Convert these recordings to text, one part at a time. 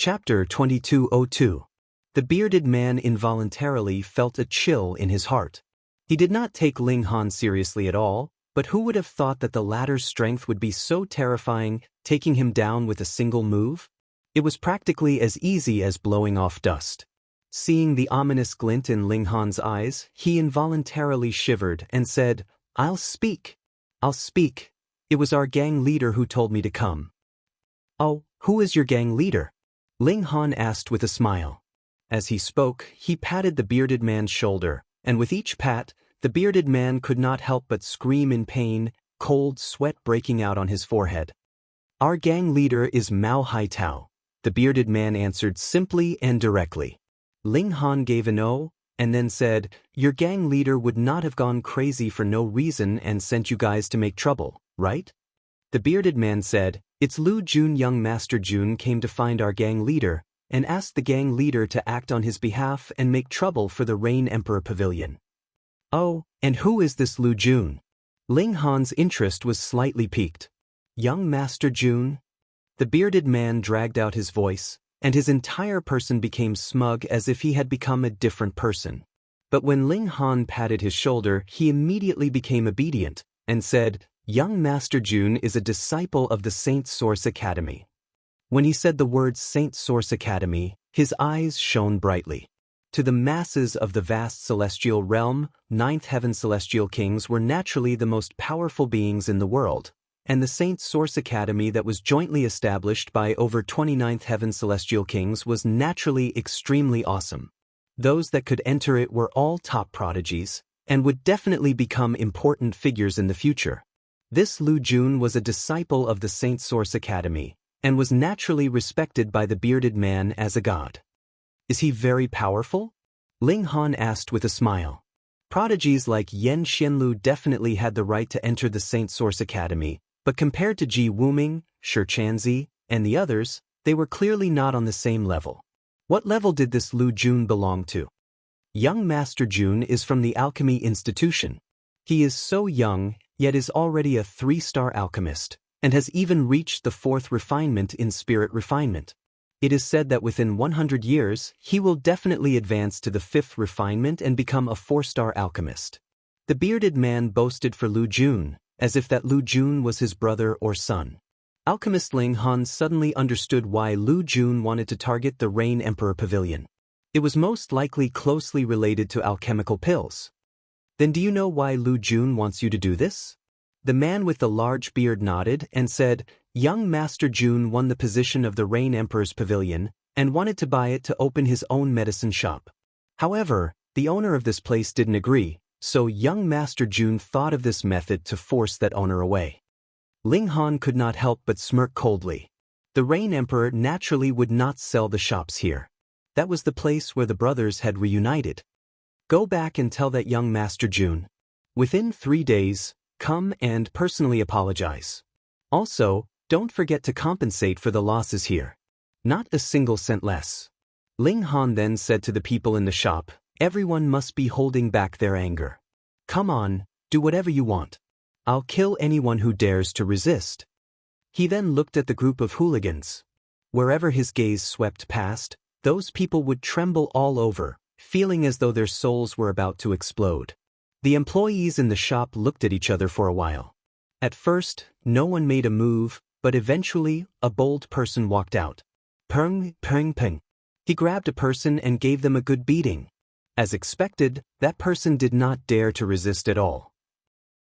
Chapter 2202. The bearded man involuntarily felt a chill in his heart. He did not take Ling Han seriously at all, but who would have thought that the latter's strength would be so terrifying, taking him down with a single move? It was practically as easy as blowing off dust. Seeing the ominous glint in Ling Han's eyes, he involuntarily shivered and said, "I'll speak. I'll speak. It was our gang leader who told me to come." "Oh, who is your gang leader?" Ling Han asked with a smile. As he spoke, he patted the bearded man's shoulder, and with each pat, the bearded man could not help but scream in pain, cold sweat breaking out on his forehead. "Our gang leader is Mao Haitao," the bearded man answered simply and directly. Ling Han gave an "oh," and then said, "Your gang leader would not have gone crazy for no reason and sent you guys to make trouble, right?" The bearded man said, "It's Lu Jun. Young Master Jun came to find our gang leader and asked the gang leader to act on his behalf and make trouble for the Rain Emperor Pavilion." "Oh, and who is this Lu Jun?" Ling Han's interest was slightly piqued. "Young Master Jun?" The bearded man dragged out his voice, and his entire person became smug as if he had become a different person. But when Ling Han patted his shoulder, he immediately became obedient and said, "Young Master Jun is a disciple of the Saint Source Academy." When he said the words Saint Source Academy, his eyes shone brightly. To the masses of the vast celestial realm, ninth heaven celestial kings were naturally the most powerful beings in the world, and the Saint Source Academy that was jointly established by over 29th heaven celestial kings was naturally extremely awesome. Those that could enter it were all top prodigies, and would definitely become important figures in the future. This Lu Jun was a disciple of the Saint Source Academy, and was naturally respected by the bearded man as a god. "Is he very powerful?" Ling Han asked with a smile. Prodigies like Yan Xianlu definitely had the right to enter the Saint Source Academy, but compared to Ji Wuming, Shi Chanzi, and the others, they were clearly not on the same level. What level did this Lu Jun belong to? Young Master Jun is from the Alchemy Institution. He is so young, yet is already a 3-star alchemist, and has even reached the 4th refinement in spirit refinement. It is said that within 100 years, he will definitely advance to the 5th refinement and become a 4-star alchemist. The bearded man boasted for Lu Jun, as if that Lu Jun was his brother or son. Alchemist Ling Han suddenly understood why Lu Jun wanted to target the Rain Emperor Pavilion. It was most likely closely related to alchemical pills. "Then do you know why Lu Jun wants you to do this?" The man with the large beard nodded and said, "Young Master Jun won the position of the Rain Emperor's Pavilion and wanted to buy it to open his own medicine shop. However, the owner of this place didn't agree, so young Master Jun thought of this method to force that owner away." Ling Han could not help but smirk coldly. The Rain Emperor naturally would not sell the shops here. That was the place where the brothers had reunited. "Go back and tell that young Master Jun. Within 3 days, come and personally apologize. Also, don't forget to compensate for the losses here. Not a single cent less." Ling Han then said to the people in the shop, "Everyone must be holding back their anger. Come on, do whatever you want. I'll kill anyone who dares to resist." He then looked at the group of hooligans. Wherever his gaze swept past, those people would tremble all over, feeling as though their souls were about to explode. The employees in the shop looked at each other for a while. At first, no one made a move, but eventually, a bold person walked out. Peng, peng, peng. He grabbed a person and gave them a good beating. As expected, that person did not dare to resist at all.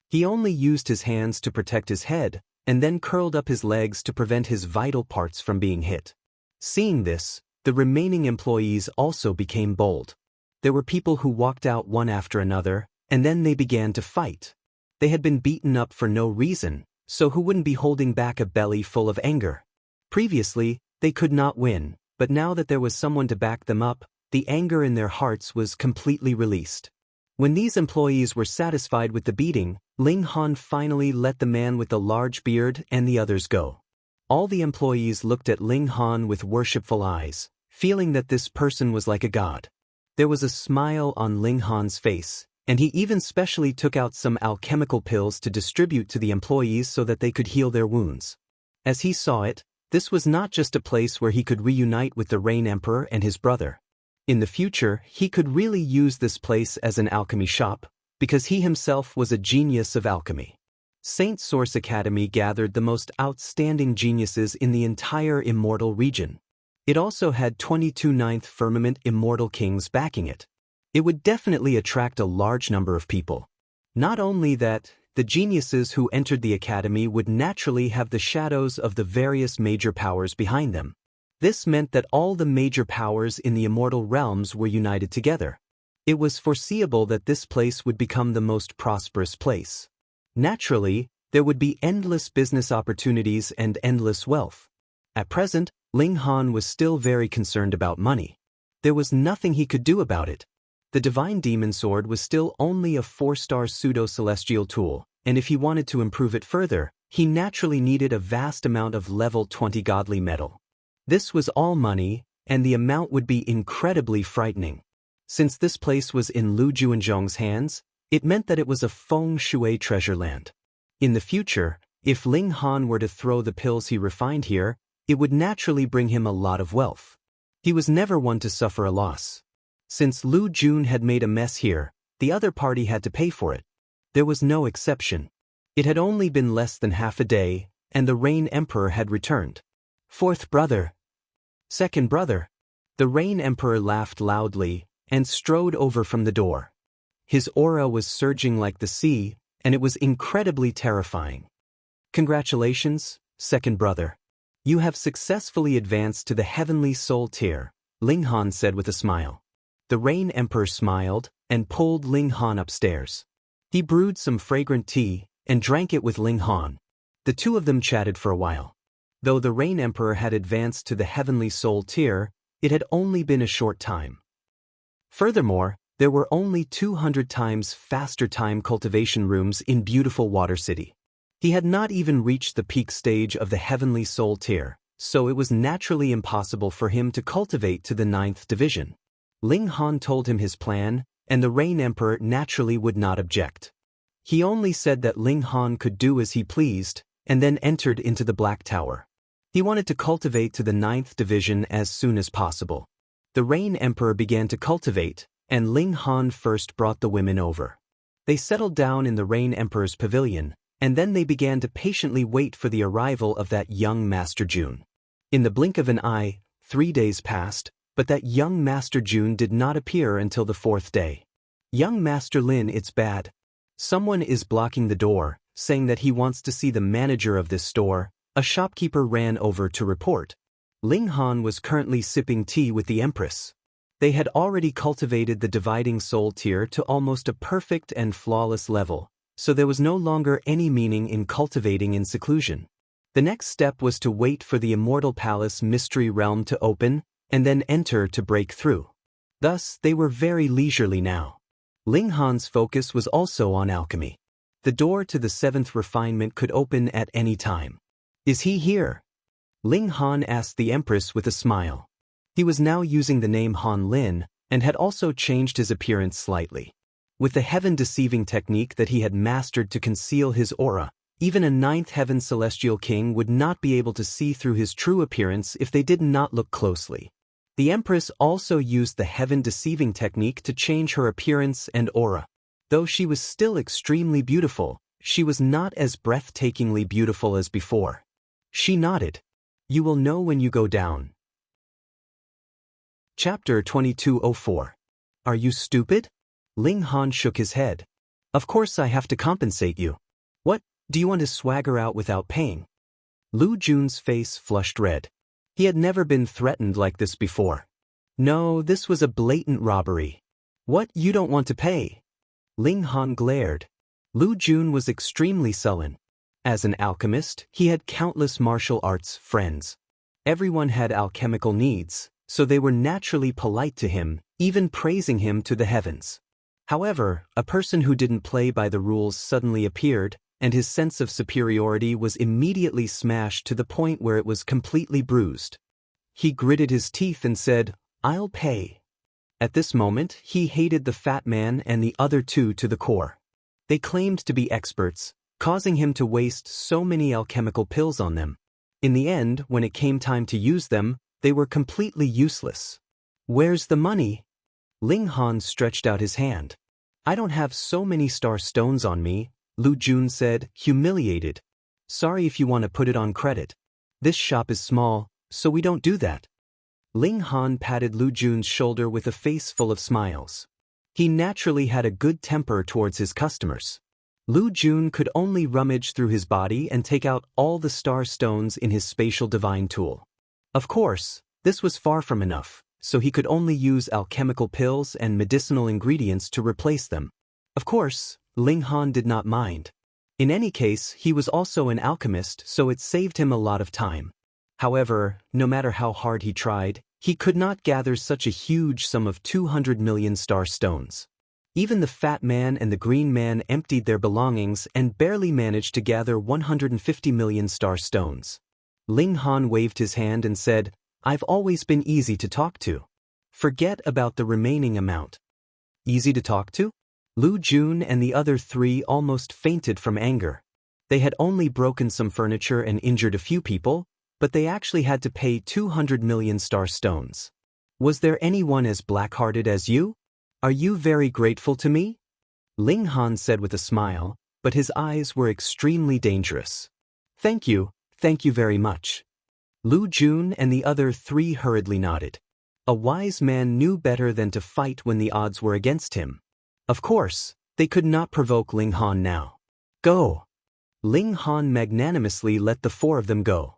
He only used his hands to protect his head, and then curled up his legs to prevent his vital parts from being hit. Seeing this, the remaining employees also became bold. There were people who walked out one after another, and then they began to fight. They had been beaten up for no reason, so who wouldn't be holding back a belly full of anger? Previously, they could not win, but now that there was someone to back them up, the anger in their hearts was completely released. When these employees were satisfied with the beating, Ling Han finally let the man with the large beard and the others go. All the employees looked at Ling Han with worshipful eyes, feeling that this person was like a god. There was a smile on Ling Han's face, and he even specially took out some alchemical pills to distribute to the employees so that they could heal their wounds. As he saw it, This was not just a place where he could reunite with the Rain Emperor and his brother. In the future, he could really use this place as an alchemy shop, because he himself was a genius of alchemy. Saint Source Academy gathered the most outstanding geniuses in the entire immortal region. It also had 22 Ninth Firmament immortal kings backing it. It would definitely attract a large number of people. Not only that, the geniuses who entered the academy would naturally have the shadows of the various major powers behind them. This meant that all the major powers in the immortal realms were united together. It was foreseeable that this place would become the most prosperous place. Naturally, there would be endless business opportunities and endless wealth. At present, Ling Han was still very concerned about money. There was nothing he could do about it. The Divine Demon Sword was still only a 4-star pseudo-celestial tool, and if he wanted to improve it further, he naturally needed a vast amount of level 20 godly metal. This was all money, and the amount would be incredibly frightening. Since this place was in Lu Juanzhong's hands, it meant that it was a feng shui treasure land. In the future, if Ling Han were to throw the pills he refined here, it would naturally bring him a lot of wealth. He was never one to suffer a loss. Since Lu Jun had made a mess here, the other party had to pay for it. There was no exception. It had only been less than half a day, and the Rain Emperor had returned. Fourth brother. Second brother. The Rain Emperor laughed loudly and strode over from the door. His aura was surging like the sea, and it was incredibly terrifying. Congratulations, second brother. You have successfully advanced to the heavenly soul tier, Ling Han said with a smile. The Rain Emperor smiled and pulled Ling Han upstairs. He brewed some fragrant tea and drank it with Ling Han. The two of them chatted for a while. Though the Rain Emperor had advanced to the heavenly soul tier, it had only been a short time. Furthermore, there were only 200 times faster time cultivation rooms in beautiful Water City. He had not even reached the peak stage of the heavenly soul tier, so it was naturally impossible for him to cultivate to the 9th division. Ling Han told him his plan, and the Rain Emperor naturally would not object. He only said that Ling Han could do as he pleased, and then entered into the Black Tower. He wanted to cultivate to the 9th division as soon as possible. The Rain Emperor began to cultivate, and Ling Han first brought the women over. They settled down in the Rain Emperor's pavilion, and then they began to patiently wait for the arrival of that young Master Jun. In the blink of an eye, 3 days passed, but that young Master Jun did not appear until the 4th day. Young Master Lin, it's bad. Someone is blocking the door, saying that he wants to see the manager of this store. A shopkeeper ran over to report. Ling Han was currently sipping tea with the Empress. They had already cultivated the dividing soul tier to almost a perfect and flawless level, so there was no longer any meaning in cultivating in seclusion. The next step was to wait for the Immortal Palace Mystery Realm to open, and then enter to break through. Thus, they were very leisurely now. Ling Han's focus was also on alchemy. The door to the 7th refinement could open at any time. Is he here? Ling Han asked the Empress with a smile. He was now using the name Han Lin, and had also changed his appearance slightly. With the heaven-deceiving technique that he had mastered to conceal his aura, even a 9th heaven celestial king would not be able to see through his true appearance if they did not look closely. The Empress also used the heaven-deceiving technique to change her appearance and aura. Though she was still extremely beautiful, she was not as breathtakingly beautiful as before. She nodded. You will know when you go down. Chapter 2204. Are you stupid? Ling Han shook his head. Of course I have to compensate you. What, do you want to swagger out without paying? Lu Jun's face flushed red. He had never been threatened like this before. No, this was a blatant robbery. What, you don't want to pay? Ling Han glared. Lu Jun was extremely sullen. As an alchemist, he had countless martial arts friends. Everyone had alchemical needs, so they were naturally polite to him, even praising him to the heavens. However, a person who didn't play by the rules suddenly appeared, and his sense of superiority was immediately smashed to the point where it was completely bruised. He gritted his teeth and said, I'll pay. At this moment, he hated the fat man and the other two to the core. They claimed to be experts, causing him to waste so many alchemical pills on them. In the end, when it came time to use them, they were completely useless. "Where's the money?" Ling Han stretched out his hand. "I don't have so many star stones on me," Lu Jun said, humiliated. "Sorry if you want to put it on credit. This shop is small, so we don't do that." Ling Han patted Lu Jun's shoulder with a face full of smiles. He naturally had a good temper towards his customers. Lu Jun could only rummage through his body and take out all the star stones in his spatial divine tool. Of course, this was far from enough, so he could only use alchemical pills and medicinal ingredients to replace them. Of course, Ling Han did not mind. In any case, he was also an alchemist, so it saved him a lot of time. However, no matter how hard he tried, he could not gather such a huge sum of 200 million star stones. Even the fat man and the green man emptied their belongings and barely managed to gather 150 million star stones. Ling Han waved his hand and said, "I've always been easy to talk to. Forget about the remaining amount." Easy to talk to? Lu Jun and the other three almost fainted from anger. They had only broken some furniture and injured a few people, but they actually had to pay 200 million star stones. "Was there anyone as black-hearted as you? Are you very grateful to me?" Ling Han said with a smile, but his eyes were extremely dangerous. Thank you very much." Lu Jun and the other three hurriedly nodded. A wise man knew better than to fight when the odds were against him. Of course, they could not provoke Ling Han now. "Go!" Ling Han magnanimously let the four of them go.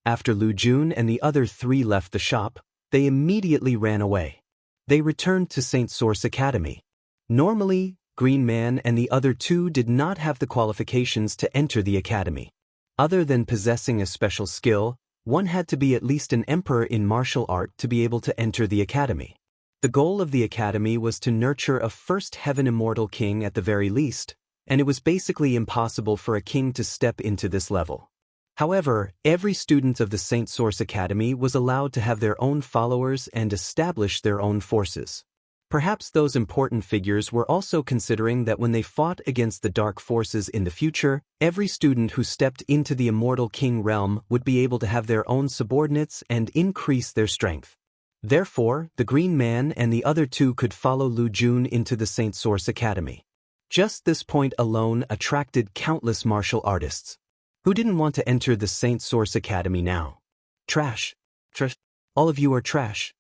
After Lu Jun and the other three left the shop, they immediately ran away. They returned to St. Source Academy. Normally, Green Man and the other two did not have the qualifications to enter the academy. Other than possessing a special skill, one had to be at least an emperor in martial art to be able to enter the academy. The goal of the academy was to nurture a first heaven immortal king at the very least, and it was basically impossible for a king to step into this level. However, every student of the St. Source Academy was allowed to have their own followers and establish their own forces. Perhaps those important figures were also considering that when they fought against the dark forces in the future, every student who stepped into the immortal king realm would be able to have their own subordinates and increase their strength. Therefore, the Green Man and the other two could follow Lu Jun into the St. Source Academy. Just this point alone attracted countless martial artists. Who didn't want to enter the St. Source Academy now? Trash. Trash. All of you are trash.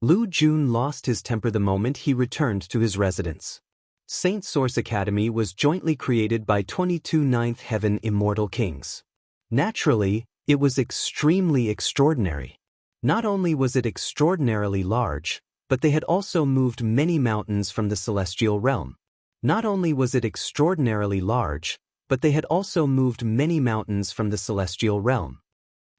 Lu Jun lost his temper the moment he returned to his residence. St. Source Academy was jointly created by 22 Ninth Heaven Immortal Kings. Naturally, it was extremely extraordinary. Not only was it extraordinarily large, but they had also moved many mountains from the celestial realm. Not only was it extraordinarily large, but they had also moved many mountains from the celestial realm.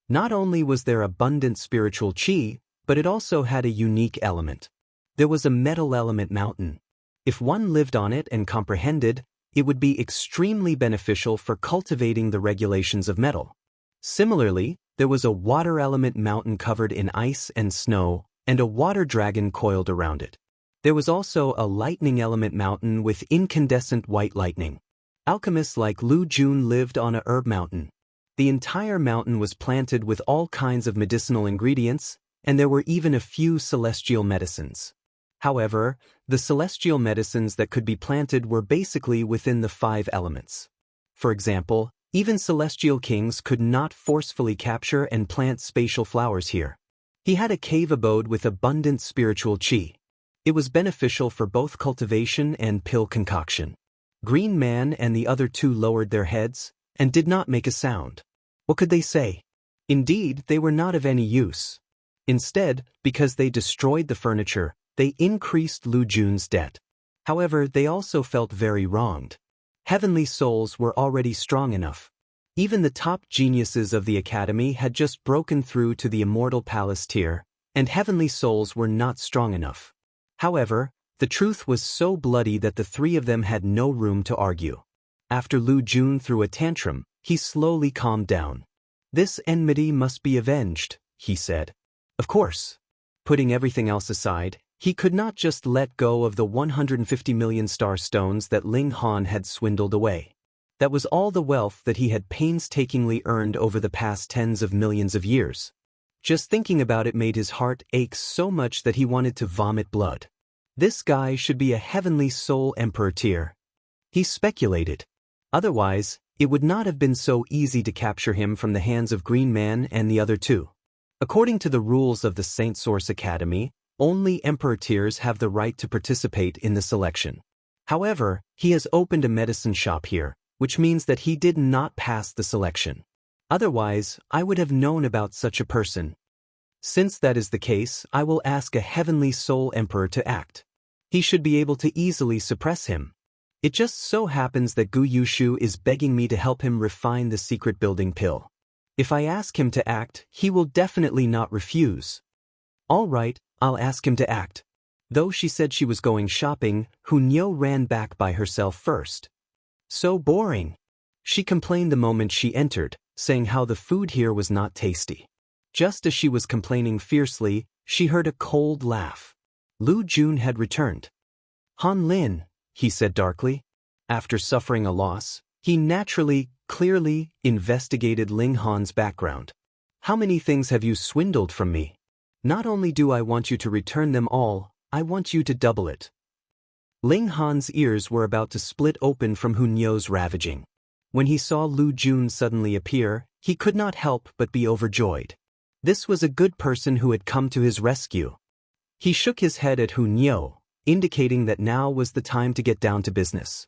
Not only was there abundant spiritual chi, but it also had a unique element. There was a metal element mountain. If one lived on it and comprehended, it would be extremely beneficial for cultivating the regulations of metal. Similarly, there was a water element mountain covered in ice and snow, and a water dragon coiled around it. There was also a lightning element mountain with incandescent white lightning. Alchemists like Lu Jun lived on a herb mountain. The entire mountain was planted with all kinds of medicinal ingredients, and there were even a few celestial medicines. However, the celestial medicines that could be planted were basically within the 5 elements. For example, even celestial kings could not forcefully capture and plant spatial flowers here. He had a cave abode with abundant spiritual chi. It was beneficial for both cultivation and pill concoction. Green Man and the other two lowered their heads and did not make a sound. What could they say? Indeed, they were not of any use. Instead, because they destroyed the furniture, they increased Lu Jun's debt. However, they also felt very wronged. Heavenly souls were already strong enough. Even the top geniuses of the academy had just broken through to the immortal palace tier, and heavenly souls were not strong enough. However, the truth was so bloody that the 3 of them had no room to argue. After Lu Jun threw a tantrum, he slowly calmed down. "This enmity must be avenged," he said. Of course. Putting everything else aside, he could not just let go of the 150 million star stones that Ling Han had swindled away. That was all the wealth that he had painstakingly earned over the past tens of millions of years. Just thinking about it made his heart ache so much that he wanted to vomit blood. This guy should be a heavenly soul emperor tier. He speculated. Otherwise, it would not have been so easy to capture him from the hands of Green Man and the other two. According to the rules of the Saint Source Academy, only emperor tiers have the right to participate in the selection. However, he has opened a medicine shop here, which means that he did not pass the selection. Otherwise, I would have known about such a person. Since that is the case, I will ask a heavenly soul emperor to act. He should be able to easily suppress him. It just so happens that Gu Yushu is begging me to help him refine the secret building pill. If I ask him to act, he will definitely not refuse. All right, I'll ask him to act. Though she said she was going shopping, Hunyo ran back by herself first. So boring. She complained the moment she entered, saying how the food here was not tasty. Just as she was complaining fiercely, she heard a cold laugh. Lu Jun had returned. Han Lin, he said darkly. After suffering a loss, he naturally, clearly, investigated Ling Han's background. How many things have you swindled from me? Not only do I want you to return them all, I want you to double it. Ling Han's ears were about to split open from Hunyo's ravaging. When he saw Lu Jun suddenly appear, he could not help but be overjoyed. This was a good person who had come to his rescue. He shook his head at Hunyo, indicating that now was the time to get down to business.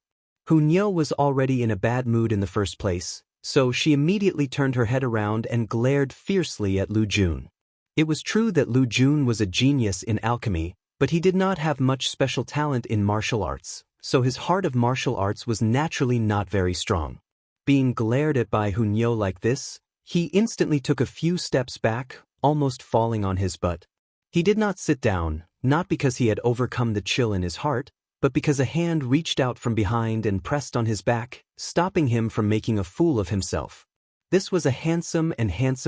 Hunyo was already in a bad mood in the first place, so she immediately turned her head around and glared fiercely at Lu Jun. It was true that Lu Jun was a genius in alchemy, but he did not have much special talent in martial arts, so his heart of martial arts was naturally not very strong. Being glared at by Hunyo like this, he instantly took a few steps back, almost falling on his butt. He did not sit down, not because he had overcome the chill in his heart, but because a hand reached out from behind and pressed on his back, stopping him from making a fool of himself. This was a handsome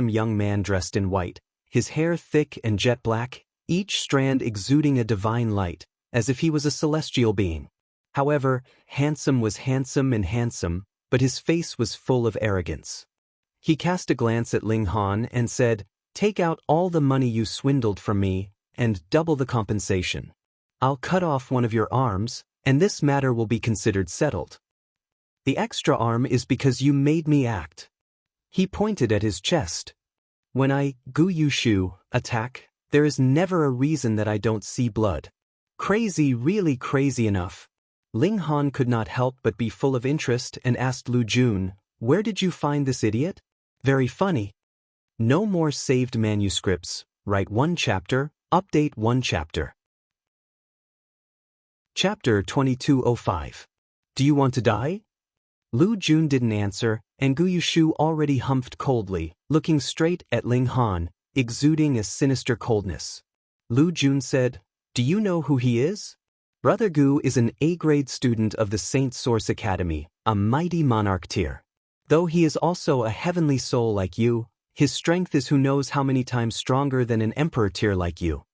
young man dressed in white, his hair thick and jet black, each strand exuding a divine light, as if he was a celestial being. However, handsome was handsome, but his face was full of arrogance. He cast a glance at Ling Han and said, "Take out all the money you swindled from me, and double the compensation. I'll cut off one of your arms, and this matter will be considered settled. The extra arm is because you made me act." He pointed at his chest. "When I, Gu Yushu, attack, there is never a reason that I don't see blood. Crazy, really crazy enough." Ling Han could not help but be full of interest and asked Lu Jun, "Where did you find this idiot?" "Very funny. No more saved manuscripts. Write one chapter, update one chapter." Chapter 2205. Do you want to die? Lu Jun didn't answer, and Gu Yushu already humphed coldly, looking straight at Ling Han, exuding a sinister coldness. Lu Jun said, "Do you know who he is? Brother Gu is an A-grade student of the Saint Source Academy, a mighty monarch tier. Though he is also a heavenly soul like you, his strength is who knows how many times stronger than an emperor tier like you."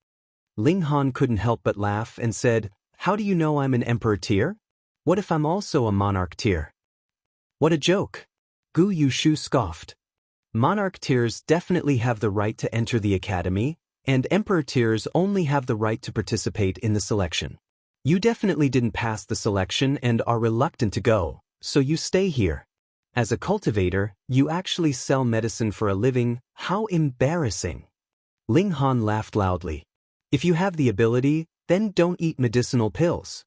Ling Han couldn't help but laugh and said, "How do you know I'm an emperor tier? What if I'm also a monarch tier?" "What a joke." Gu Yushu scoffed. "Monarch tiers definitely have the right to enter the academy, and emperor tiers only have the right to participate in the selection. You definitely didn't pass the selection and are reluctant to go, so you stay here. As a cultivator, you actually sell medicine for a living. How embarrassing." Ling Han laughed loudly. "If you have the ability, then don't eat medicinal pills."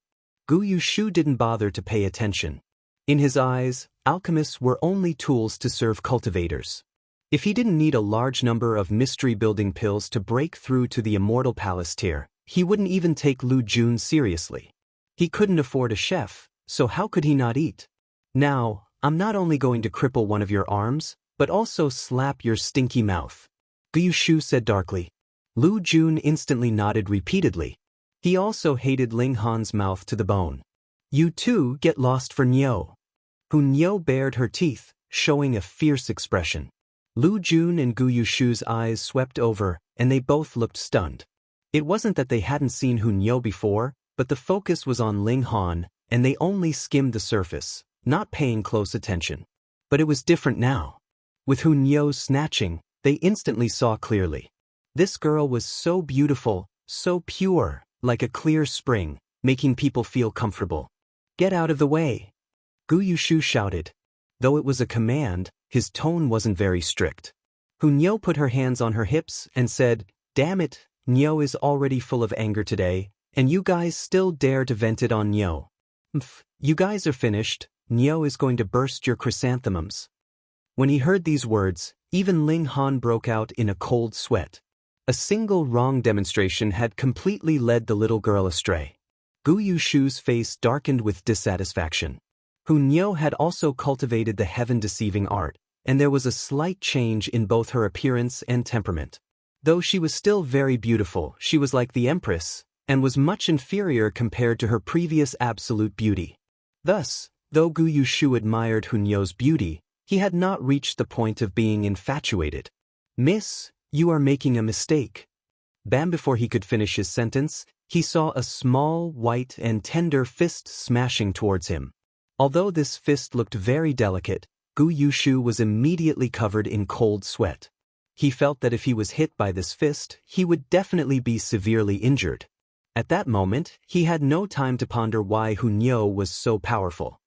Gu Yushu didn't bother to pay attention. In his eyes, alchemists were only tools to serve cultivators. If he didn't need a large number of mystery-building pills to break through to the Immortal Palace tier, he wouldn't even take Lu Jun seriously. He couldn't afford a chef, so how could he not eat? "Now, I'm not only going to cripple one of your arms, but also slap your stinky mouth," Gu Yushu said darkly. Lu Jun instantly nodded repeatedly. He also hated Ling Han's mouth to the bone. "You two get lost for Nyo." Hunyo bared her teeth, showing a fierce expression. Lu Jun and Gu Yushu's eyes swept over, and they both looked stunned. It wasn't that they hadn't seen Hunyo before, but the focus was on Ling Han, and they only skimmed the surface, not paying close attention. But it was different now. With Hunyo's snatching, they instantly saw clearly. This girl was so beautiful, so pure, like a clear spring, making people feel comfortable. "Get out of the way!" Gu Yushu shouted. Though it was a command, his tone wasn't very strict. Hunyo put her hands on her hips and said, "Damn it, Nyo is already full of anger today, and you guys still dare to vent it on Nyo. You guys are finished, Nyo is going to burst your chrysanthemums." When he heard these words, even Ling Han broke out in a cold sweat. A single wrong demonstration had completely led the little girl astray. Gu Yushu's face darkened with dissatisfaction. Hunyo had also cultivated the heaven-deceiving art, and there was a slight change in both her appearance and temperament. Though she was still very beautiful, she was like the Empress, and was much inferior compared to her previous absolute beauty. Thus, though Gu Yushu admired Hunyo's beauty, he had not reached the point of being infatuated. "Miss, you are making a mistake." Bam! Before he could finish his sentence, he saw a small, white and tender fist smashing towards him. Although this fist looked very delicate, Gu Yushu was immediately covered in cold sweat. He felt that if he was hit by this fist, he would definitely be severely injured. At that moment, he had no time to ponder why Hunyo was so powerful.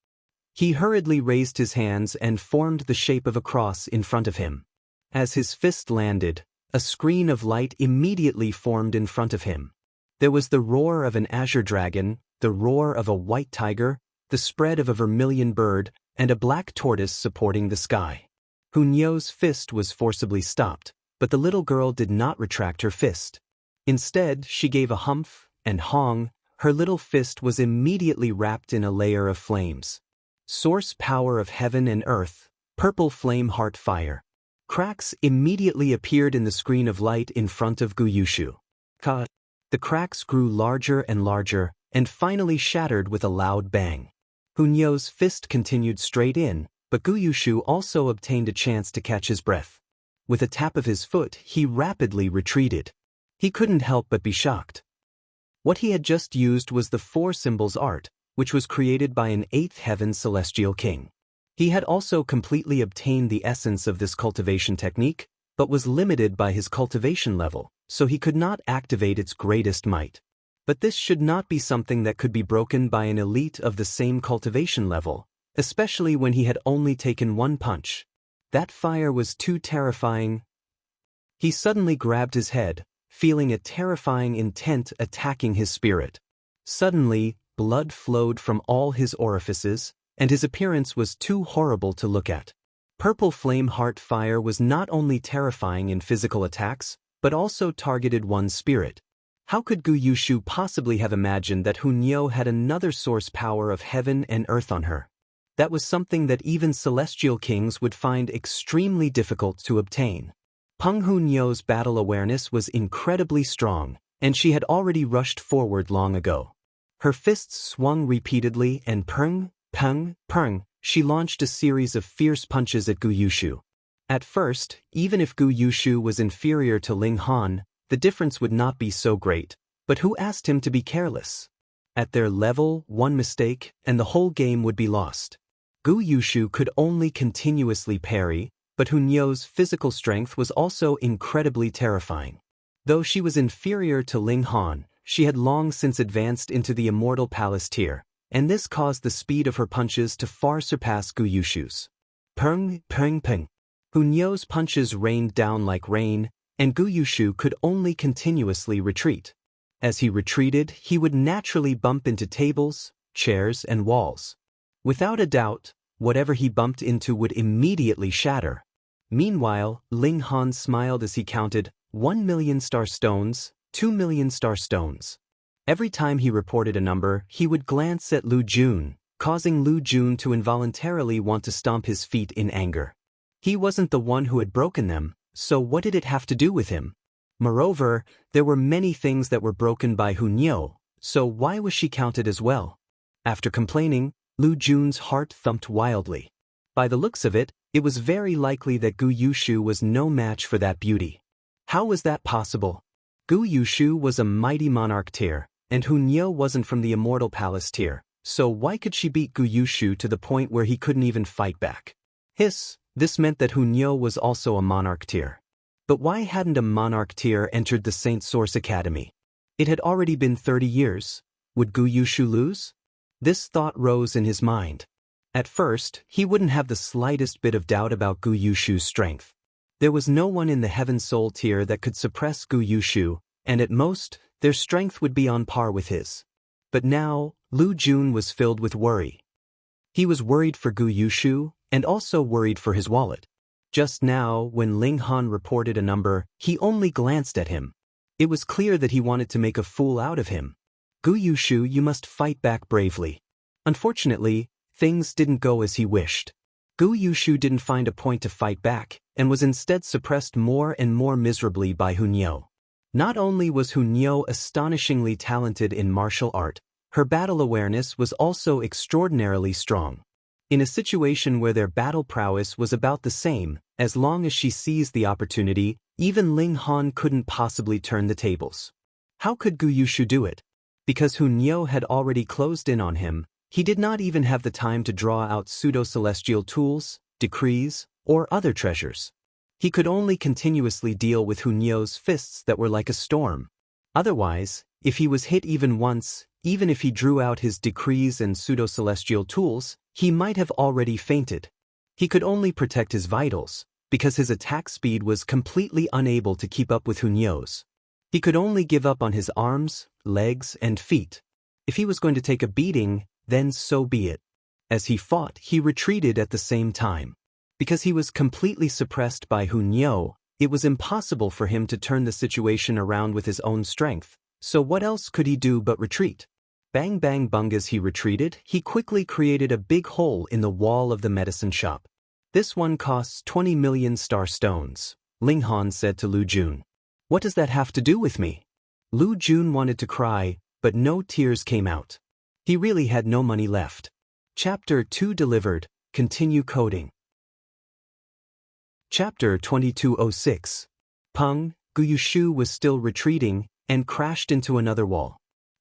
He hurriedly raised his hands and formed the shape of a cross in front of him. As his fist landed, a screen of light immediately formed in front of him. There was the roar of an azure dragon, the roar of a white tiger, the spread of a vermilion bird, and a black tortoise supporting the sky. Hunyo's fist was forcibly stopped, but the little girl did not retract her fist. Instead, she gave a humph and hong. Her little fist was immediately wrapped in a layer of flames. Source power of heaven and earth, purple flame heart fire. Cracks immediately appeared in the screen of light in front of Gu Yushu. The cracks grew larger and larger, and finally shattered with a loud bang. Hunyo's fist continued straight in, but Gu Yushu also obtained a chance to catch his breath. With a tap of his foot, he rapidly retreated. He couldn't help but be shocked. What he had just used was the four symbols art, which was created by an eighth heaven celestial king. He had also completely obtained the essence of this cultivation technique, but was limited by his cultivation level, so he could not activate its greatest might. But this should not be something that could be broken by an elite of the same cultivation level, especially when he had only taken one punch. That fire was too terrifying. He suddenly grabbed his head, feeling a terrifying intent attacking his spirit. Suddenly, blood flowed from all his orifices, and his appearance was too horrible to look at. Purple flame heart fire was not only terrifying in physical attacks, but also targeted one's spirit. How could Gu Yushu possibly have imagined that Hunyo had another source power of heaven and earth on her? That was something that even celestial kings would find extremely difficult to obtain. Peng Hunyo's battle awareness was incredibly strong, and she had already rushed forward long ago. Her fists swung repeatedly and peng, she launched a series of fierce punches at Gu Yushu. At first, even if Gu Yushu was inferior to Ling Han, the difference would not be so great, but who asked him to be careless? At their level, one mistake, and the whole game would be lost. Gu Yushu could only continuously parry, but Hunyo's physical strength was also incredibly terrifying. Though she was inferior to Ling Han, she had long since advanced into the Immortal Palace tier, and this caused the speed of her punches to far surpass Gu Yushu's. Peng. Hunyo's punches rained down like rain, and Gu Yushu could only continuously retreat. As he retreated, he would naturally bump into tables, chairs, and walls. Without a doubt, whatever he bumped into would immediately shatter. Meanwhile, Ling Han smiled as he counted 1,000,000 star stones, 2,000,000 star stones. Every time he reported a number, he would glance at Lu Jun, causing Lu Jun to involuntarily want to stomp his feet in anger. He wasn't the one who had broken them, so what did it have to do with him? Moreover, there were many things that were broken by Hunyo, so why was she counted as well? After complaining, Lu Jun's heart thumped wildly. By the looks of it, it was very likely that Gu Yushu was no match for that beauty. How was that possible? Gu Yushu was a mighty monarch tier, and Hunyo wasn't from the Immortal Palace tier, so why could she beat Gu Yushu to the point where he couldn't even fight back? This meant that Hunyo was also a monarch tier. But why hadn't a monarch tier entered the Saint Source Academy? It had already been 30 years. Would Gu Yushu lose? This thought rose in his mind. At first, he wouldn't have the slightest bit of doubt about Gu Yushu's strength. There was no one in the Heaven Soul tier that could suppress Gu Yushu, and at most, their strength would be on par with his. But now, Lu Jun was filled with worry. He was worried for Gu Yushu, and also worried for his wallet. Just now, when Ling Han reported a number, he only glanced at him. It was clear that he wanted to make a fool out of him. Gu Yushu, you must fight back bravely. Unfortunately, things didn't go as he wished. Gu Yushu didn't find a point to fight back, and was instead suppressed more and more miserably by Hunyo. Not only was Hunyo astonishingly talented in martial art, her battle awareness was also extraordinarily strong. In a situation where their battle prowess was about the same, as long as she seized the opportunity, even Ling Han couldn't possibly turn the tables. How could Gu Yushu do it? Because Hunyo had already closed in on him, he did not even have the time to draw out pseudo-celestial tools, decrees, or other treasures. He could only continuously deal with Hunyo's fists that were like a storm. Otherwise, if he was hit even once, even if he drew out his decrees and pseudo-celestial tools, he might have already fainted. He could only protect his vitals, because his attack speed was completely unable to keep up with Hunyo's. He could only give up on his arms, legs, and feet. If he was going to take a beating, then so be it. As he fought, he retreated at the same time. Because he was completely suppressed by Hunyo, it was impossible for him to turn the situation around with his own strength, so what else could he do but retreat? Bang bang bung. As he retreated, he quickly created a big hole in the wall of the medicine shop. This one costs 20 million star stones, Ling Han said to Lu Jun. What does that have to do with me? Lu Jun wanted to cry, but no tears came out. He really had no money left. Chapter 2 delivered. Continue coding. Chapter 2206. Peng, Gu Yushu was still retreating, and crashed into another wall.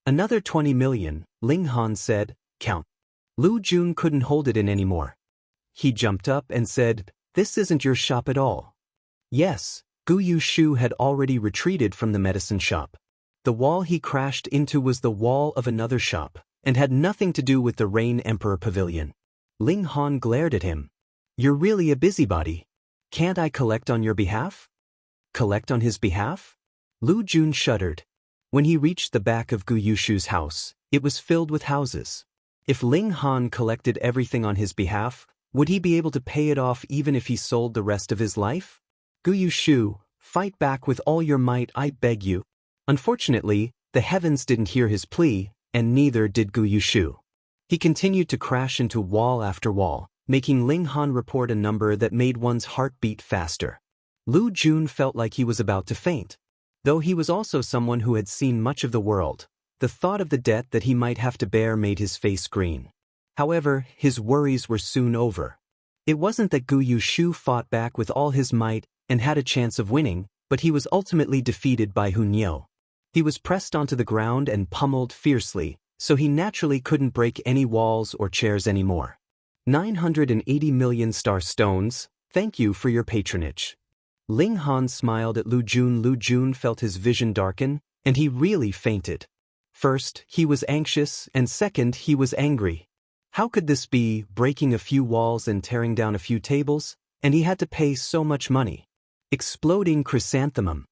Another 20 million, Ling Han said, count. Lu Jun couldn't hold it in anymore. He jumped up and said, this isn't your shop at all. Yes, Gu Yushu had already retreated from the medicine shop. The wall he crashed into was the wall of another shop, and had nothing to do with the Rain Emperor Pavilion. Ling Han glared at him. You're really a busybody. Can't I collect on your behalf? Collect on his behalf? Lu Jun shuddered. When he reached the back of Gu Yushu's house, it was filled with houses. If Ling Han collected everything on his behalf, would he be able to pay it off even if he sold the rest of his life? Gu Yushu, fight back with all your might, I beg you. Unfortunately, the heavens didn't hear his plea, and neither did Gu Yushu. He continued to crash into wall after wall, making Ling Han report a number that made one's heart beat faster. Lu Jun felt like he was about to faint. Though he was also someone who had seen much of the world, the thought of the debt that he might have to bear made his face green. However, his worries were soon over. It wasn't that Gu Yushu fought back with all his might and had a chance of winning, but he was ultimately defeated by Hunyo. He was pressed onto the ground and pummeled fiercely, so he naturally couldn't break any walls or chairs anymore. 980 million star stones, thank you for your patronage. Ling Han smiled at Lu Jun. Lu Jun felt his vision darken, and he really fainted. First, he was anxious, and second, he was angry. How could this be, breaking a few walls and tearing down a few tables, and he had to pay so much money? Exploding chrysanthemum.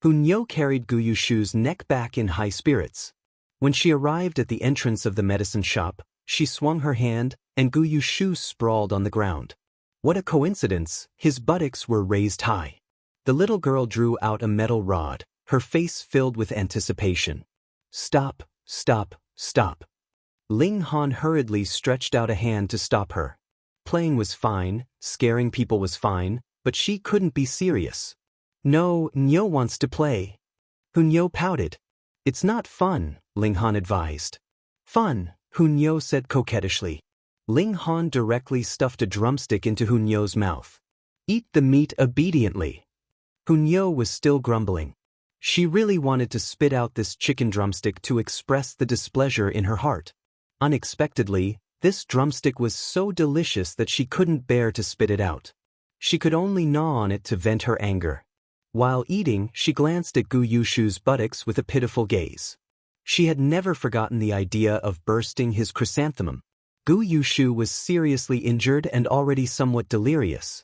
Hunyo carried Gu Yushu's neck back in high spirits. When she arrived at the entrance of the medicine shop, she swung her hand, and Gu Yushu sprawled on the ground. What a coincidence, his buttocks were raised high. The little girl drew out a metal rod, her face filled with anticipation. Stop, stop, stop. Ling Han hurriedly stretched out a hand to stop her. Playing was fine, scaring people was fine, but she couldn't be serious. No, Nyo wants to play. Hunyo pouted. It's not fun, Ling Han advised. Fun, Hunyo said coquettishly. Ling Han directly stuffed a drumstick into Hunyo's mouth. Eat the meat obediently. Hunyo was still grumbling. She really wanted to spit out this chicken drumstick to express the displeasure in her heart. Unexpectedly, this drumstick was so delicious that she couldn't bear to spit it out. She could only gnaw on it to vent her anger. While eating, she glanced at Gu Yushu's buttocks with a pitiful gaze. She had never forgotten the idea of bursting his chrysanthemum. Gu Yushu was seriously injured and already somewhat delirious.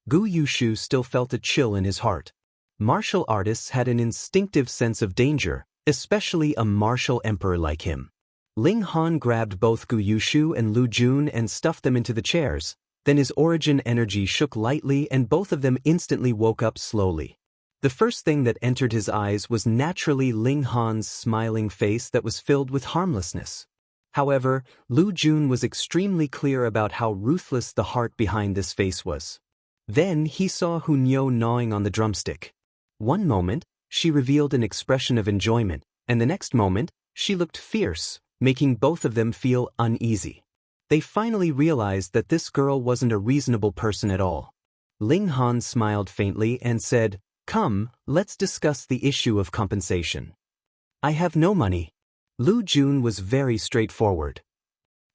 Gu Yushu still felt a chill in his heart. Martial artists had an instinctive sense of danger, especially a martial emperor like him. Ling Han grabbed both Gu Yushu and Lu Jun and stuffed them into the chairs, then his origin energy shook lightly and both of them instantly woke up slowly. The first thing that entered his eyes was naturally Ling Han's smiling face that was filled with harmlessness. However, Lu Jun was extremely clear about how ruthless the heart behind this face was. Then he saw Hunyo gnawing on the drumstick. One moment, she revealed an expression of enjoyment, and the next moment, she looked fierce, making both of them feel uneasy. They finally realized that this girl wasn't a reasonable person at all. Ling Han smiled faintly and said, "Come, let's discuss the issue of compensation." "I have no money." Lu Jun was very straightforward.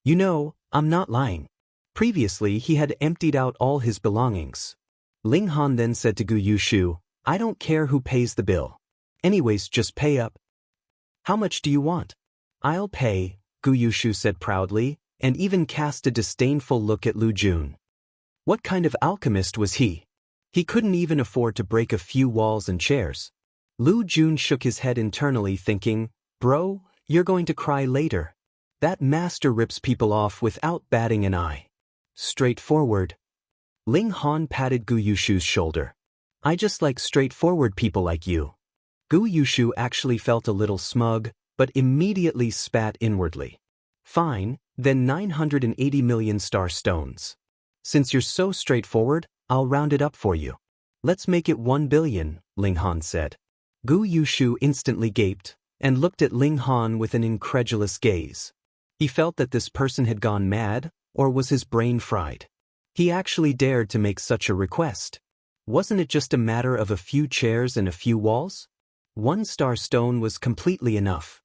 "You know, I'm not lying." Previously he had emptied out all his belongings. Ling Han then said to Gu Yushu, "I don't care who pays the bill. Anyways, just pay up." "How much do you want?" "I'll pay," Gu Yushu said proudly, and even cast a disdainful look at Lu Jun. What kind of alchemist was he? He couldn't even afford to break a few walls and chairs. Lu Jun shook his head internally thinking, "Bro, you're going to cry later. That master rips people off without batting an eye." Straightforward. Ling Han patted Gu Yushu's shoulder. "I just like straightforward people like you." Gu Yushu actually felt a little smug, but immediately spat inwardly. "Fine, then 980 million star stones. Since you're so straightforward, I'll round it up for you. Let's make it 1 billion, Ling Han said. Gu Yushu instantly gaped, and looked at Ling Han with an incredulous gaze. He felt that this person had gone mad, or was his brain fried? He actually dared to make such a request. Wasn't it just a matter of a few chairs and a few walls? 1 star stone was completely enough.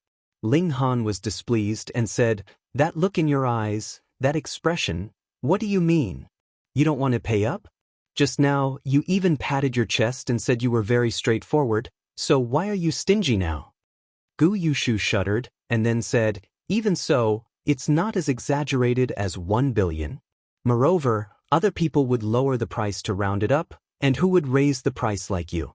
Ling Han was displeased and said, "That look in your eyes, that expression, what do you mean? You don't want to pay up? Just now, you even patted your chest and said you were very straightforward, so why are you stingy now?" Gu Yushu shuddered, and then said, "Even so, it's not as exaggerated as 1 billion. Moreover, other people would lower the price to round it up, and who would raise the price like you?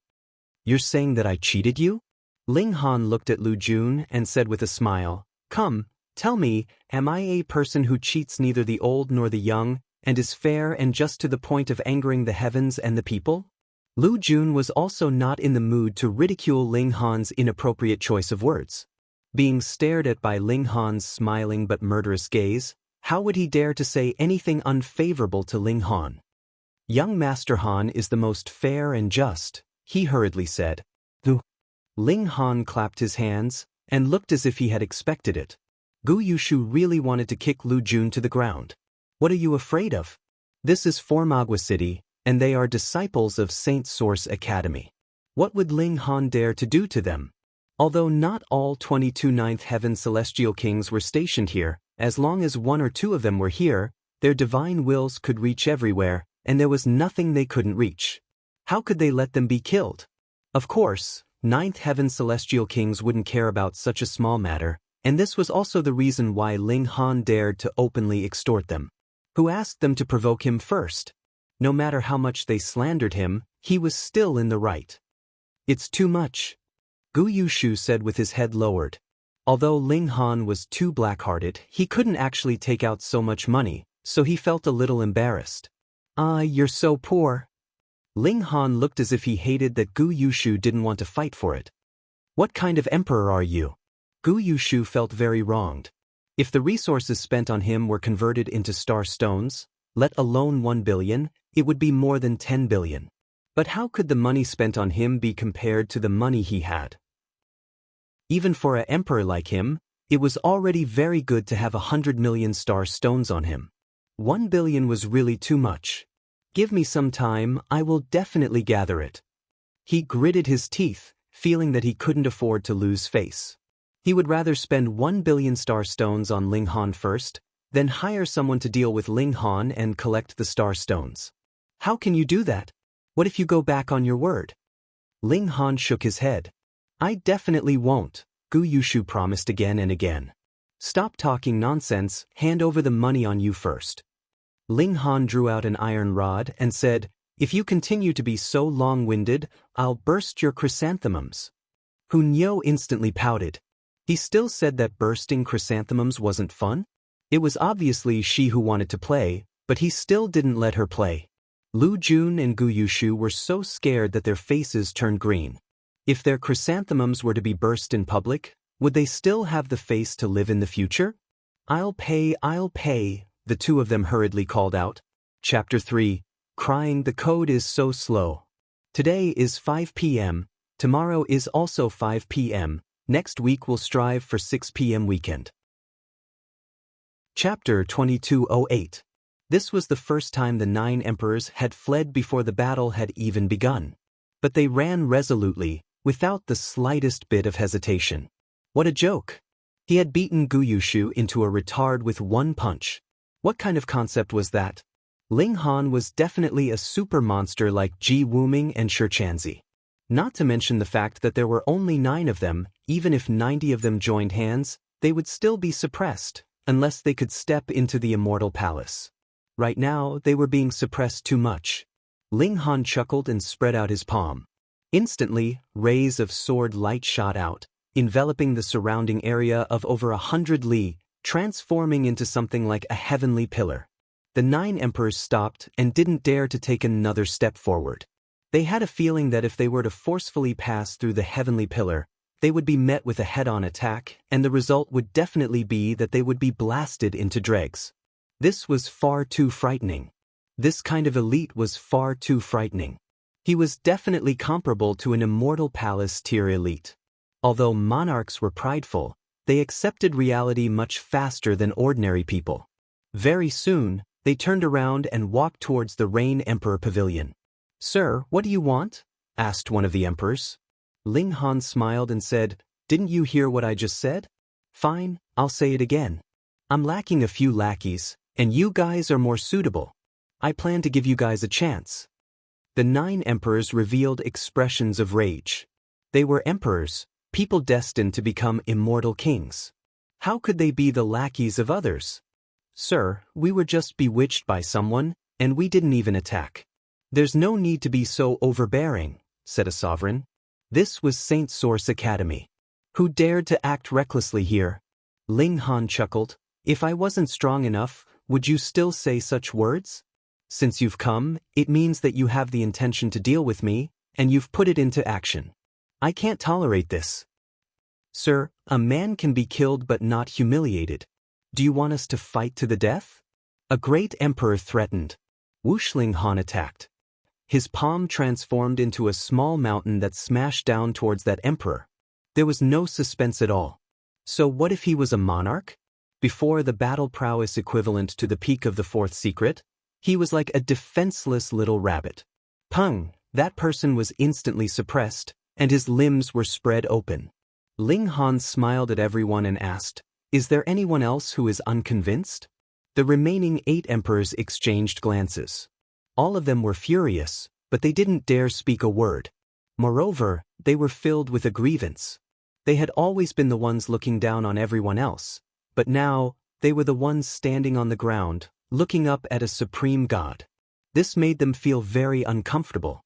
You're saying that I cheated you?" Ling Han looked at Lu Jun and said with a smile, "Come, tell me, am I a person who cheats neither the old nor the young, and is fair and just to the point of angering the heavens and the people?" Lu Jun was also not in the mood to ridicule Ling Han's inappropriate choice of words. Being stared at by Ling Han's smiling but murderous gaze, how would he dare to say anything unfavorable to Ling Han? "Young Master Han is the most fair and just," he hurriedly said. Ling Han clapped his hands, and looked as if he had expected it. Gu Yushu really wanted to kick Lu Jun to the ground. "What are you afraid of? This is Formagua City, and they are disciples of Saint Source Academy. What would Ling Han dare to do to them?" Although not all 22 Ninth Heaven Celestial Kings were stationed here, as long as 1 or 2 of them were here, their divine wills could reach everywhere, and there was nothing they couldn't reach. How could they let them be killed? Of course, Ninth Heaven Celestial Kings wouldn't care about such a small matter, and this was also the reason why Ling Han dared to openly extort them. Who asked them to provoke him first? No matter how much they slandered him, he was still in the right. "It's too much," Gu Yushu said with his head lowered. Although Ling Han was too black-hearted, he couldn't actually take out so much money, so he felt a little embarrassed. "Ah, you're so poor." Ling Han looked as if he hated that Gu Yushu didn't want to fight for it. "What kind of emperor are you?" Gu Yushu felt very wronged. If the resources spent on him were converted into star stones, let alone 1 billion, it would be more than 10 billion. But how could the money spent on him be compared to the money he had? Even for an emperor like him, it was already very good to have 100 million star stones on him. 1 billion was really too much. "Give me some time, I will definitely gather it." He gritted his teeth, feeling that he couldn't afford to lose face. He would rather spend 1 billion star stones on Ling Han first, then hire someone to deal with Ling Han and collect the star stones. How can you do that? What if you go back on your word? Ling Han shook his head. I definitely won't, Gu Yushu promised again and again. Stop talking nonsense, hand over the money on you first. Ling Han drew out an iron rod and said, if you continue to be so long-winded, I'll burst your chrysanthemums. Hun Yo instantly pouted. He still said that bursting chrysanthemums wasn't fun? It was obviously she who wanted to play, but he still didn't let her play. Lu Jun and Gu Yushu were so scared that their faces turned green. If their chrysanthemums were to be burst in public, would they still have the face to live in the future? I'll pay, the two of them hurriedly called out. Chapter 3. Crying the code is so slow. Today is 5 p.m., tomorrow is also 5 p.m., next week we'll strive for 6 p.m. weekend. Chapter 2208. This was the first time the 9 emperors had fled before the battle had even begun. But they ran resolutely, without the slightest bit of hesitation. What a joke! He had beaten Gu Yushu into a retard with one punch. What kind of concept was that? Ling Han was definitely a super monster like Ji Wuming and Shi Chanzi. Not to mention the fact that there were only 9 of them, even if 90 of them joined hands, they would still be suppressed, unless they could step into the immortal palace. Right now, they were being suppressed too much. Ling Han chuckled and spread out his palm. Instantly, rays of sword light shot out, enveloping the surrounding area of over 100 li, transforming into something like a heavenly pillar. The 9 emperors stopped and didn't dare to take another step forward. They had a feeling that if they were to forcefully pass through the heavenly pillar, they would be met with a head-on attack, and the result would definitely be that they would be blasted into dregs. This was far too frightening. This kind of elite was far too frightening. He was definitely comparable to an immortal palace tier elite. Although monarchs were prideful, they accepted reality much faster than ordinary people. Very soon, they turned around and walked towards the Rain Emperor Pavilion. Sir, what do you want? Asked one of the emperors. Ling Han smiled and said, didn't you hear what I just said? Fine, I'll say it again. I'm lacking a few lackeys, and you guys are more suitable. I plan to give you guys a chance. The 9 emperors revealed expressions of rage. They were emperors, people destined to become immortal kings. How could they be the lackeys of others? Sir, we were just bewitched by someone, and we didn't even attack. There's no need to be so overbearing, said a sovereign. This was Saint Source Academy. Who dared to act recklessly here? Ling Han chuckled. If I wasn't strong enough, would you still say such words? Since you've come, it means that you have the intention to deal with me, and you've put it into action. I can't tolerate this. Sir, a man can be killed but not humiliated. Do you want us to fight to the death? A great emperor threatened. Wushling Han attacked. His palm transformed into a small mountain that smashed down towards that emperor. There was no suspense at all. So what if he was a monarch? Before the battle prowess equivalent to the peak of the 4th secret, he was like a defenseless little rabbit. Pung, that person was instantly suppressed, and his limbs were spread open. Ling Han smiled at everyone and asked, is there anyone else who is unconvinced? The remaining 8 emperors exchanged glances. All of them were furious, but they didn't dare speak a word. Moreover, they were filled with a grievance. They had always been the ones looking down on everyone else, but now, they were the ones standing on the ground, looking up at a supreme god. This made them feel very uncomfortable.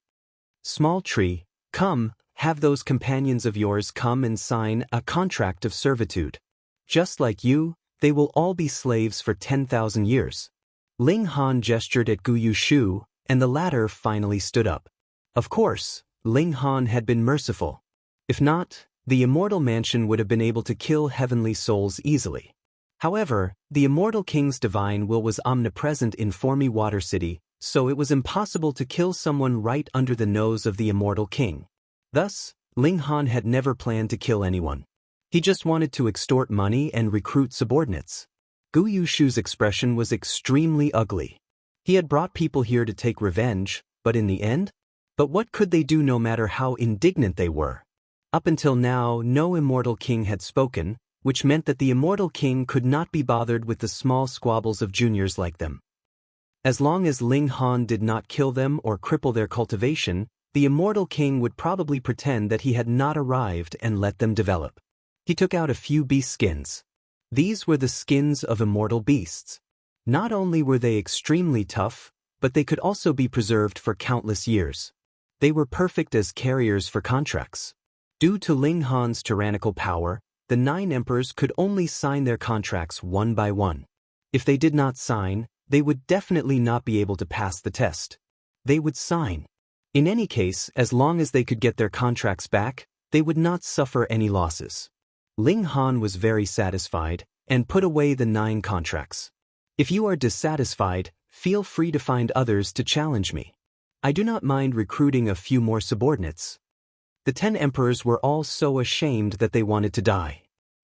Small tree, come, have those companions of yours come and sign a contract of servitude. Just like you, they will all be slaves for 10,000 years. Ling Han gestured at Gu Yushu, and the latter finally stood up. Of course, Ling Han had been merciful. If not, the immortal mansion would have been able to kill heavenly souls easily. However, the immortal king's divine will was omnipresent in Formy Water City, so it was impossible to kill someone right under the nose of the immortal king. Thus, Ling Han had never planned to kill anyone. He just wanted to extort money and recruit subordinates. Gu Yushu's expression was extremely ugly. He had brought people here to take revenge, but in the end? But what could they do no matter how indignant they were? Up until now, no immortal king had spoken, which meant that the immortal king could not be bothered with the small squabbles of juniors like them. As long as Ling Han did not kill them or cripple their cultivation, the immortal king would probably pretend that he had not arrived and let them develop. He took out a few beast skins. These were the skins of immortal beasts. Not only were they extremely tough, but they could also be preserved for countless years. They were perfect as carriers for contracts. Due to Ling Han's tyrannical power, the 9 emperors could only sign their contracts one by one. If they did not sign, they would definitely not be able to pass the test. They would sign. In any case, as long as they could get their contracts back, they would not suffer any losses. Ling Han was very satisfied and put away the 9 contracts. If you are dissatisfied, feel free to find others to challenge me. I do not mind recruiting a few more subordinates. The 10 emperors were all so ashamed that they wanted to die.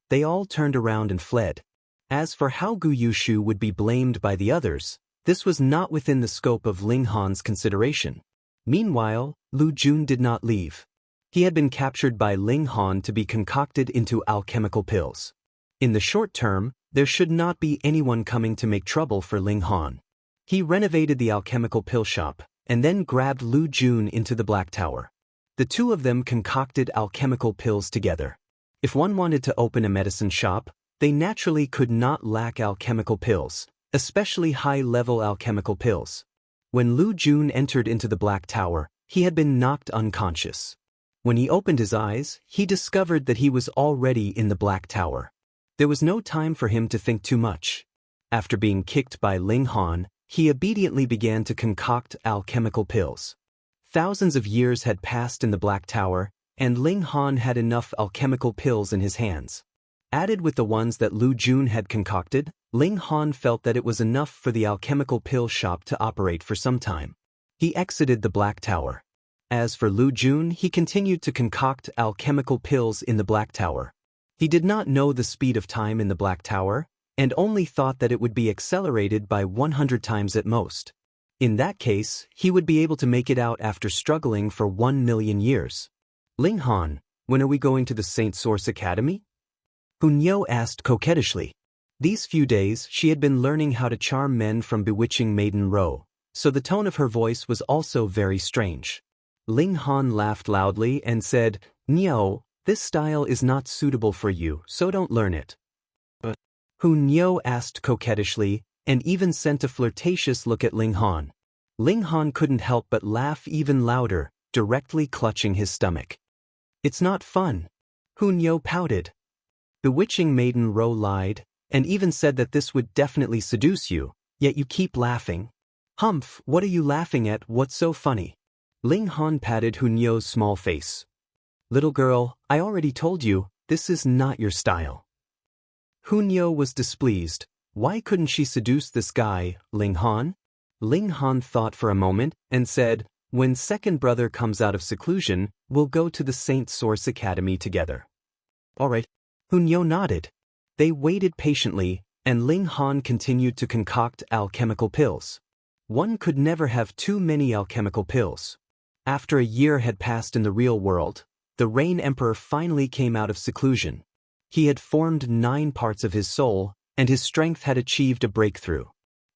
They all turned around and fled. As for how Gu Yushu would be blamed by the others, this was not within the scope of Ling Han's consideration. Meanwhile, Lu Jun did not leave. He had been captured by Ling Han to be concocted into alchemical pills. In the short term, there should not be anyone coming to make trouble for Ling Han. He renovated the alchemical pill shop, and then grabbed Lu Jun into the Black Tower. The two of them concocted alchemical pills together. If one wanted to open a medicine shop, they naturally could not lack alchemical pills, especially high-level alchemical pills. When Lu Jun entered into the Black Tower, he had been knocked unconscious. When he opened his eyes, he discovered that he was already in the Black Tower. There was no time for him to think too much. After being kicked by Ling Han, he obediently began to concoct alchemical pills. Thousands of years had passed in the Black Tower, and Ling Han had enough alchemical pills in his hands. Added with the ones that Lu Jun had concocted, Ling Han felt that it was enough for the alchemical pill shop to operate for some time. He exited the Black Tower. As for Lu Jun, he continued to concoct alchemical pills in the Black Tower. He did not know the speed of time in the Black Tower, and only thought that it would be accelerated by 100 times at most. In that case, he would be able to make it out after struggling for 1 million years. Ling Han, when are we going to the Saint Source Academy? Hunyo asked coquettishly. These few days she had been learning how to charm men from bewitching Maiden Ro, so the tone of her voice was also very strange. Ling Han laughed loudly and said, "No, this style is not suitable for you, so don't learn it." But Hunyo asked coquettishly, and even sent a flirtatious look at Ling Han. Ling Han couldn't help but laugh even louder, directly clutching his stomach. "It's not fun." Hunyo pouted. Bewitching Maiden Ro lied, and even said that this would definitely seduce you, yet you keep laughing. "Humph, what are you laughing at? What's so funny?" Ling Han patted Hunyo's small face. "Little girl, I already told you, this is not your style." Hunyo was displeased. Why couldn't she seduce this guy, Ling Han? Ling Han thought for a moment and said, "When second brother comes out of seclusion, we'll go to the Saint Source Academy together." "All right." Hunyo nodded. They waited patiently, and Ling Han continued to concoct alchemical pills. One could never have too many alchemical pills. After a year had passed in the real world, the Rain Emperor finally came out of seclusion. He had formed 9 parts of his soul, and his strength had achieved a breakthrough.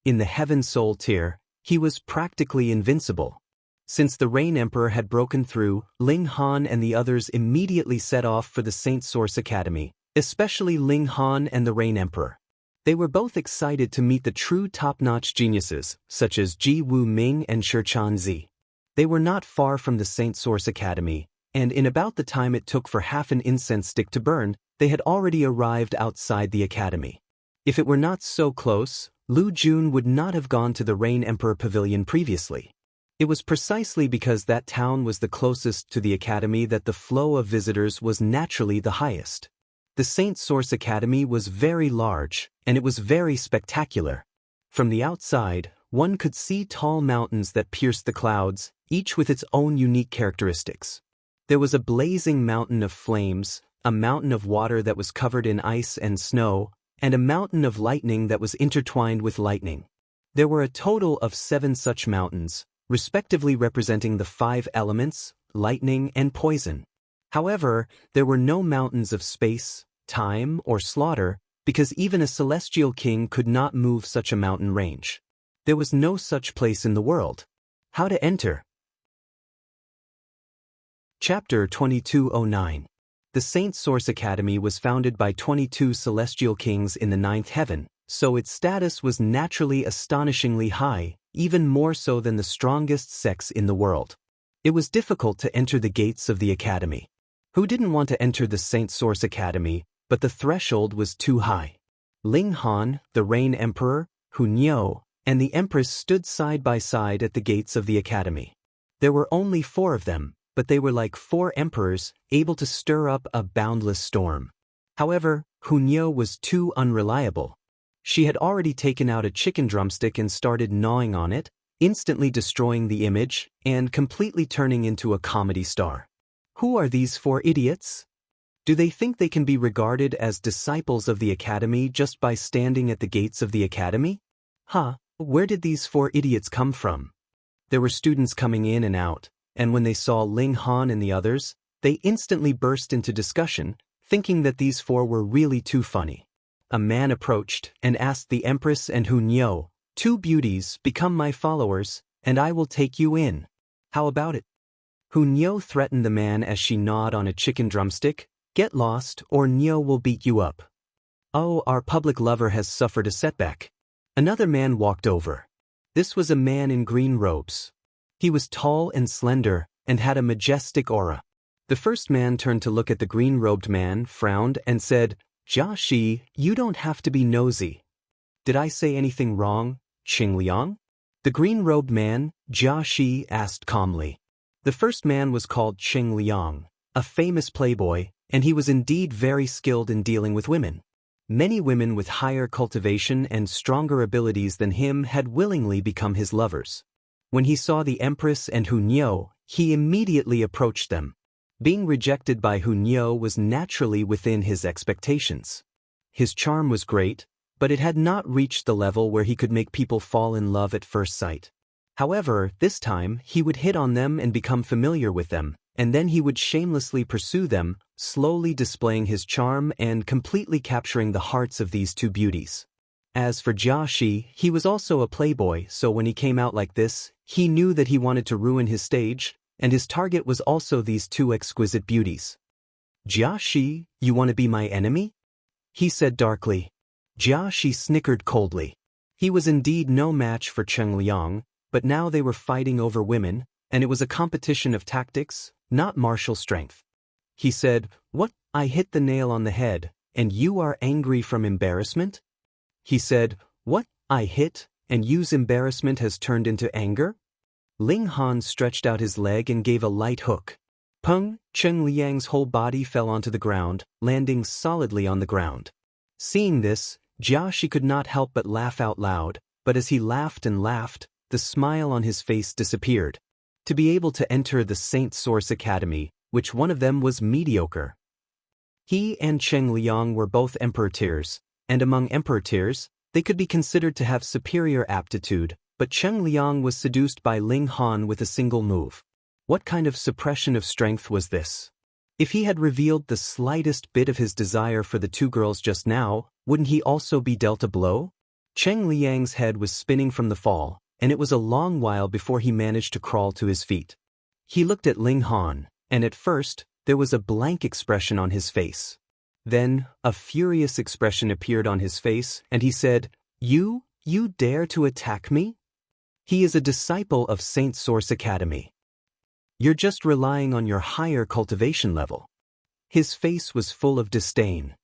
In the Heaven Soul tier, he was practically invincible. Since the Rain Emperor had broken through, Ling Han and the others immediately set off for the Saint Source Academy, especially Ling Han and the Rain Emperor. They were both excited to meet the true top-notch geniuses, such as Ji Wu Ming and Shi Zi. They were not far from the Saint Source Academy, and in about the time it took for half an incense stick to burn, they had already arrived outside the academy. If it were not so close, Lu Jun would not have gone to the Rain Emperor Pavilion previously. It was precisely because that town was the closest to the academy that the flow of visitors was naturally the highest. The Saint Source Academy was very large, and it was very spectacular. From the outside, one could see tall mountains that pierced the clouds, each with its own unique characteristics. There was a blazing mountain of flames, a mountain of water that was covered in ice and snow, and a mountain of lightning that was intertwined with lightning. There were a total of 7 such mountains, respectively representing the 5 elements, lightning and poison. However, there were no mountains of space, time, or slaughter, because even a celestial king could not move such a mountain range. There was no such place in the world. How to enter? Chapter 2209. The Saint Source Academy was founded by 22 celestial kings in the ninth heaven, so its status was naturally astonishingly high, even more so than the strongest sects in the world. It was difficult to enter the gates of the academy. Who didn't want to enter the Saint Source Academy, but the threshold was too high. Ling Han, the Rain Emperor, Hunyao, and the Empress stood side by side at the gates of the academy. There were only 4 of them, but they were like 4 emperors, able to stir up a boundless storm. However, Hunyao was too unreliable. She had already taken out a chicken drumstick and started gnawing on it, instantly destroying the image, and completely turning into a comedy star. Who are these 4 idiots? Do they think they can be regarded as disciples of the academy just by standing at the gates of the academy? Where did these 4 idiots come from? There were students coming in and out, and when they saw Ling Han and the others, they instantly burst into discussion, thinking that these 4 were really too funny. A man approached and asked the Empress and Hunyao, 2 beauties, become my followers, and I will take you in. How about it? Hunyao threatened the man as she gnawed on a chicken drumstick, get lost or Nyo will beat you up. Oh, our public lover has suffered a setback. Another man walked over. This was a man in green robes. He was tall and slender, and had a majestic aura. The first man turned to look at the green-robed man, frowned, and said, Jia Shi, you don't have to be nosy. Did I say anything wrong, Qing Liang? The green-robed man, Jia Shi, asked calmly. The first man was called Qing Liang, a famous playboy, and he was indeed very skilled in dealing with women. Many women with higher cultivation and stronger abilities than him had willingly become his lovers. When he saw the Empress and Hunyao, he immediately approached them. Being rejected by Hunyao was naturally within his expectations. His charm was great, but it had not reached the level where he could make people fall in love at first sight. However, this time he would hit on them and become familiar with them, and then he would shamelessly pursue them, slowly displaying his charm and completely capturing the hearts of these 2 beauties. As for Jia Shi, he was also a playboy, so when he came out like this, he knew that he wanted to ruin his stage, and his target was also these 2 exquisite beauties. Jia Shi, you want to be my enemy? He said darkly. Jia Shi snickered coldly. He was indeed no match for Qing Liang, but now they were fighting over women, and it was a competition of tactics, not martial strength. He said, What? I hit the nail on the head, and you are angry from embarrassment? He said, What? I hit, and you's embarrassment has turned into anger? Ling Han stretched out his leg and gave a light hook. Peng, Qing Liang's whole body fell onto the ground, landing solidly on the ground. Seeing this, Jia Shi could not help but laugh out loud, but as he laughed and laughed, the smile on his face disappeared. To be able to enter the Saint Source Academy, which one of them was mediocre. He and Qing Liang were both emperor tiers, and among emperor tiers, they could be considered to have superior aptitude, but Qing Liang was seduced by Ling Han with a single move. What kind of suppression of strength was this? If he had revealed the slightest bit of his desire for the 2 girls just now, wouldn't he also be dealt a blow? Qing Liang's head was spinning from the fall, and it was a long while before he managed to crawl to his feet. He looked at Ling Han, and at first, there was a blank expression on his face. Then, a furious expression appeared on his face, and he said, You dare to attack me? He is a disciple of Saint Source Academy. You're just relying on your higher cultivation level. His face was full of disdain.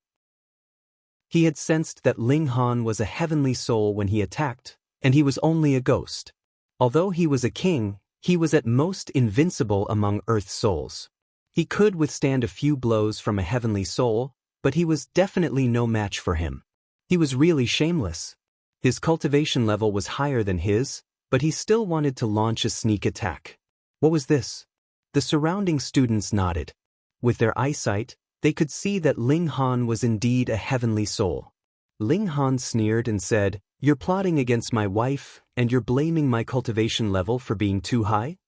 He had sensed that Ling Han was a heavenly soul when he attacked, and he was only a ghost. Although he was a king, he was at most invincible among earth souls. He could withstand a few blows from a heavenly soul, but he was definitely no match for him. He was really shameless. His cultivation level was higher than his, but he still wanted to launch a sneak attack. What was this? The surrounding students nodded. With their eyesight, they could see that Ling Han was indeed a heavenly soul. Ling Han sneered and said, You're plotting against my wife, and you're blaming my cultivation level for being too high?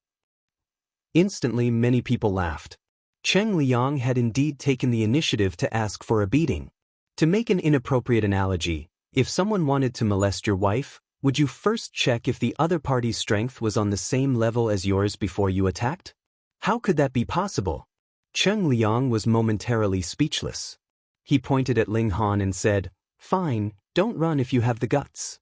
Instantly, many people laughed. Cheng Liang had indeed taken the initiative to ask for a beating. To make an inappropriate analogy, if someone wanted to molest your wife, would you first check if the other party's strength was on the same level as yours before you attacked? How could that be possible? Cheng Liang was momentarily speechless. He pointed at Ling Han and said, "Fine, don't run if you have the guts."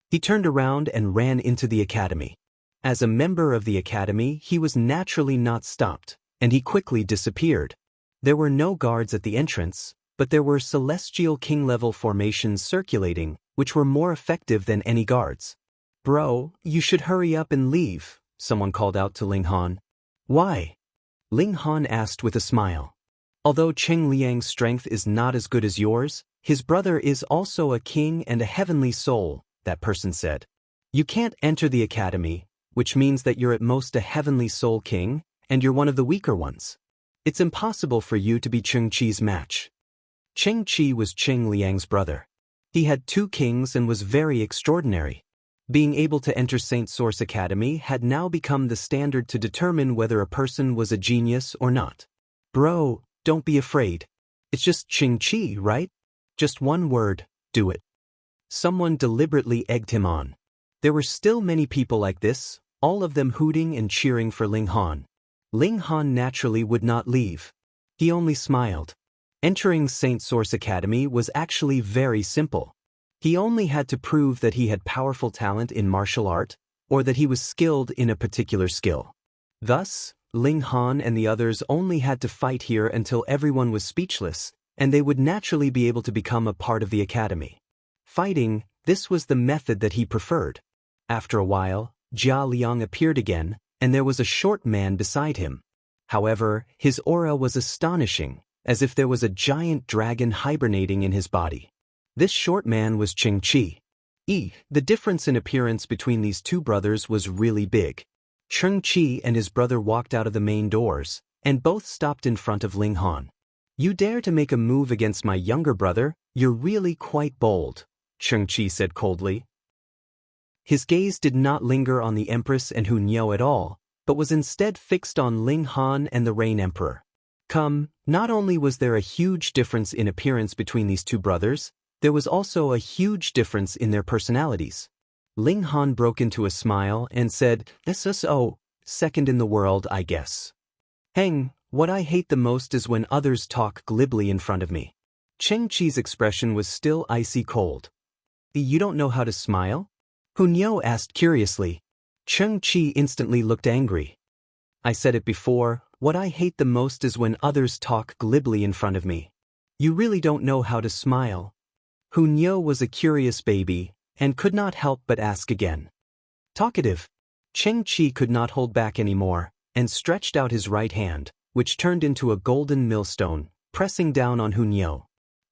He turned around and ran into the academy. As a member of the academy, he was naturally not stopped, and he quickly disappeared. There were no guards at the entrance, but there were celestial king-level formations circulating, which were more effective than any guards. "Bro, you should hurry up and leave," someone called out to Ling Han. "Why?" Ling Han asked with a smile. "Although Cheng Liang's strength is not as good as yours, his brother is also a king and a heavenly soul," that person said. "You can't enter the academy, which means that you're at most a heavenly soul king, and you're one of the weaker ones. It's impossible for you to be Cheng Qi's match." Cheng Qi was Cheng Liang's brother. He had 2 kings and was very extraordinary. Being able to enter Saint Source Academy had now become the standard to determine whether a person was a genius or not. "Bro, don't be afraid. It's just Cheng Qi, right? Just one word, do it." Someone deliberately egged him on. There were still many people like this, all of them hooting and cheering for Ling Han. Ling Han naturally would not leave. He only smiled. Entering Saint Source Academy was actually very simple. He only had to prove that he had powerful talent in martial art, or that he was skilled in a particular skill. Thus, Ling Han and the others only had to fight here until everyone was speechless, and they would naturally be able to become a part of the academy. Fighting, this was the method that he preferred. After a while, Jia Liang appeared again, and there was a short man beside him. However, his aura was astonishing, as if there was a giant dragon hibernating in his body. This short man was Cheng Qi. The difference in appearance between these 2 brothers was really big. Cheng Qi and his brother walked out of the main doors, and both stopped in front of Ling Han. "You dare to make a move against my younger brother? You're really quite bold," Cheng Qi said coldly. His gaze did not linger on the Empress and Hu Niu at all, but was instead fixed on Ling Han and the Rain Emperor. Not only was there a huge difference in appearance between these 2 brothers, there was also a huge difference in their personalities. Ling Han broke into a smile and said, "SSO, second in the world, I guess. Heng, what I hate the most is when others talk glibly in front of me." Cheng Qi's expression was still icy cold. "You don't know how to smile?" Hu Niu asked curiously. Cheng Qi instantly looked angry. "I said it before, what I hate the most is when others talk glibly in front of me. You really don't know how to smile." Hu Niu was a curious baby, and could not help but ask again. Talkative. Cheng Qi could not hold back anymore, and stretched out his right hand, which turned into a golden millstone, pressing down on Hu Niu.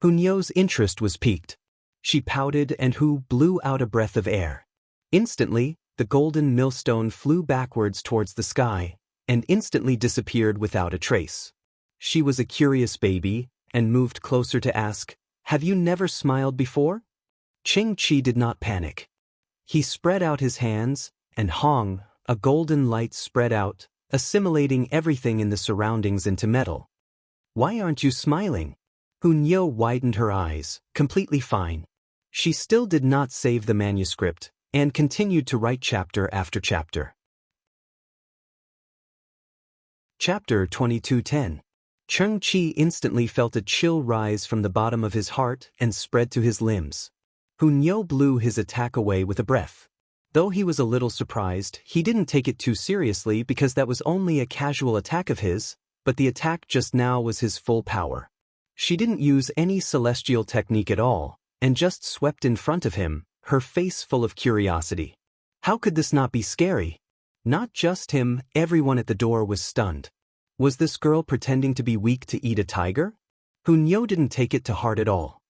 Hu Niu's interest was piqued. She pouted and Hu blew out a breath of air. Instantly, the golden millstone flew backwards towards the sky, and instantly disappeared without a trace. She was a curious baby, and moved closer to ask, "Have you never smiled before?" Cheng Qi did not panic. He spread out his hands, and Hong, a golden light spread out, assimilating everything in the surroundings into metal. "Why aren't you smiling?" Hu Niu widened her eyes, completely fine. She still did not save the manuscript, and continued to write chapter after chapter. Chapter 22:10. Cheng Qi instantly felt a chill rise from the bottom of his heart and spread to his limbs. Hu Niu blew his attack away with a breath. Though he was a little surprised, he didn't take it too seriously because that was only a casual attack of his, but the attack just now was his full power. She didn't use any celestial technique at all, and just swept in front of him, her face full of curiosity. How could this not be scary? Not just him, everyone at the door was stunned. Was this girl pretending to be weak to eat a tiger? Hu Niu didn't take it to heart at all.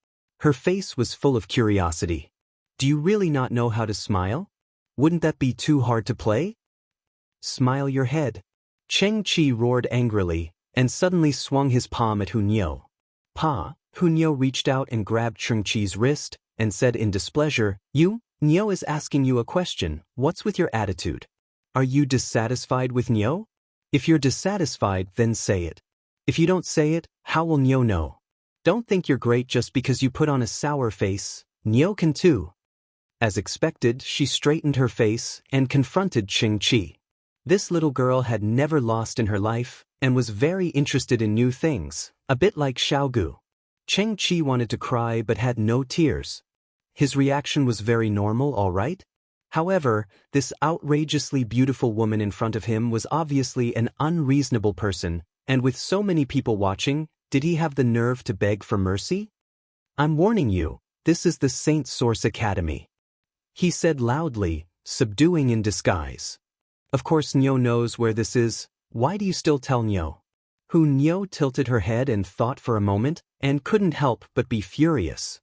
Her face was full of curiosity. "Do you really not know how to smile? Wouldn't that be too hard to play? Smile your head." Cheng Qi roared angrily, and suddenly swung his palm at Hu Niu. "Pa!" Hu Niu reached out and grabbed Cheng Qi's wrist, and said in displeasure, Niu is asking you a question, what's with your attitude? Are you dissatisfied with Niu? If you're dissatisfied, then say it. If you don't say it, how will Nyo know? Don't think you're great just because you put on a sour face. Nyo can too. As expected, she straightened her face and confronted Ching-Chi. This little girl had never lost in her life and was very interested in new things, a bit like Xiaogu. Ching-Chi wanted to cry but had no tears. His reaction was very normal, all right? However, this outrageously beautiful woman in front of him was obviously an unreasonable person, and with so many people watching, did he have the nerve to beg for mercy? I'm warning you, this is the Saint Source Academy, he said loudly, subduing in disguise. Of course Nyo knows where this is. Why do you still tell Nyo? Nyo tilted her head and thought for a moment, and couldn't help but be furious.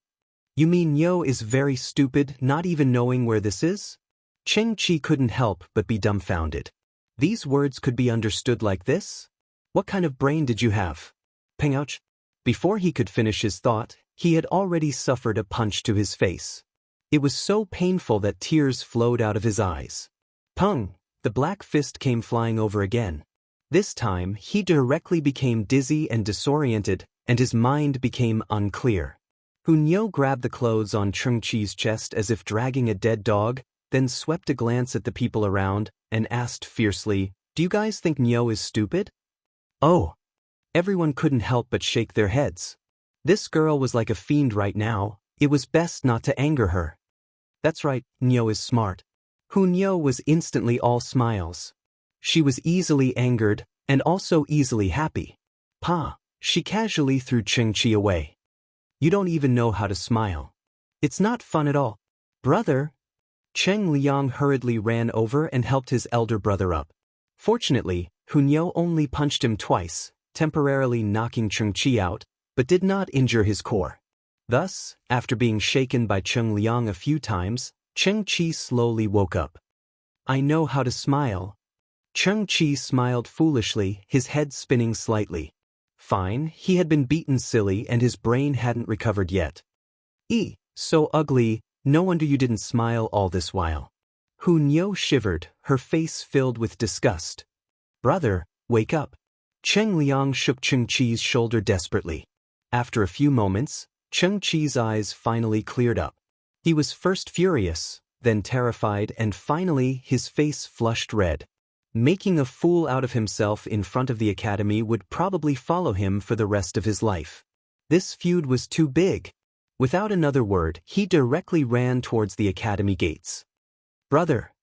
You mean Nyo is very stupid, not even knowing where this is? Ching-Chi couldn't help but be dumbfounded. These words could be understood like this? What kind of brain did you have? Pengouch? Before he could finish his thought, he had already suffered a punch to his face. It was so painful that tears flowed out of his eyes. Pung! The black fist came flying over again. This time, he directly became dizzy and disoriented, and his mind became unclear. Nyo grabbed the clothes on Ching-Chi's chest as if dragging a dead dog, then swept a glance at the people around, and asked fiercely, Do you guys think Nyo is stupid? Oh! Everyone couldn't help but shake their heads. This girl was like a fiend right now. It was best not to anger her. That's right, Nyo is smart. Nyo was instantly all smiles. She was easily angered, and also easily happy. Pa! She casually threw Ching-Chi away. You don't even know how to smile. It's not fun at all. Brother! Cheng Liang hurriedly ran over and helped his elder brother up. Fortunately, Nyo only punched him twice, temporarily knocking Ching-Chi out, but did not injure his core. Thus, after being shaken by Cheng Liang a few times, Ching-Chi slowly woke up. I know how to smile. Ching-Chi smiled foolishly, his head spinning slightly. Fine, he had been beaten silly and his brain hadn't recovered yet. So ugly, no wonder you didn't smile all this while. Nyo shivered, her face filled with disgust. Brother, wake up. Cheng Liang shook Ching-Chi's shoulder desperately. After a few moments, Ching-Chi's eyes finally cleared up. He was first furious, then terrified, and finally his face flushed red. Making a fool out of himself in front of the academy would probably follow him for the rest of his life. This feud was too big. Without another word, he directly ran towards the academy gates. Brother!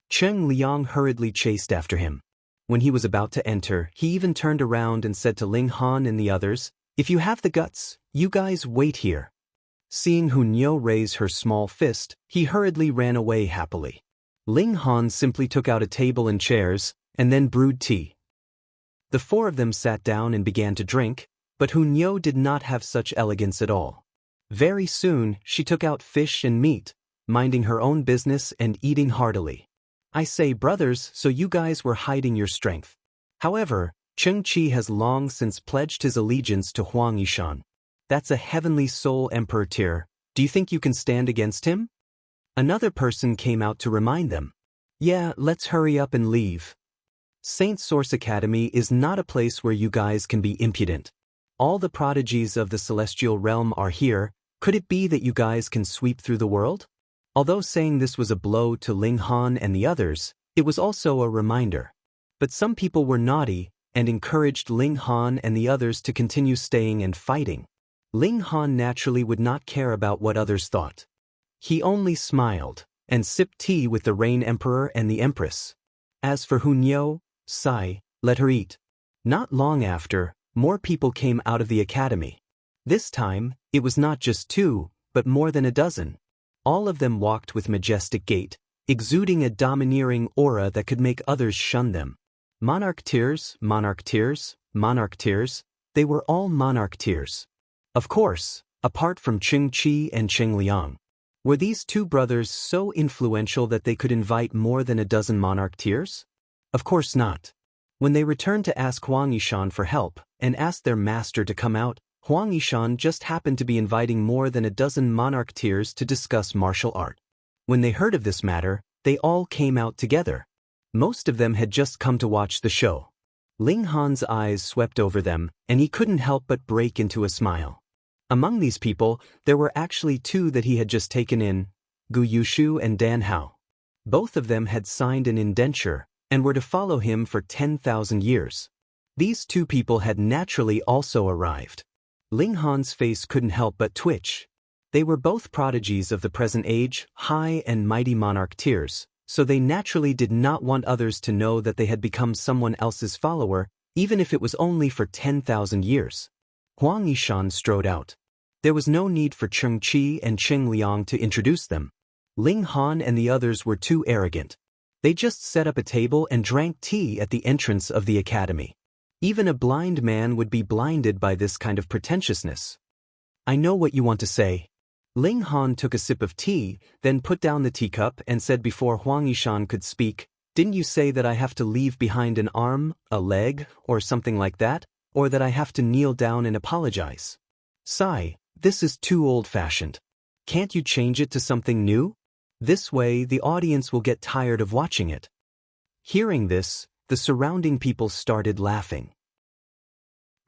Cheng Liang hurriedly chased after him. When he was about to enter, he even turned around and said to Ling Han and the others, If you have the guts, you guys wait here. Seeing Nyo raise her small fist, he hurriedly ran away happily. Ling Han simply took out a table and chairs, and then brewed tea. The four of them sat down and began to drink, but Nyo did not have such elegance at all. Very soon, she took out fish and meat, minding her own business and eating heartily. I say brothers, so you guys were hiding your strength. However, Ching-Chi has long since pledged his allegiance to Huang Yishan. That's a heavenly soul emperor tier. Do you think you can stand against him? Another person came out to remind them. Yeah, let's hurry up and leave. Saint Source Academy is not a place where you guys can be impudent. All the prodigies of the celestial realm are here. Could it be that you guys can sweep through the world? Although saying this was a blow to Ling Han and the others, it was also a reminder. But some people were naughty and encouraged Ling Han and the others to continue staying and fighting. Ling Han naturally would not care about what others thought. He only smiled and sipped tea with the Rain Emperor and the Empress. As for Nyo, let her eat. Not long after, more people came out of the academy. This time, it was not just 2, but more than a dozen. All of them walked with majestic gait, exuding a domineering aura that could make others shun them. Monarch tears, monarch tears, monarch tears, they were all monarch tears. Of course, apart from Ching-Chi and Cheng Liang. Were these two brothers so influential that they could invite more than a dozen monarch tears? Of course not. When they returned to ask Huang Yishan for help and asked their master to come out, Huang Yishan just happened to be inviting more than a dozen monarch tears to discuss martial art. When they heard of this matter, they all came out together. Most of them had just come to watch the show. Ling Han's eyes swept over them, and he couldn't help but break into a smile. Among these people, there were actually two that he had just taken in, Gu Yushu and Dan Hao. Both of them had signed an indenture, and were to follow him for 10,000 years. These two people had naturally also arrived. Ling Han's face couldn't help but twitch. They were both prodigies of the present age, high and mighty monarch tiers, so they naturally did not want others to know that they had become someone else's follower, even if it was only for 10,000 years. Huang Yishan strode out. There was no need for Cheng Qi and Cheng Liang to introduce them. Ling Han and the others were too arrogant. They just set up a table and drank tea at the entrance of the academy. Even a blind man would be blinded by this kind of pretentiousness. I know what you want to say. Ling Han took a sip of tea, then put down the teacup and said before Huang Yishan could speak, "Didn't you say that I have to leave behind an arm, a leg, or something like that, or that I have to kneel down and apologize? Sigh, this is too old-fashioned. Can't you change it to something new? This way the audience will get tired of watching it." Hearing this, the surrounding people started laughing.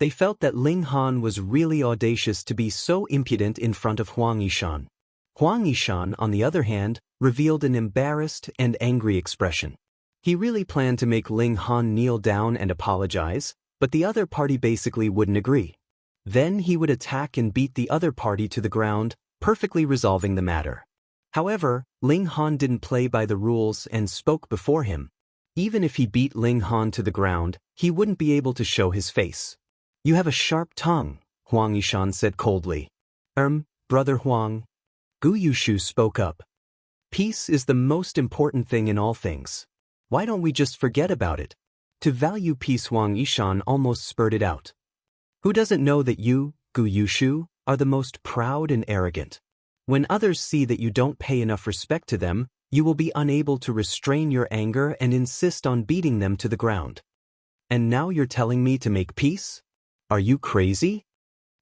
They felt that Ling Han was really audacious to be so impudent in front of Huang Yishan. Huang Yishan, on the other hand, revealed an embarrassed and angry expression. He really planned to make Ling Han kneel down and apologize, but the other party basically wouldn't agree. Then he would attack and beat the other party to the ground, perfectly resolving the matter. However, Ling Han didn't play by the rules and spoke before him. Even if he beat Ling Han to the ground, he wouldn't be able to show his face. "You have a sharp tongue," Huang Yishan said coldly. Brother Huang." Gu Yushu spoke up. "Peace is the most important thing in all things. Why don't we just forget about it?" To value peace, Huang Yishan almost spurted out. "Who doesn't know that you, Gu Yushu, are the most proud and arrogant? When others see that you don't pay enough respect to them, you will be unable to restrain your anger and insist on beating them to the ground. And now you're telling me to make peace? Are you crazy?"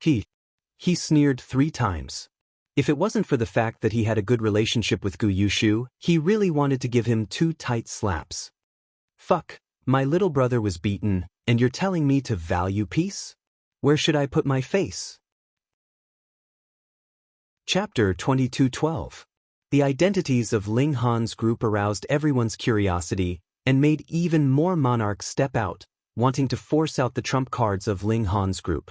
He sneered 3 times. If it wasn't for the fact that he had a good relationship with Gu Yushu, he really wanted to give him 2 tight slaps. "Fuck, my little brother was beaten, and you're telling me to value peace? Where should I put my face?" Chapter 22:12. The identities of Ling Han's group aroused everyone's curiosity and made even more monarchs step out, wanting to force out the trump cards of Ling Han's group.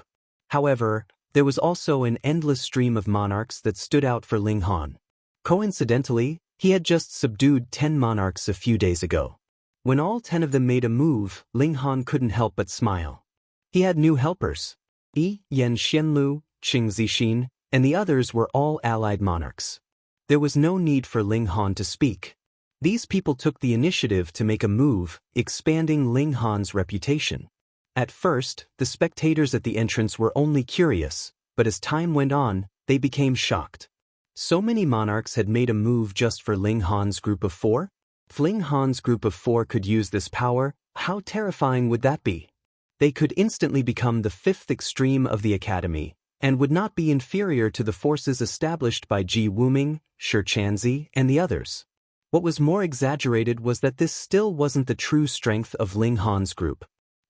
However, there was also an endless stream of monarchs that stood out for Ling Han. Coincidentally, he had just subdued 10 monarchs a few days ago. When all 10 of them made a move, Ling Han couldn't help but smile. He had new helpers. Yan Xianlu, Qing Zixin, and the others were all allied monarchs. There was no need for Ling Han to speak. These people took the initiative to make a move, expanding Ling Han's reputation. At first, the spectators at the entrance were only curious, but as time went on, they became shocked. So many monarchs had made a move just for Ling Han's group of 4? If Ling Han's group of 4 could use this power, how terrifying would that be? They could instantly become the 5th extreme of the academy, and would not be inferior to the forces established by Ji Wuming, Shi Chanzi, and the others. What was more exaggerated was that this still wasn't the true strength of Ling Han's group.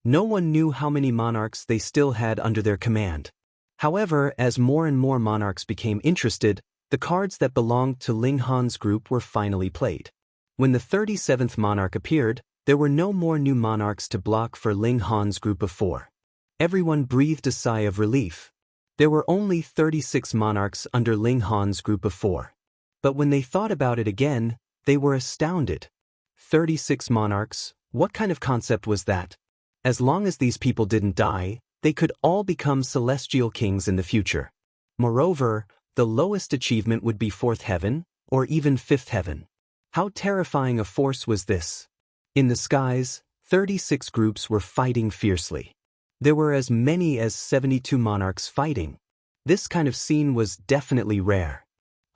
No one knew how many monarchs they still had under their command. However, as more and more monarchs became interested, the cards that belonged to Ling Han's group were finally played. When the 37th monarch appeared, there were no more new monarchs to block for Ling Han's group of 4. Everyone breathed a sigh of relief. There were only 36 monarchs under Ling Han's group of 4. But when they thought about it again, they were astounded. 36 monarchs, what kind of concept was that? As long as these people didn't die, they could all become celestial kings in the future. Moreover, the lowest achievement would be 4th heaven, or even 5th heaven. How terrifying a force was this? In the skies, 36 groups were fighting fiercely. There were as many as 72 monarchs fighting. This kind of scene was definitely rare.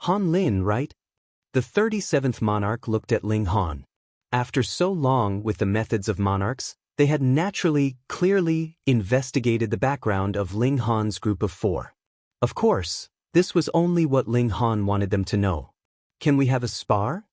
Han Lin, right? The 37th monarch looked at Ling Han. After so long with the methods of monarchs, they had naturally, clearly investigated the background of Ling Han's group of 4. Of course, this was only what Ling Han wanted them to know. Can we have a spar?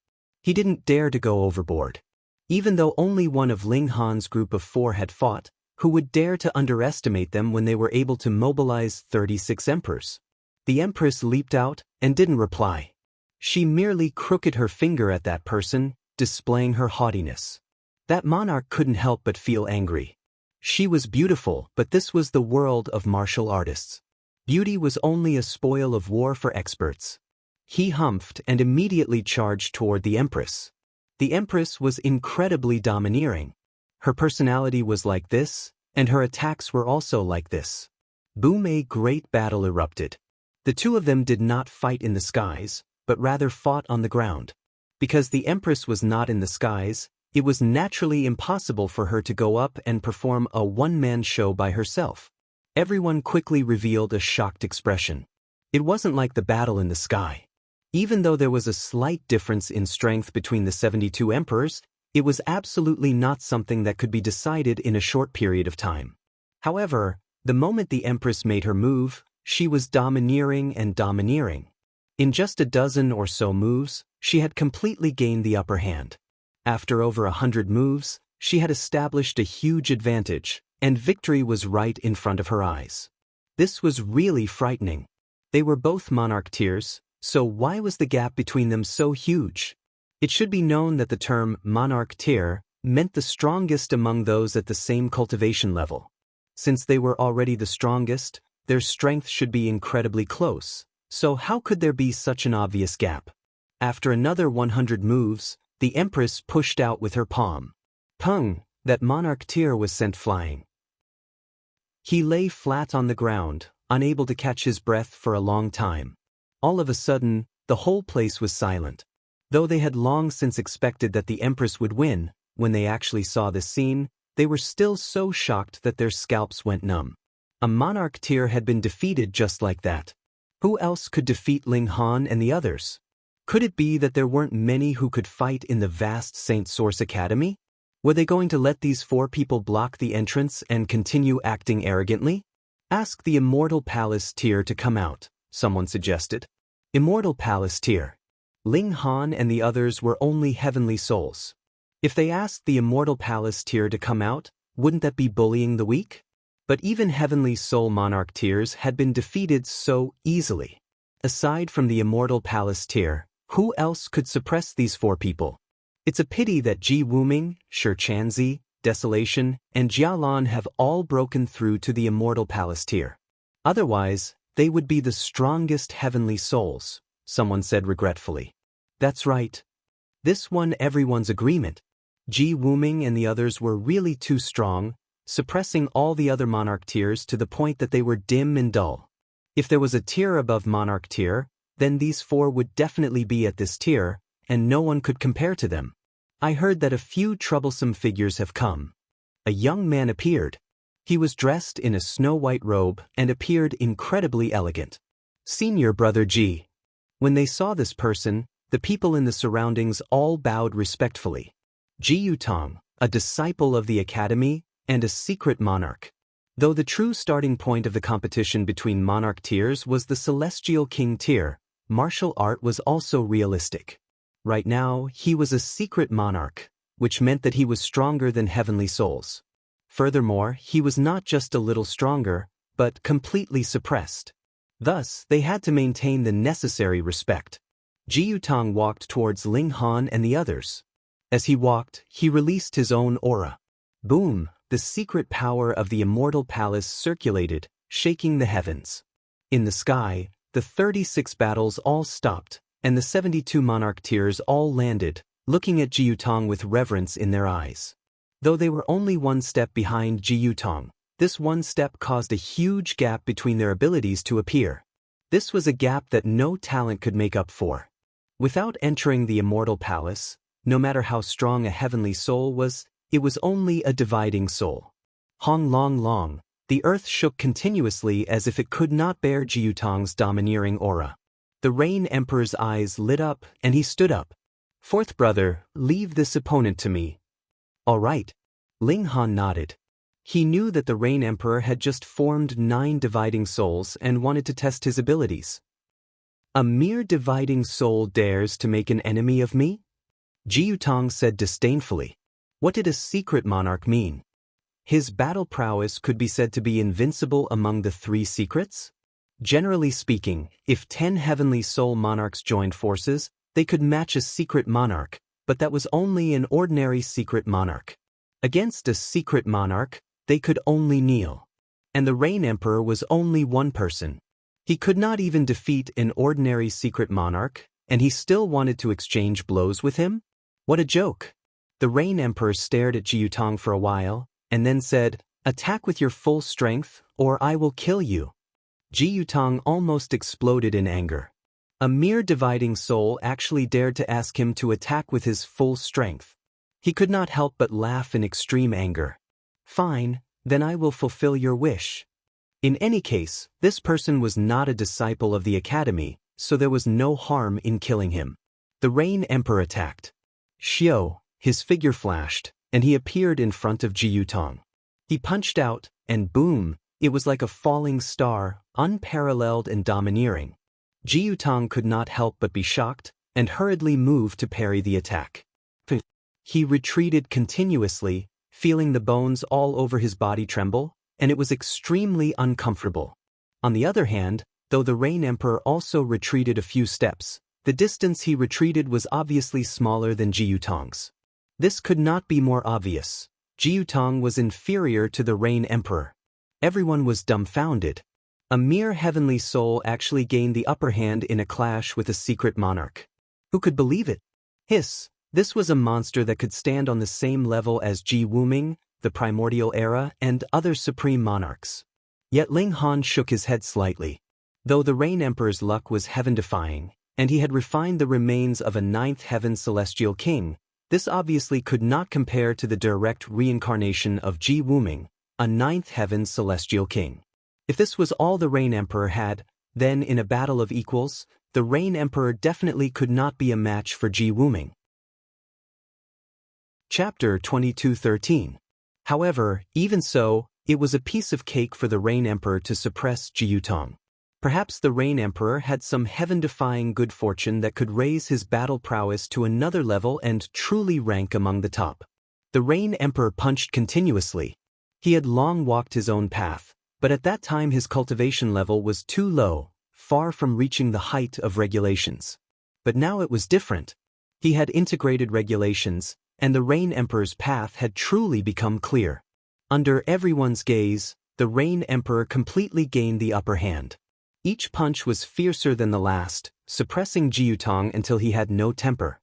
He didn't dare to go overboard. Even though only one of Ling Han's group of 4 had fought, Who would dare to underestimate them when they were able to mobilize 36 emperors? The empress leaped out and didn't reply. She merely crooked her finger at that person, displaying her haughtiness. That monarch couldn't help but feel angry. She was beautiful, but this was the world of martial artists. Beauty was only a spoil of war for experts. He humphed and immediately charged toward the empress. The empress was incredibly domineering. Her personality was like this, and her attacks were also like this. Boom! A great battle erupted. The two of them did not fight in the skies, but rather fought on the ground. Because the empress was not in the skies, it was naturally impossible for her to go up and perform a one-man show by herself. Everyone quickly revealed a shocked expression. It wasn't like the battle in the sky. Even though there was a slight difference in strength between the 72 emperors, it was absolutely not something that could be decided in a short period of time. However, the moment the empress made her move, she was domineering and domineering. In just a dozen or so moves, she had completely gained the upper hand. After over 100 moves, she had established a huge advantage, and victory was right in front of her eyes. This was really frightening. They were both monarch tiers, so why was the gap between them so huge? It should be known that the term monarch tier meant the strongest among those at the same cultivation level. Since they were already the strongest, their strength should be incredibly close, so how could there be such an obvious gap? After another 100 moves, the empress pushed out with her palm. Pung! That monarch tier was sent flying. He lay flat on the ground, unable to catch his breath for a long time. All of a sudden, the whole place was silent. Though they had long since expected that the empress would win, when they actually saw this scene, they were still so shocked that their scalps went numb. A monarch tier had been defeated just like that. Who else could defeat Ling Han and the others? Could it be that there weren't many who could fight in the vast Saint Source Academy? Were they going to let these 4 people block the entrance and continue acting arrogantly? Ask the Immortal Palace tier to come out, someone suggested. Immortal Palace tier. Ling Han and the others were only heavenly souls. If they asked the Immortal Palace tier to come out, wouldn't that be bullying the weak? But even heavenly soul monarch tiers had been defeated so easily. Aside from the Immortal Palace tier, who else could suppress these 4 people? It's a pity that Ji Wuming, Shi Chanzi, Desolation, and Jia Lan have all broken through to the Immortal Palace tier. Otherwise, they would be the strongest heavenly souls, someone said regretfully. That's right. This won everyone's agreement. Ji Wuming and the others were really too strong, suppressing all the other monarch tiers to the point that they were dim and dull. If there was a tier above monarch tier, then these 4 would definitely be at this tier, and no one could compare to them. I heard that a few troublesome figures have come. A young man appeared. He was dressed in a snow-white robe and appeared incredibly elegant. Senior Brother Ji. When they saw this person, the people in the surroundings all bowed respectfully. Ji Yutong, a disciple of the academy, and a secret monarch. Though the true starting point of the competition between monarch tiers was the Celestial King tier, martial art was also realistic. Right now, he was a secret monarch, which meant that he was stronger than heavenly souls. Furthermore, he was not just a little stronger, but completely suppressed. Thus, they had to maintain the necessary respect. Ji Yutong walked towards Ling Han and the others. As he walked, he released his own aura. Boom! The secret power of the Immortal Palace circulated, shaking the heavens. In the sky, the 36 battles all stopped, and the 72 monarch tiers all landed, looking at Ji Yutong with reverence in their eyes. Though they were only 1 step behind Ji Yutong, this 1 step caused a huge gap between their abilities to appear. This was a gap that no talent could make up for. Without entering the Immortal Palace, no matter how strong a heavenly soul was, it was only a dividing soul. Hong Long Long, the earth shook continuously as if it could not bear Ji Yutong's domineering aura. The Rain Emperor's eyes lit up, and he stood up. "4th brother, leave this opponent to me." "All right." Ling Han nodded. He knew that the Rain Emperor had just formed 9 dividing souls and wanted to test his abilities. "A mere dividing soul dares to make an enemy of me?" Ji Yutong said disdainfully. What did a secret monarch mean? His battle prowess could be said to be invincible among the three secrets? Generally speaking, if 10 heavenly soul monarchs joined forces, they could match a secret monarch, but that was only an ordinary secret monarch. Against a secret monarch, they could only kneel. And the Rain Emperor was only one person. He could not even defeat an ordinary secret monarch, and he still wanted to exchange blows with him? What a joke! The Rain Emperor stared at Jiutong for a while, and then said, "Attack with your full strength, or I will kill you." Jiutong almost exploded in anger. A mere dividing soul actually dared to ask him to attack with his full strength. He could not help but laugh in extreme anger. "Fine, then I will fulfill your wish." In any case, this person was not a disciple of the Academy, so there was no harm in killing him. The Rain Emperor attacked. Xiao, his figure flashed, and he appeared in front of Jiutong. He punched out, and boom, it was like a falling star, unparalleled and domineering. Jiutong could not help but be shocked, and hurriedly moved to parry the attack. He retreated continuously, feeling the bones all over his body tremble, and it was extremely uncomfortable. On the other hand, though the Rain Emperor also retreated a few steps, the distance he retreated was obviously smaller than Jiutong's. This could not be more obvious. Jiutong was inferior to the Rain Emperor. Everyone was dumbfounded. A mere heavenly soul actually gained the upper hand in a clash with a secret monarch. Who could believe it? Hiss, this was a monster that could stand on the same level as Ji Wuming, the Primordial Era, and other supreme monarchs. Yet Ling Han shook his head slightly. Though the Rain Emperor's luck was heaven-defying, and he had refined the remains of a ninth heaven celestial king, this obviously could not compare to the direct reincarnation of Ji Wuming, a ninth heaven celestial king. If this was all the Rain Emperor had, then in a battle of equals, the Rain Emperor definitely could not be a match for Ji Wuming. Chapter 22:13. However, even so, it was a piece of cake for the Rain Emperor to suppress Jiutong. Perhaps the Rain Emperor had some heaven-defying good fortune that could raise his battle prowess to another level and truly rank among the top. The Rain Emperor punched continuously. He had long walked his own path, but at that time his cultivation level was too low, far from reaching the height of regulations. But now it was different. He had integrated regulations, and the Rain Emperor's path had truly become clear. Under everyone's gaze, the Rain Emperor completely gained the upper hand. Each punch was fiercer than the last, suppressing Jiutong until he had no temper.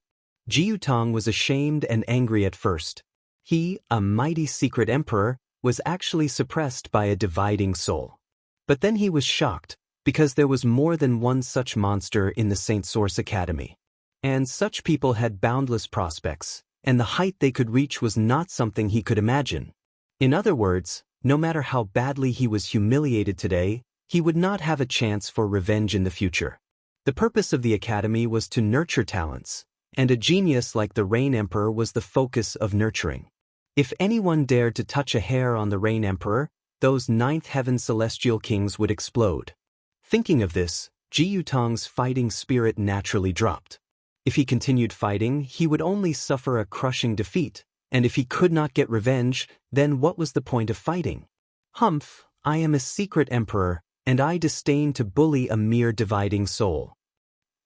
Jiutong was ashamed and angry at first. He, a mighty secret emperor, was actually suppressed by a dividing soul. But then he was shocked, because there was more than one such monster in the St. Source Academy. And such people had boundless prospects, and the height they could reach was not something he could imagine. In other words, no matter how badly he was humiliated today, he would not have a chance for revenge in the future. The purpose of the Academy was to nurture talents, and a genius like the Rain Emperor was the focus of nurturing. If anyone dared to touch a hair on the Rain Emperor, those ninth heaven celestial kings would explode. Thinking of this, Jiutong's fighting spirit naturally dropped. If he continued fighting, he would only suffer a crushing defeat, and if he could not get revenge, then what was the point of fighting? Humph, I am a secret emperor, and I disdain to bully a mere dividing soul.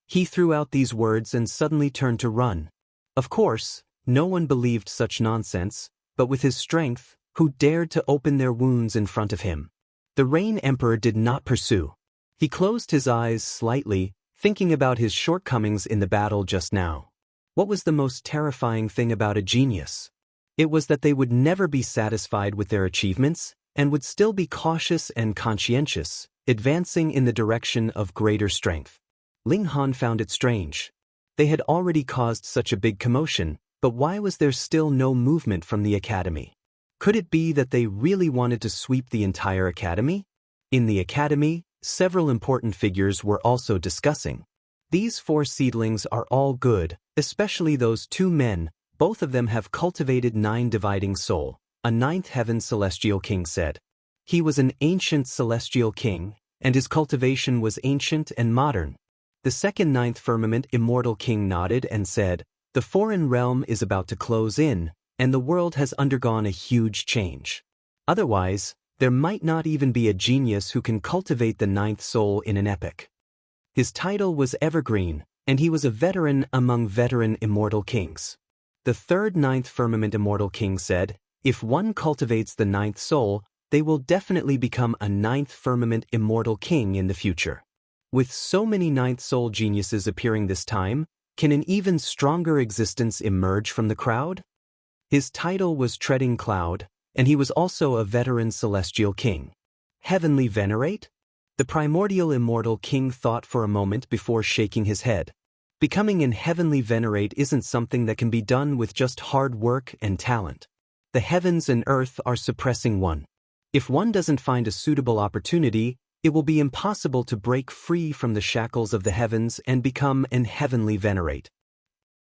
He threw out these words and suddenly turned to run. Of course, no one believed such nonsense, but with his strength, who dared to open their wounds in front of him? The Rain Emperor did not pursue. He closed his eyes slightly, thinking about his shortcomings in the battle just now. What was the most terrifying thing about a genius? It was that they would never be satisfied with their achievements, and would still be cautious and conscientious, advancing in the direction of greater strength. Ling Han found it strange. They had already caused such a big commotion, but why was there still no movement from the Academy? Could it be that they really wanted to sweep the entire Academy? In the Academy, several important figures were also discussing. These 4 seedlings are all good, especially those 2 men, both of them have cultivated 9 dividing soul. A ninth heaven celestial king said. He was an ancient celestial king, and his cultivation was ancient and modern. The second ninth firmament immortal king nodded and said, the foreign realm is about to close in, and the world has undergone a huge change. Otherwise, there might not even be a genius who can cultivate the ninth soul in an epic. His title was Evergreen, and he was a veteran among veteran immortal kings. The third ninth firmament immortal king said, if one cultivates the ninth soul, they will definitely become a ninth firmament immortal king in the future. With so many ninth soul geniuses appearing this time, can an even stronger existence emerge from the crowd? His title was Treading Cloud, and he was also a veteran celestial king. Heavenly Venerate? The primordial immortal king thought for a moment before shaking his head. Becoming an heavenly venerate isn't something that can be done with just hard work and talent. The heavens and earth are suppressing one. If one doesn't find a suitable opportunity, it will be impossible to break free from the shackles of the heavens and become an heavenly venerate.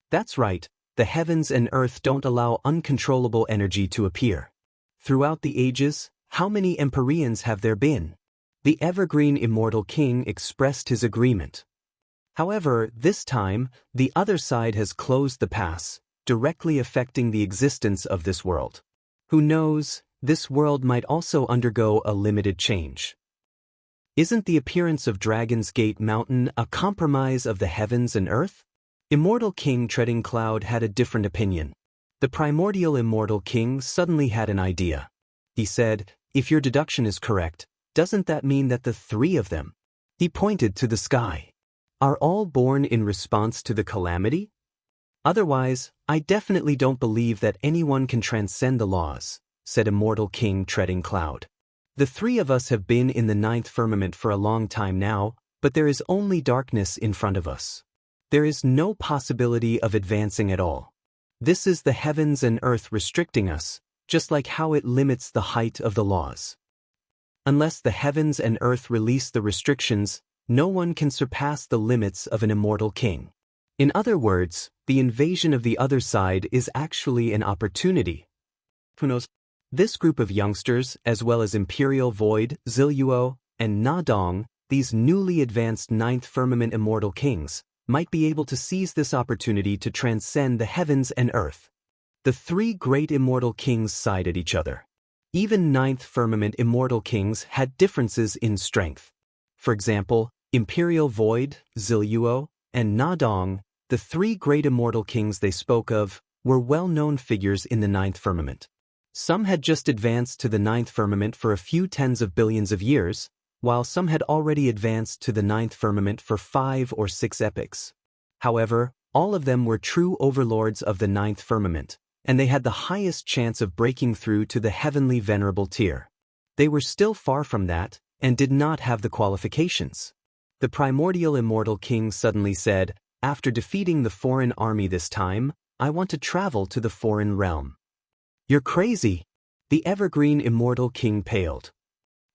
That's right, the heavens and earth don't allow uncontrollable energy to appear. Throughout the ages, how many Empyreans have there been? The evergreen immortal king expressed his agreement. However, this time, the other side has closed the pass, directly affecting the existence of this world. Who knows, this world might also undergo a limited change. Isn't the appearance of Dragon's Gate Mountain a compromise of the heavens and earth? Immortal King Treading Cloud had a different opinion. The primordial immortal king suddenly had an idea. He said, if your deduction is correct, doesn't that mean that the three of them, he pointed to the sky, are all born in response to the calamity? Otherwise, I definitely don't believe that anyone can transcend the laws, said Immortal King Treading Cloud. The three of us have been in the ninth firmament for a long time now, but there is only darkness in front of us. There is no possibility of advancing at all. This is the heavens and earth restricting us, just like how it limits the height of the laws. Unless the heavens and earth release the restrictions, no one can surpass the limits of an immortal king. In other words, the invasion of the other side is actually an opportunity. Who knows? This group of youngsters, as well as Imperial Void, Ziluo, and Nadong, these newly advanced ninth firmament immortal kings, might be able to seize this opportunity to transcend the heavens and earth. The three great immortal kings sided each other. Even ninth firmament immortal kings had differences in strength. For example, Imperial Void, Ziluo, and Nadong, the three great immortal kings they spoke of, were well-known figures in the ninth firmament. Some had just advanced to the ninth firmament for a few tens of billions of years, while some had already advanced to the ninth firmament for 5 or 6 epochs. However, all of them were true overlords of the ninth firmament, and they had the highest chance of breaking through to the heavenly venerable tier. They were still far from that, and did not have the qualifications. The primordial immortal king suddenly said, after defeating the foreign army this time, I want to travel to the foreign realm. You're crazy. The evergreen immortal king paled.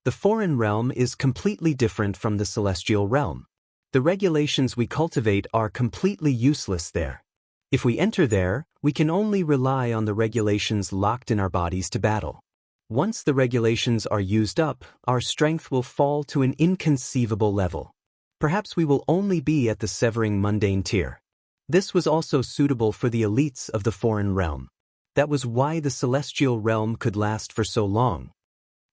The foreign realm is completely different from the celestial realm. The regulations we cultivate are completely useless there. If we enter there, we can only rely on the regulations locked in our bodies to battle. Once the regulations are used up, our strength will fall to an inconceivable level. Perhaps we will only be at the severing mundane tier. This was also suitable for the elites of the foreign realm. That was why the celestial realm could last for so long.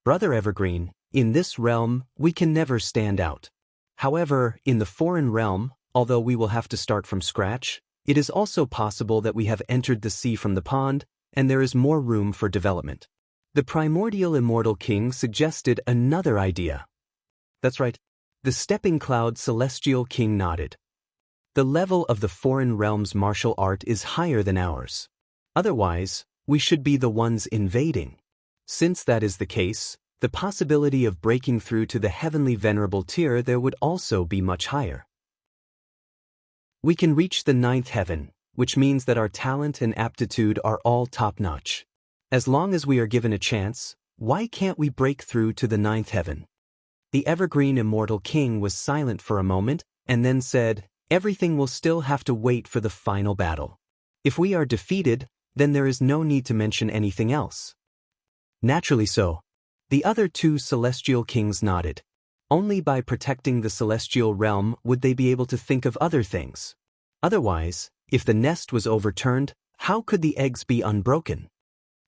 Brother Evergreen, in this realm, we can never stand out. However, in the foreign realm, although we will have to start from scratch, it is also possible that we have entered the sea from the pond, and there is more room for development. The primordial immortal king suggested another idea. That's right. The stepping cloud celestial king nodded. The level of the foreign realm's martial art is higher than ours. Otherwise, we should be the ones invading. Since that is the case, the possibility of breaking through to the heavenly venerable tier there would also be much higher. We can reach the ninth heaven, which means that our talent and aptitude are all top-notch. As long as we are given a chance, why can't we break through to the ninth heaven? The evergreen immortal king was silent for a moment, and then said, everything will still have to wait for the final battle. If we are defeated, then there is no need to mention anything else. Naturally so. The other two celestial kings nodded. Only by protecting the celestial realm would they be able to think of other things. Otherwise, if the nest was overturned, how could the eggs be unbroken?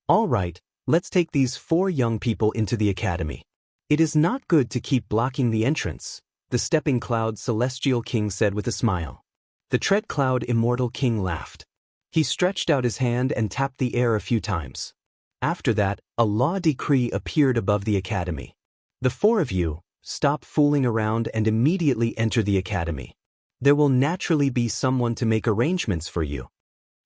All right, Let's take these 4 young people into the academy. It is not good to keep blocking the entrance, the stepping cloud celestial king said with a smile. The tread cloud immortal king laughed. He stretched out his hand and tapped the air a few times. After that, a law decree appeared above the academy. The 4 of you, stop fooling around and immediately enter the academy. There will naturally be someone to make arrangements for you.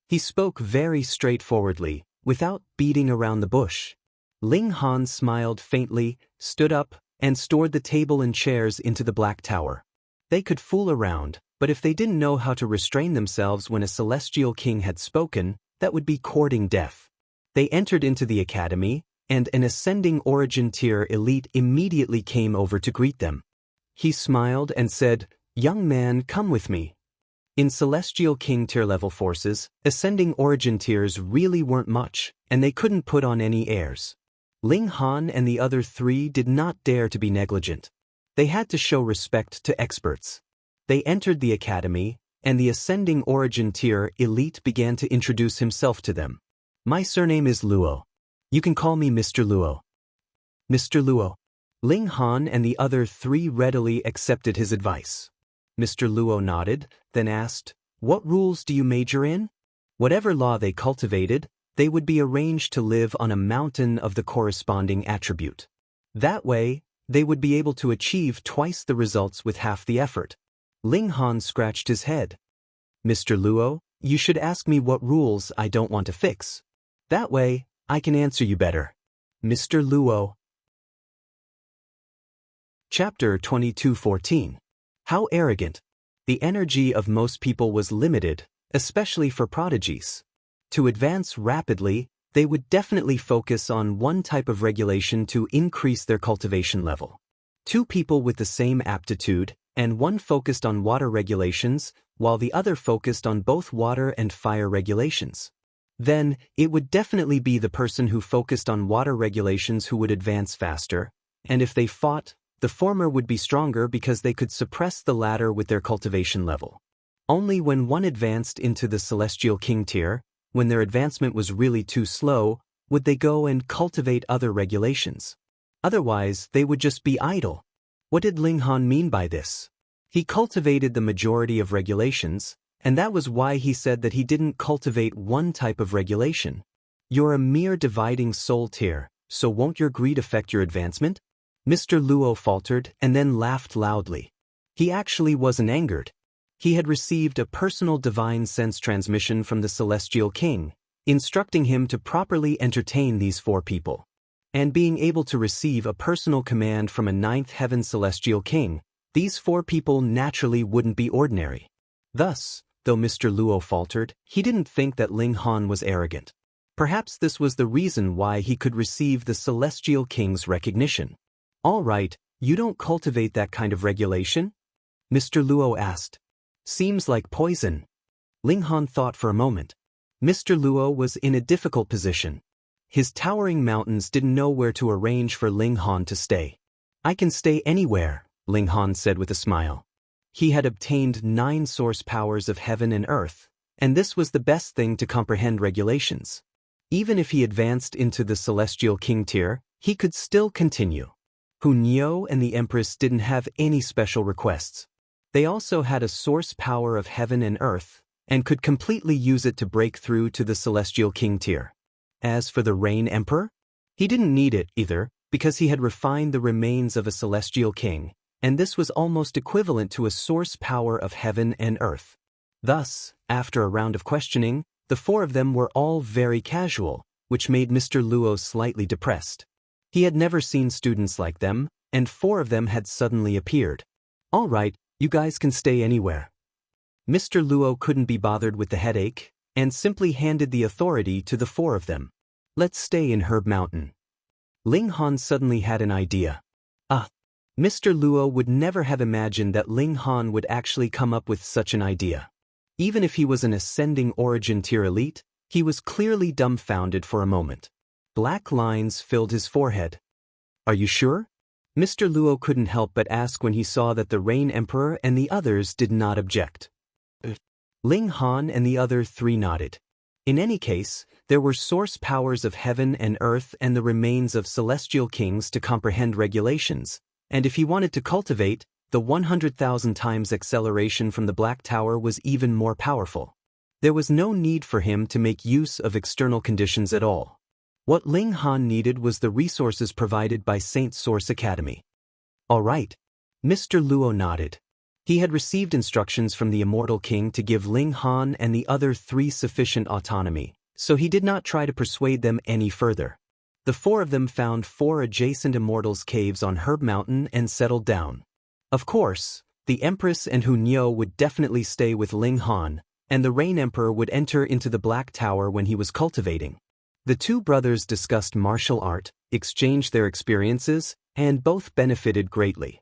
He spoke very straightforwardly, without beating around the bush. Ling Han smiled faintly, stood up, and stored the table and chairs into the Black Tower. They could fool around, but if they didn't know how to restrain themselves when a celestial king had spoken, that would be courting death. They entered into the academy, and an ascending origin tier elite immediately came over to greet them. He smiled and said, "Young man, come with me." In celestial king tier level forces, ascending origin tiers really weren't much, and they couldn't put on any airs. Ling Han and the other 3 did not dare to be negligent. They had to show respect to experts. They entered the academy, and the ascending origin tier elite began to introduce himself to them. "My surname is Luo. You can call me Mr. Luo." "Mr. Luo." Ling Han and the other 3 readily accepted his advice. Mr. Luo nodded, then asked, "What rules do you major in?" Whatever law they cultivated, they would be arranged to live on a mountain of the corresponding attribute. That way, they would be able to achieve twice the results with half the effort. Ling Han scratched his head. "Mr. Luo, you should ask me what rules I don't want to fix. That way, I can answer you better." Mr. Luo. Chapter 22:14. How arrogant. The energy of most people was limited, especially for prodigies. To advance rapidly, they would definitely focus on one type of regulation to increase their cultivation level. 2 people with the same aptitude, and one focused on water regulations, while the other focused on both water and fire regulations. Then, it would definitely be the person who focused on water regulations who would advance faster, and if they fought, the former would be stronger because they could suppress the latter with their cultivation level. Only when one advanced into the celestial king tier, when their advancement was really too slow, would they go and cultivate other regulations. Otherwise, they would just be idle. What did Ling Han mean by this? He cultivated the majority of regulations, and that was why he said that he didn't cultivate one type of regulation. You're a mere dividing soul tier, so won't your greed affect your advancement? Mr. Luo faltered and then laughed loudly. He actually wasn't angered. He had received a personal divine sense transmission from the Celestial King, instructing him to properly entertain these 4 people. And being able to receive a personal command from a 9th heaven Celestial King, these 4 people naturally wouldn't be ordinary. Thus, though Mr. Luo faltered, he didn't think that Ling Han was arrogant. Perhaps this was the reason why he could receive the Celestial King's recognition. "All right, you don't cultivate that kind of regulation?" Mr. Luo asked. "Seems like poison." Ling Han thought for a moment. Mr. Luo was in a difficult position. His towering mountains didn't know where to arrange for Ling Han to stay. "I can stay anywhere," Ling Han said with a smile. He had obtained 9 source powers of heaven and earth, and this was the best thing to comprehend regulations. Even if he advanced into the Celestial King tier, he could still continue. Hunyo and the Empress didn't have any special requests. They also had a source power of heaven and earth, and could completely use it to break through to the Celestial King tier. As for the Rain Emperor, he didn't need it either, because he had refined the remains of a Celestial King, and this was almost equivalent to a source power of heaven and earth. Thus, after a round of questioning, the 4 of them were all very casual, which made Mr. Luo slightly depressed. He had never seen students like them, and 4 of them had suddenly appeared. "All right, you guys can stay anywhere." Mr. Luo couldn't be bothered with the headache, and simply handed the authority to the 4 of them. "Let's stay in Herb Mountain." Ling Han suddenly had an idea. Mr. Luo would never have imagined that Ling Han would actually come up with such an idea. Even if he was an ascending origin tier elite, he was clearly dumbfounded for a moment. Black lines filled his forehead. "Are you sure?" Mr. Luo couldn't help but ask when he saw that the Rain Emperor and the others did not object. Ling Han and the other 3 nodded. In any case, There were source powers of heaven and earth and the remains of celestial kings to comprehend regulations, and if he wanted to cultivate, the 100,000 times acceleration from the Black Tower was even more powerful. There was no need for him to make use of external conditions at all. What Ling Han needed was the resources provided by Saint Source Academy. All right. Mr. Luo nodded. He had received instructions from the Immortal King to give Ling Han and the other three sufficient autonomy, so he did not try to persuade them any further. The four of them found 4 adjacent Immortals' caves on Herb Mountain and settled down. Of course, the Empress and Hu Niu would definitely stay with Ling Han, and the Rain Emperor would enter into the Black Tower when he was cultivating. The two brothers discussed martial art, exchanged their experiences, and both benefited greatly.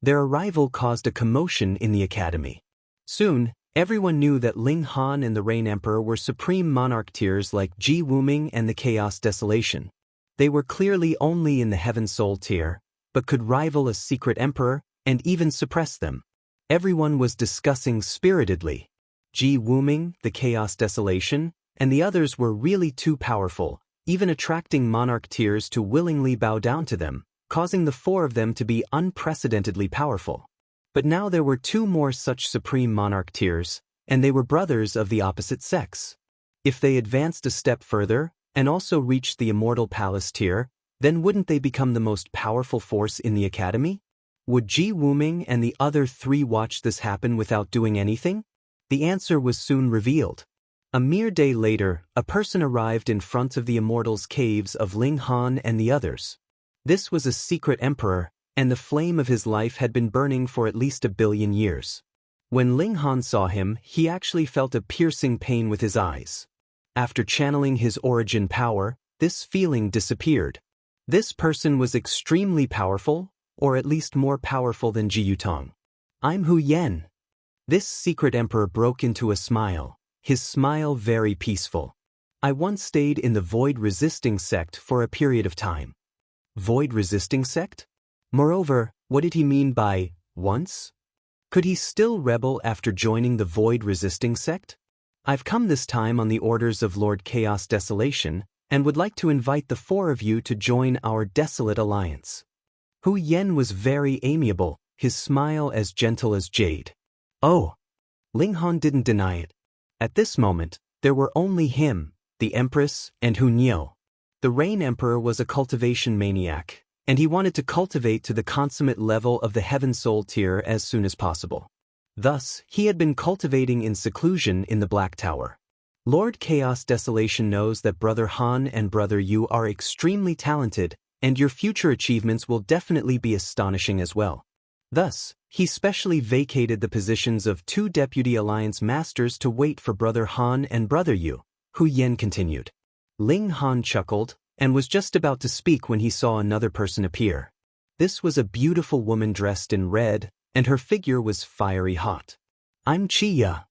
Their arrival caused a commotion in the academy. Soon, everyone knew that Ling Han and the Rain Emperor were supreme monarch tiers like Ji Wuming and the Chaos Desolation. They were clearly only in the Heaven Soul tier, but could rival a secret emperor and even suppress them. Everyone was discussing spiritedly. Ji Wuming, the Chaos Desolation, and the others were really too powerful, even attracting monarch tiers to willingly bow down to them, causing the 4 of them to be unprecedentedly powerful. But now there were 2 more such supreme monarch tiers, and they were brothers of the opposite sex. If they advanced a step further, and also reached the Immortal Palace tier, then wouldn't they become the most powerful force in the academy? Would Ji Wuming and the other 3 watch this happen without doing anything? The answer was soon revealed. A mere day later, a person arrived in front of the Immortals' caves of Ling Han and the others. This was a secret emperor, and the flame of his life had been burning for at least 1 billion years. When Ling Han saw him, he actually felt a piercing pain with his eyes. After channeling his origin power, this feeling disappeared. This person was extremely powerful, or at least more powerful than Ji Yutong. I'm Hu Yen. This secret emperor broke into a smile, his smile very peaceful. I once stayed in the void-resisting sect for a period of time. Void-resisting sect? Moreover, what did he mean by once? Could he still rebel after joining the void-resisting sect? I've come this time on the orders of Lord Chaos Desolation, and would like to invite the 4 of you to join our desolate alliance. Hu Yen was very amiable, his smile as gentle as jade. Oh! Ling Han didn't deny it. At this moment, there were only him, the Empress, and Hu Niu. The Rain Emperor was a cultivation maniac, and he wanted to cultivate to the consummate level of the Heaven Soul tier as soon as possible. Thus, he had been cultivating in seclusion in the Black Tower. Lord Chaos Desolation knows that Brother Han and Brother Yu are extremely talented, and your future achievements will definitely be astonishing as well. Thus, he specially vacated the positions of 2 Deputy Alliance Masters to wait for Brother Han and Brother Yu. Hu Yen continued. Ling Han chuckled, and was just about to speak when he saw another person appear. This was a beautiful woman dressed in red, and her figure was fiery hot. I'm Chiya.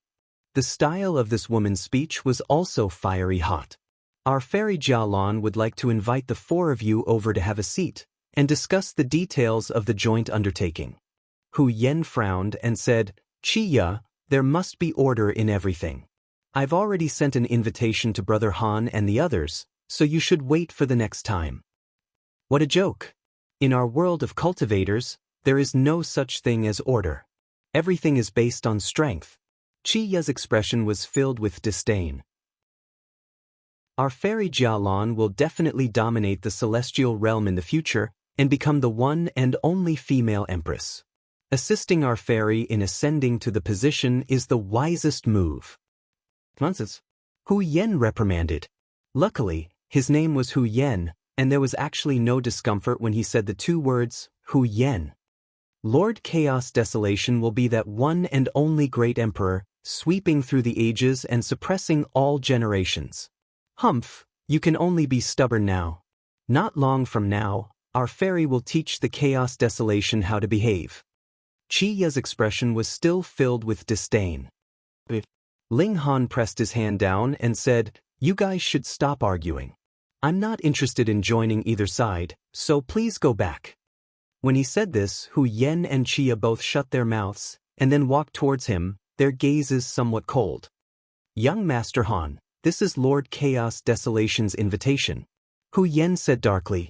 The style of this woman's speech was also fiery hot. Our fairy Jialan would like to invite the 4 of you over to have a seat, and discuss the details of the joint undertaking. Hu Yen frowned and said, Chiya, there must be order in everything. I've already sent an invitation to Brother Han and the others, so you should wait for the next time. What a joke. In our world of cultivators, there is no such thing as order. Everything is based on strength. Chiya's expression was filled with disdain. Our fairy Jialan will definitely dominate the celestial realm in the future and become the one and only female empress. Assisting our fairy in ascending to the position is the wisest move. Nonsense. Hu Yen reprimanded. Luckily, his name was Hu Yen, and there was actually no discomfort when he said the 2 words, Hu Yen. Lord Chaos Desolation will be that one and only great emperor, sweeping through the ages and suppressing all generations. Humph, you can only be stubborn now. Not long from now, our fairy will teach the Chaos Desolation how to behave. Chiya's expression was still filled with disdain. Ling Han pressed his hand down and said, You guys should stop arguing. I'm not interested in joining either side, so please go back. When he said this, Hu Yen and Chiya both shut their mouths, and then walked towards him, their gazes somewhat cold. Young Master Han, This is Lord Chaos Desolation's invitation. Hu Yen said darkly.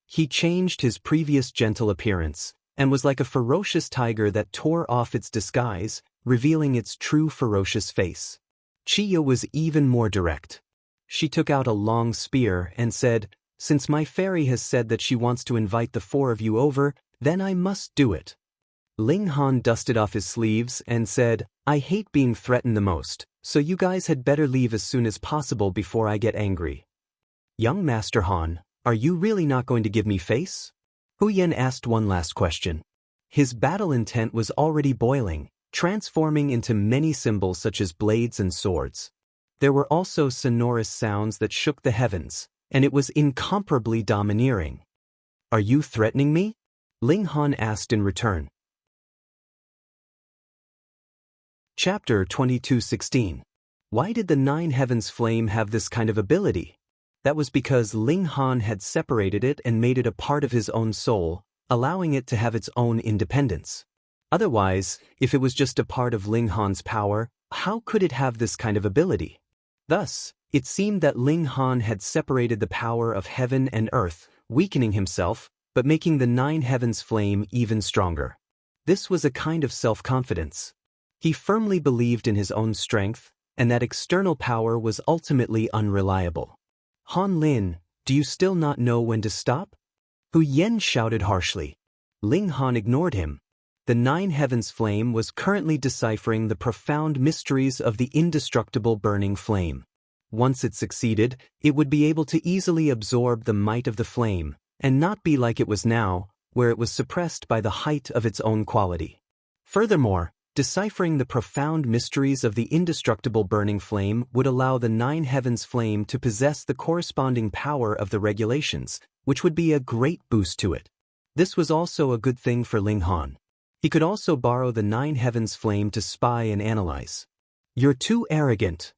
He changed his previous gentle appearance, and was like a ferocious tiger that tore off its disguise, revealing its true ferocious face. Chiya was even more direct. She took out a long spear and said, "Since my fairy has said that she wants to invite the four of you over, then I must do it." Ling Han dusted off his sleeves and said, "I hate being threatened the most, so you guys had better leave as soon as possible before I get angry." "Young Master Han, are you really not going to give me face?" Hu Yen asked one last question. His battle intent was already boiling, transforming into many symbols such as blades and swords. There were also sonorous sounds that shook the heavens, and it was incomparably domineering. "Are you threatening me?" Ling Han asked in return. Chapter 22:16. Why did the Nine Heavens flame have this kind of ability? That was because Ling Han had separated it and made it a part of his own soul, allowing it to have its own independence. Otherwise, if it was just a part of Ling Han's power, how could it have this kind of ability? Thus, it seemed that Ling Han had separated the power of heaven and earth, weakening himself, but making the Nine Heavens flame even stronger. This was a kind of self-confidence. He firmly believed in his own strength, and that external power was ultimately unreliable. "Han Lin, do you still not know when to stop?" Hu Yen shouted harshly. Ling Han ignored him. The Nine Heavens flame was currently deciphering the profound mysteries of the indestructible burning flame. Once it succeeded, it would be able to easily absorb the might of the flame, and not be like it was now, where it was suppressed by the height of its own quality. Furthermore, deciphering the profound mysteries of the indestructible burning flame would allow the Nine Heavens flame to possess the corresponding power of the regulations, which would be a great boost to it. This was also a good thing for Ling Han. He could also borrow the Nine Heavens flame to spy and analyze. "You're too arrogant."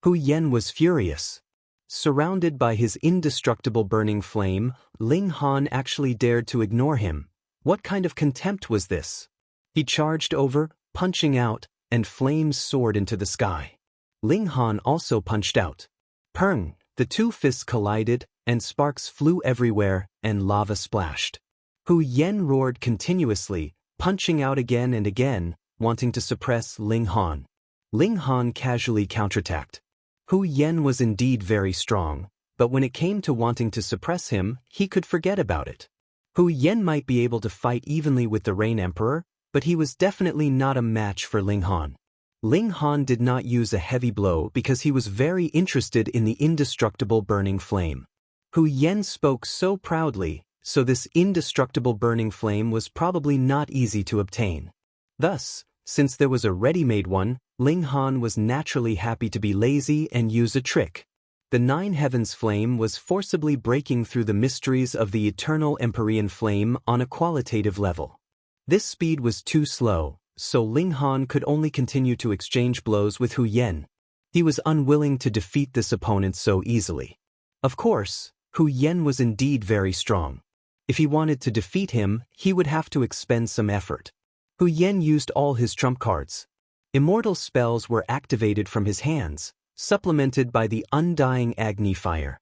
Hu Yen was furious. Surrounded by his indestructible burning flame, Ling Han actually dared to ignore him. What kind of contempt was this? He charged over, punching out, and flames soared into the sky. Ling Han also punched out. Peng, the two fists collided, and sparks flew everywhere, and lava splashed. Hu Yen roared continuously, punching out again and again, wanting to suppress Ling Han. Ling Han casually counterattacked. Hu Yen was indeed very strong, but when it came to wanting to suppress him, he could forget about it. Hu Yen might be able to fight evenly with the Rain Emperor, but he was definitely not a match for Ling Han. Ling Han did not use a heavy blow because he was very interested in the indestructible burning flame. Hu Yen spoke so proudly, so this indestructible burning flame was probably not easy to obtain. Thus, since there was a ready-made one, Ling Han was naturally happy to be lazy and use a trick. The Nine Heavens flame was forcibly breaking through the mysteries of the eternal Empyrean flame on a qualitative level. This speed was too slow, so Ling Han could only continue to exchange blows with Hu Yen. He was unwilling to defeat this opponent so easily. Of course, Hu Yen was indeed very strong. If he wanted to defeat him, he would have to expend some effort. Hu Yen used all his trump cards. Immortal spells were activated from his hands, supplemented by the undying Agni fire.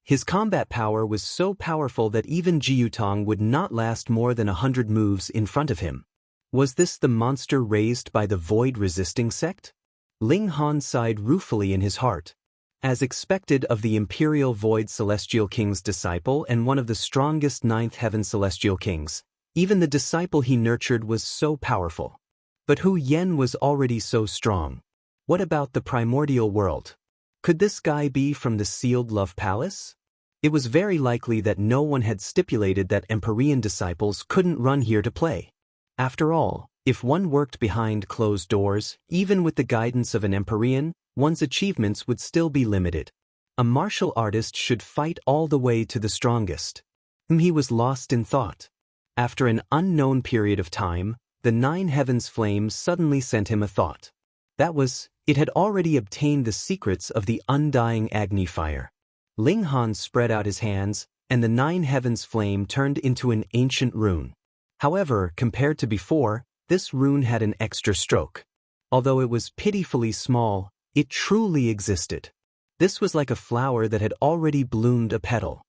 His combat power was so powerful that even Jiutong would not last more than 100 moves in front of him. Was this the monster raised by the void-resisting sect? Ling Han sighed ruefully in his heart. As expected of the Imperial Void Celestial King's disciple and one of the strongest Ninth Heaven Celestial Kings, even the disciple he nurtured was so powerful. But Hu Yen was already so strong. What about the primordial world? Could this guy be from the Sealed Love Palace? It was very likely that no one had stipulated that Empyrean disciples couldn't run here to play. After all, if one worked behind closed doors, even with the guidance of an Empyrean, one's achievements would still be limited. A martial artist should fight all the way to the strongest. He was lost in thought. After an unknown period of time, the Nine Heavens flame suddenly sent him a thought. That was, it had already obtained the secrets of the undying Agni fire. Ling Han spread out his hands, and the Nine Heavens flame turned into an ancient rune. However, compared to before, this rune had an extra stroke. Although it was pitifully small, it truly existed. This was like a flower that had already bloomed a petal.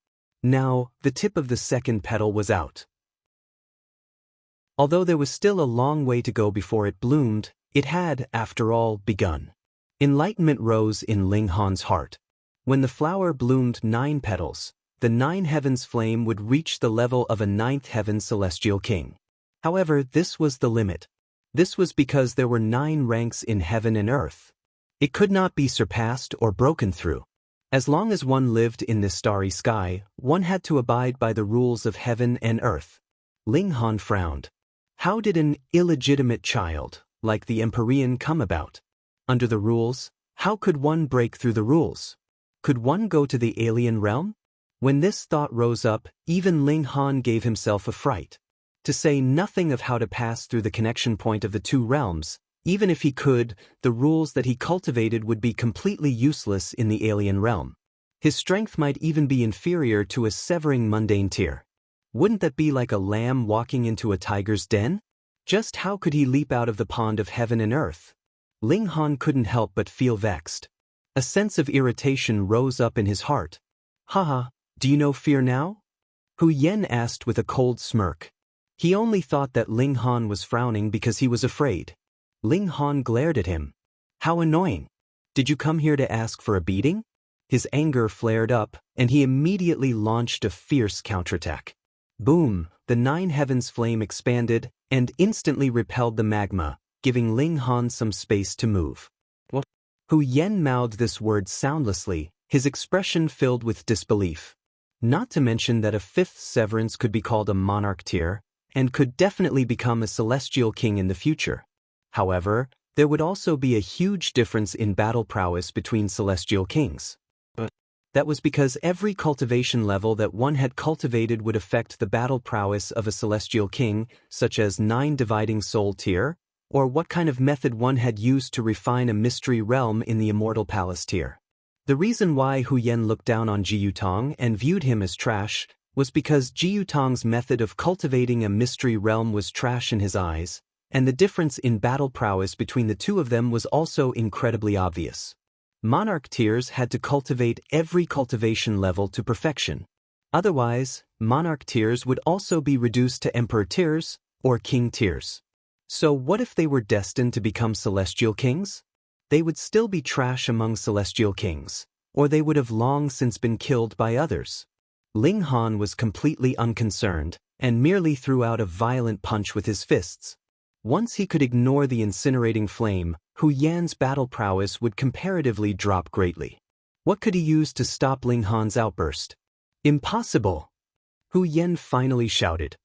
Now, the tip of the second petal was out. Although there was still a long way to go before it bloomed, it had, after all, begun. Enlightenment rose in Ling Han's heart. When the flower bloomed 9 petals, the 9 heavens flame would reach the level of a 9th heaven celestial king. However, this was the limit. This was because there were 9 ranks in heaven and earth. It could not be surpassed or broken through. As long as one lived in this starry sky, one had to abide by the rules of heaven and earth. Ling Han frowned. How did an illegitimate child, like the Empyrean, come about? Under the rules, how could one break through the rules? Could one go to the alien realm? When this thought rose up, even Ling Han gave himself a fright. To say nothing of how to pass through the connection point of the 2 realms, even if he could, the rules that he cultivated would be completely useless in the alien realm. His strength might even be inferior to a severing mundane tier. Wouldn't that be like a lamb walking into a tiger's den? Just how could he leap out of the pond of heaven and earth? Ling Han couldn't help but feel vexed. A sense of irritation rose up in his heart. Haha, do you know fear now? Hu Yen asked with a cold smirk. He only thought that Ling Han was frowning because he was afraid. Ling Han glared at him. How annoying. Did you come here to ask for a beating? His anger flared up, and he immediately launched a fierce counterattack. Boom, the 9 heavens flame expanded and instantly repelled the magma, giving Ling Han some space to move. What? Hu Yen mouthed this word soundlessly, his expression filled with disbelief. Not to mention that a 5th severance could be called a monarch tier, and could definitely become a celestial king in the future. However, there would also be a huge difference in battle prowess between celestial kings. That was because every cultivation level that one had cultivated would affect the battle prowess of a celestial king, such as 9 dividing soul tier, or what kind of method one had used to refine a mystery realm in the immortal palace tier. The reason why Hu Yen looked down on Ji Yutong and viewed him as trash was because Ji Yutong's method of cultivating a mystery realm was trash in his eyes, and the difference in battle prowess between the 2 of them was also incredibly obvious. Monarch tiers had to cultivate every cultivation level to perfection. Otherwise, monarch tiers would also be reduced to emperor tiers or king tiers. So what if they were destined to become celestial kings? They would still be trash among celestial kings, or they would have long since been killed by others. Ling Han was completely unconcerned and merely threw out a violent punch with his fists. Once he could ignore the incinerating flame, Hu Yan's battle prowess would comparatively drop greatly. What could he use to stop Ling Han's outburst? Impossible! Hu Yan finally shouted.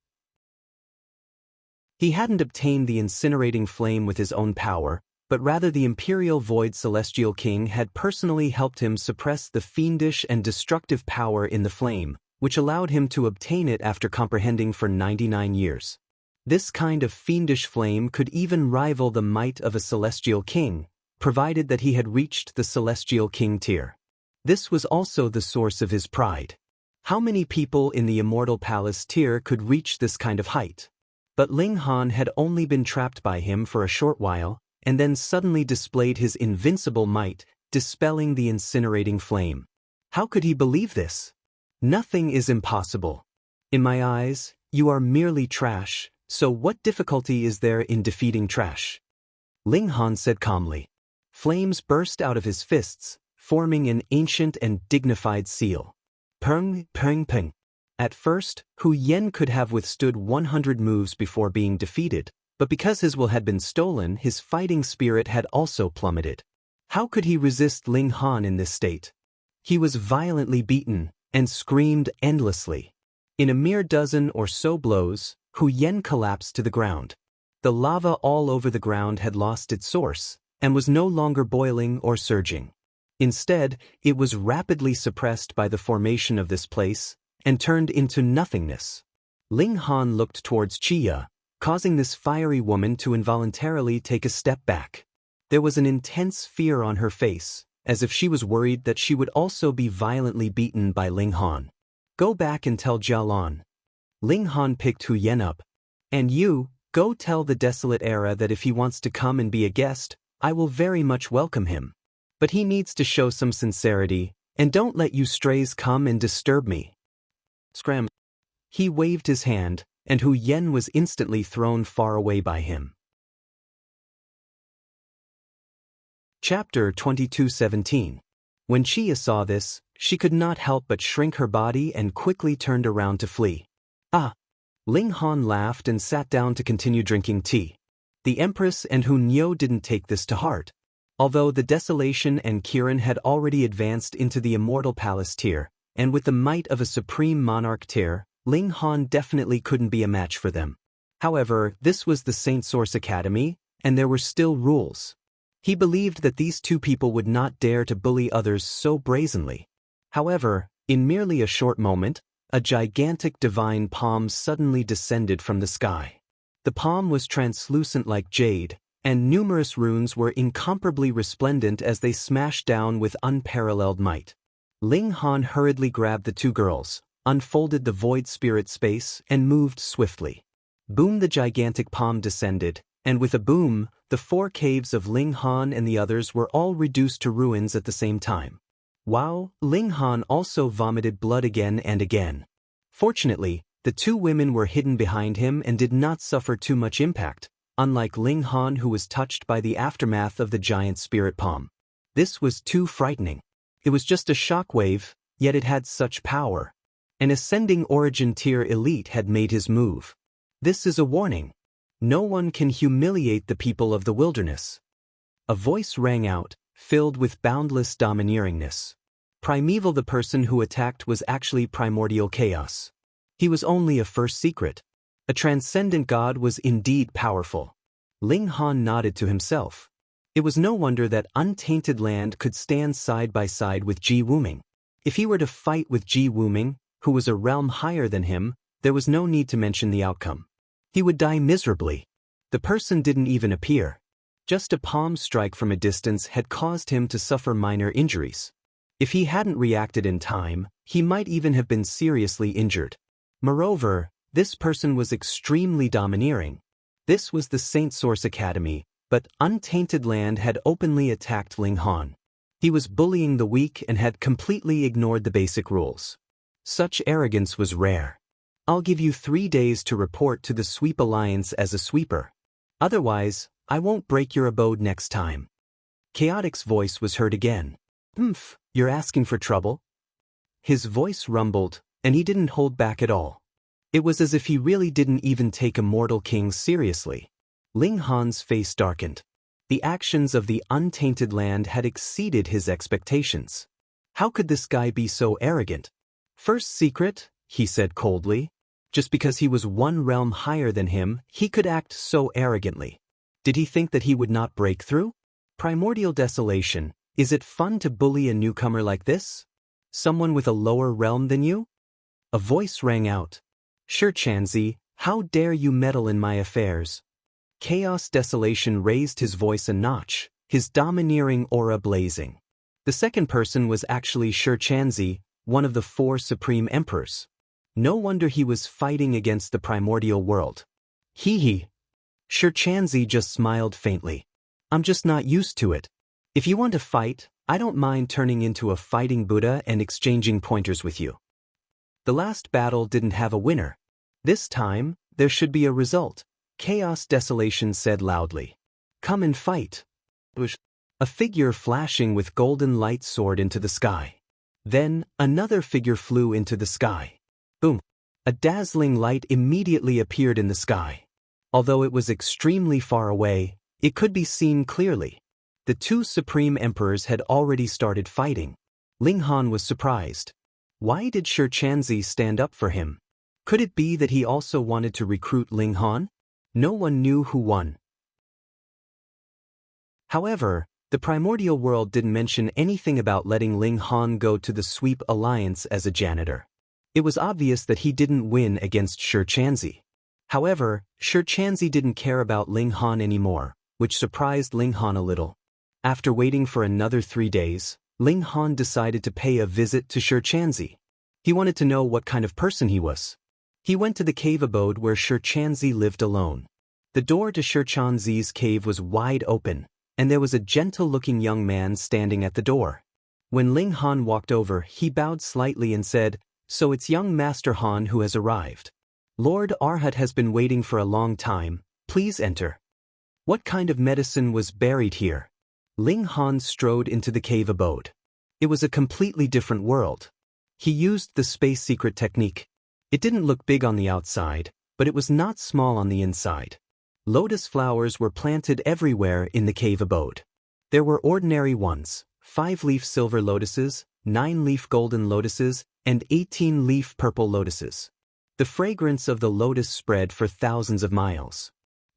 He hadn't obtained the incinerating flame with his own power, but rather the Imperial Void Celestial King had personally helped him suppress the fiendish and destructive power in the flame, which allowed him to obtain it after comprehending for 99 years. This kind of fiendish flame could even rival the might of a celestial king, provided that he had reached the celestial king tier. This was also the source of his pride. How many people in the immortal palace tier could reach this kind of height? But Ling Han had only been trapped by him for a short while, and then suddenly displayed his invincible might, dispelling the incinerating flame. How could he believe this? Nothing is impossible. In my eyes, you are merely trash. So what difficulty is there in defeating trash? Ling Han said calmly. Flames burst out of his fists, forming an ancient and dignified seal. Peng, peng, peng. At first, Hu Yen could have withstood 100 moves before being defeated, but because his will had been stolen, his fighting spirit had also plummeted. How could he resist Ling Han in this state? He was violently beaten and screamed endlessly. In a mere dozen or so blows, Hu Yen collapsed to the ground. The lava all over the ground had lost its source, and was no longer boiling or surging. Instead, it was rapidly suppressed by the formation of this place, and turned into nothingness. Ling Han looked towards Chia, causing this fiery woman to involuntarily take a step back. There was an intense fear on her face, as if she was worried that she would also be violently beaten by Ling Han. Go back and tell Jia Lan. Ling Han picked Hu Yen up. And you, go tell the Desolate Era that if he wants to come and be a guest, I will very much welcome him. But he needs to show some sincerity, and don't let you strays come and disturb me. Scram. He waved his hand, and Hu Yen was instantly thrown far away by him. Chapter 22:17. When Chia saw this, she could not help but shrink her body and quickly turned around to flee. Ah! Ling Han laughed and sat down to continue drinking tea. The Empress and Hu Nyo didn't take this to heart. Although the Desolation and Kirin had already advanced into the Immortal Palace tier, and with the might of a Supreme Monarch tier, Ling Han definitely couldn't be a match for them. However, this was the Saint Source Academy, and there were still rules. He believed that these two people would not dare to bully others so brazenly. However, in merely a short moment, a gigantic divine palm suddenly descended from the sky. The palm was translucent like jade, and numerous runes were incomparably resplendent as they smashed down with unparalleled might. Ling Han hurriedly grabbed the two girls, unfolded the void spirit space, and moved swiftly. Boom! The gigantic palm descended, and with a boom, the four caves of Ling Han and the others were all reduced to ruins at the same time. Wow! Ling Han also vomited blood again and again. Fortunately, the two women were hidden behind him and did not suffer too much impact, unlike Ling Han, who was touched by the aftermath of the giant spirit palm. This was too frightening. It was just a shockwave, yet it had such power. An ascending origin tier elite had made his move. This is a warning. No one can humiliate the people of the wilderness. A voice rang out, filled with boundless domineeringness. Primeval. The person who attacked was actually primordial chaos. He was only a first secret. A transcendent god was indeed powerful. Ling Han nodded to himself. It was no wonder that Untainted Land could stand side by side with Ji Wuming. If he were to fight with Ji Wuming, who was a realm higher than him, there was no need to mention the outcome. He would die miserably. The person didn't even appear. Just a palm strike from a distance had caused him to suffer minor injuries. If he hadn't reacted in time, he might even have been seriously injured. Moreover, this person was extremely domineering. This was the Saint Source Academy, but Untainted Land had openly attacked Ling Han. He was bullying the weak and had completely ignored the basic rules. Such arrogance was rare. I'll give you 3 days to report to the Sweep Alliance as a sweeper. Otherwise, I won't break your abode next time. Chaotic's voice was heard again. You're asking for trouble? His voice rumbled, and he didn't hold back at all. It was as if he really didn't even take Immortal Kings seriously. Ling Han's face darkened. The actions of the Untainted Land had exceeded his expectations. How could this guy be so arrogant? First secret, he said coldly. Just because he was one realm higher than him, he could act so arrogantly. Did he think that he would not break through? Primordial Desolation, is it fun to bully a newcomer like this? Someone with a lower realm than you? A voice rang out. Sure, Chanzi, how dare you meddle in my affairs? Chaos Desolation raised his voice a notch, his domineering aura blazing. The second person was actually Sure Chanzi, one of the 4 supreme emperors. No wonder he was fighting against the primordial world. Hee. Sure Chanzi just smiled faintly. I'm just not used to it. If you want to fight, I don't mind turning into a fighting Buddha and exchanging pointers with you. The last battle didn't have a winner. This time, there should be a result, Chaos Desolation said loudly. Come and fight. A figure flashing with golden light soared into the sky. Then, another figure flew into the sky. Boom! A dazzling light immediately appeared in the sky. Although it was extremely far away, it could be seen clearly. The 2 supreme emperors had already started fighting. Ling Han was surprised. Why did Sure Chanzi stand up for him? Could it be that he also wanted to recruit Ling Han? No one knew who won. However, the primordial world didn't mention anything about letting Ling Han go to the Sweep Alliance as a janitor. It was obvious that he didn't win against Sure Chanzi. However, Sure Chanzi didn't care about Ling Han anymore, which surprised Ling Han a little. After waiting for another 3 days, Ling Han decided to pay a visit to Sure Chanzi. He wanted to know what kind of person he was. He went to the cave abode where Sure Chanzi lived alone. The door to Sure Chanzi's cave was wide open, and there was a gentle-looking young man standing at the door. When Ling Han walked over, he bowed slightly and said, "So it's young Master Han who has arrived. Lord Arhat has been waiting for a long time, please enter." What kind of medicine was buried here? Ling Han strode into the cave abode. It was a completely different world. He used the space secret technique. It didn't look big on the outside, but it was not small on the inside. Lotus flowers were planted everywhere in the cave abode. There were ordinary ones, 5-leaf silver lotuses, 9-leaf golden lotuses, and 18-leaf purple lotuses. The fragrance of the lotus spread for thousands of miles.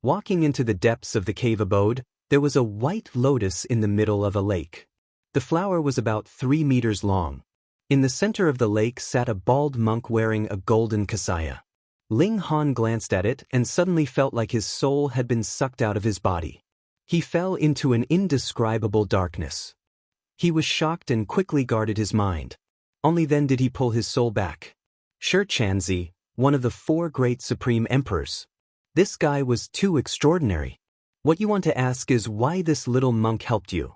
Walking into the depths of the cave abode, there was a white lotus in the middle of a lake. The flower was about 3 meters long. In the center of the lake sat a bald monk wearing a golden kasaya. Ling Han glanced at it and suddenly felt like his soul had been sucked out of his body. He fell into an indescribable darkness. He was shocked and quickly guarded his mind. Only then did he pull his soul back. Shi Chanzi, one of the 4 great supreme emperors. This guy was too extraordinary. What you want to ask is why this little monk helped you.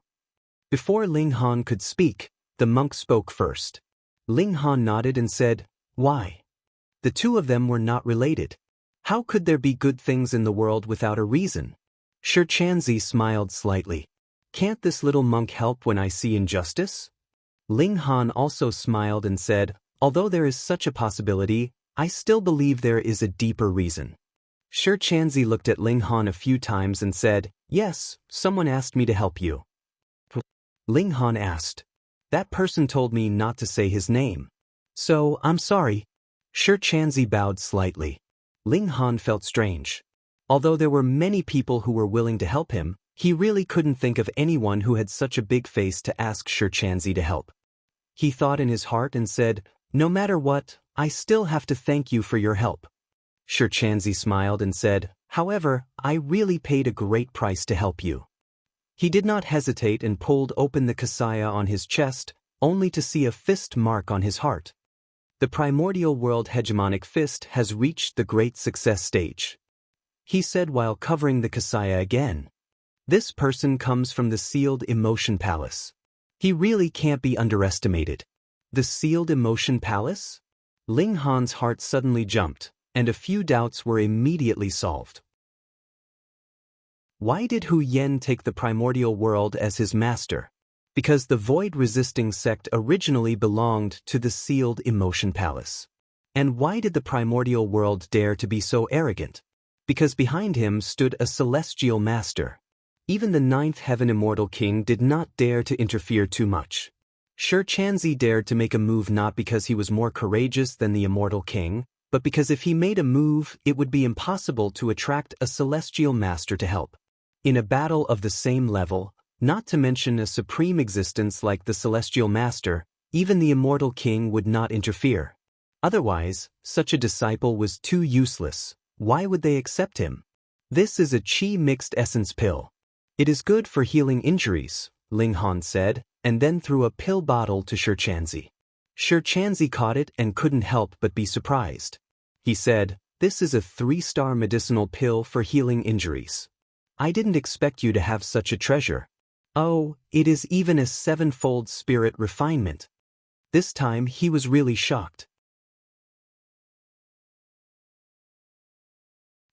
Before Ling Han could speak, the monk spoke first. Ling Han nodded and said, "Why?" The two of them were not related. How could there be good things in the world without a reason? Shi Chanzi smiled slightly. "Can't this little monk help when I see injustice?" Ling Han also smiled and said, "Although there is such a possibility, I still believe there is a deeper reason." Shi Chanzi looked at Ling Han a few times and said, "Yes, someone asked me to help you." Ling Han asked. "That person told me not to say his name. So, I'm sorry." Shi Chanzi bowed slightly. Ling Han felt strange. Although there were many people who were willing to help him, he really couldn't think of anyone who had such a big face to ask Shi Chanzi to help. He thought in his heart and said, "No matter what, I still have to thank you for your help." Shi Chanzi smiled and said, "However, I really paid a great price to help you." He did not hesitate and pulled open the kasaya on his chest, only to see a fist mark on his heart. The primordial world hegemonic fist has reached the great success stage. He said while covering the kasaya again. This person comes from the sealed emotion palace. He really can't be underestimated. The sealed emotion palace? Ling Han's heart suddenly jumped, and a few doubts were immediately solved. Why did Hu Yen take the primordial world as his master? Because the void-resisting sect originally belonged to the sealed emotion palace. And why did the primordial world dare to be so arrogant? Because behind him stood a celestial master. Even the 9th heaven immortal king did not dare to interfere too much. Shi Chanzi dared to make a move not because he was more courageous than the immortal king, but because if he made a move, it would be impossible to attract a celestial master to help. In a battle of the same level, not to mention a supreme existence like the celestial master, even the immortal king would not interfere. Otherwise, such a disciple was too useless. Why would they accept him? This is a chi mixed essence pill. It is good for healing injuries, Ling Han said, and then threw a pill bottle to Shi Chanzi. Shi Chanzi caught it and couldn't help but be surprised. He said, "This is a 3-star medicinal pill for healing injuries. I didn't expect you to have such a treasure. Oh, it is even a 7-fold spirit refinement." This time he was really shocked.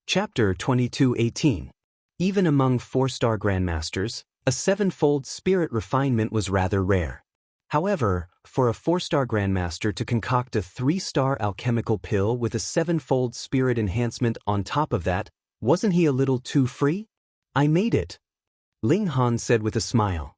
Chapter 22:18. Even among 4-star grandmasters, a 7-fold spirit refinement was rather rare. However, for a 4-star grandmaster to concoct a 3-star alchemical pill with a 7-fold spirit enhancement on top of that, wasn't he a little too free? "I made it," Ling Han said with a smile.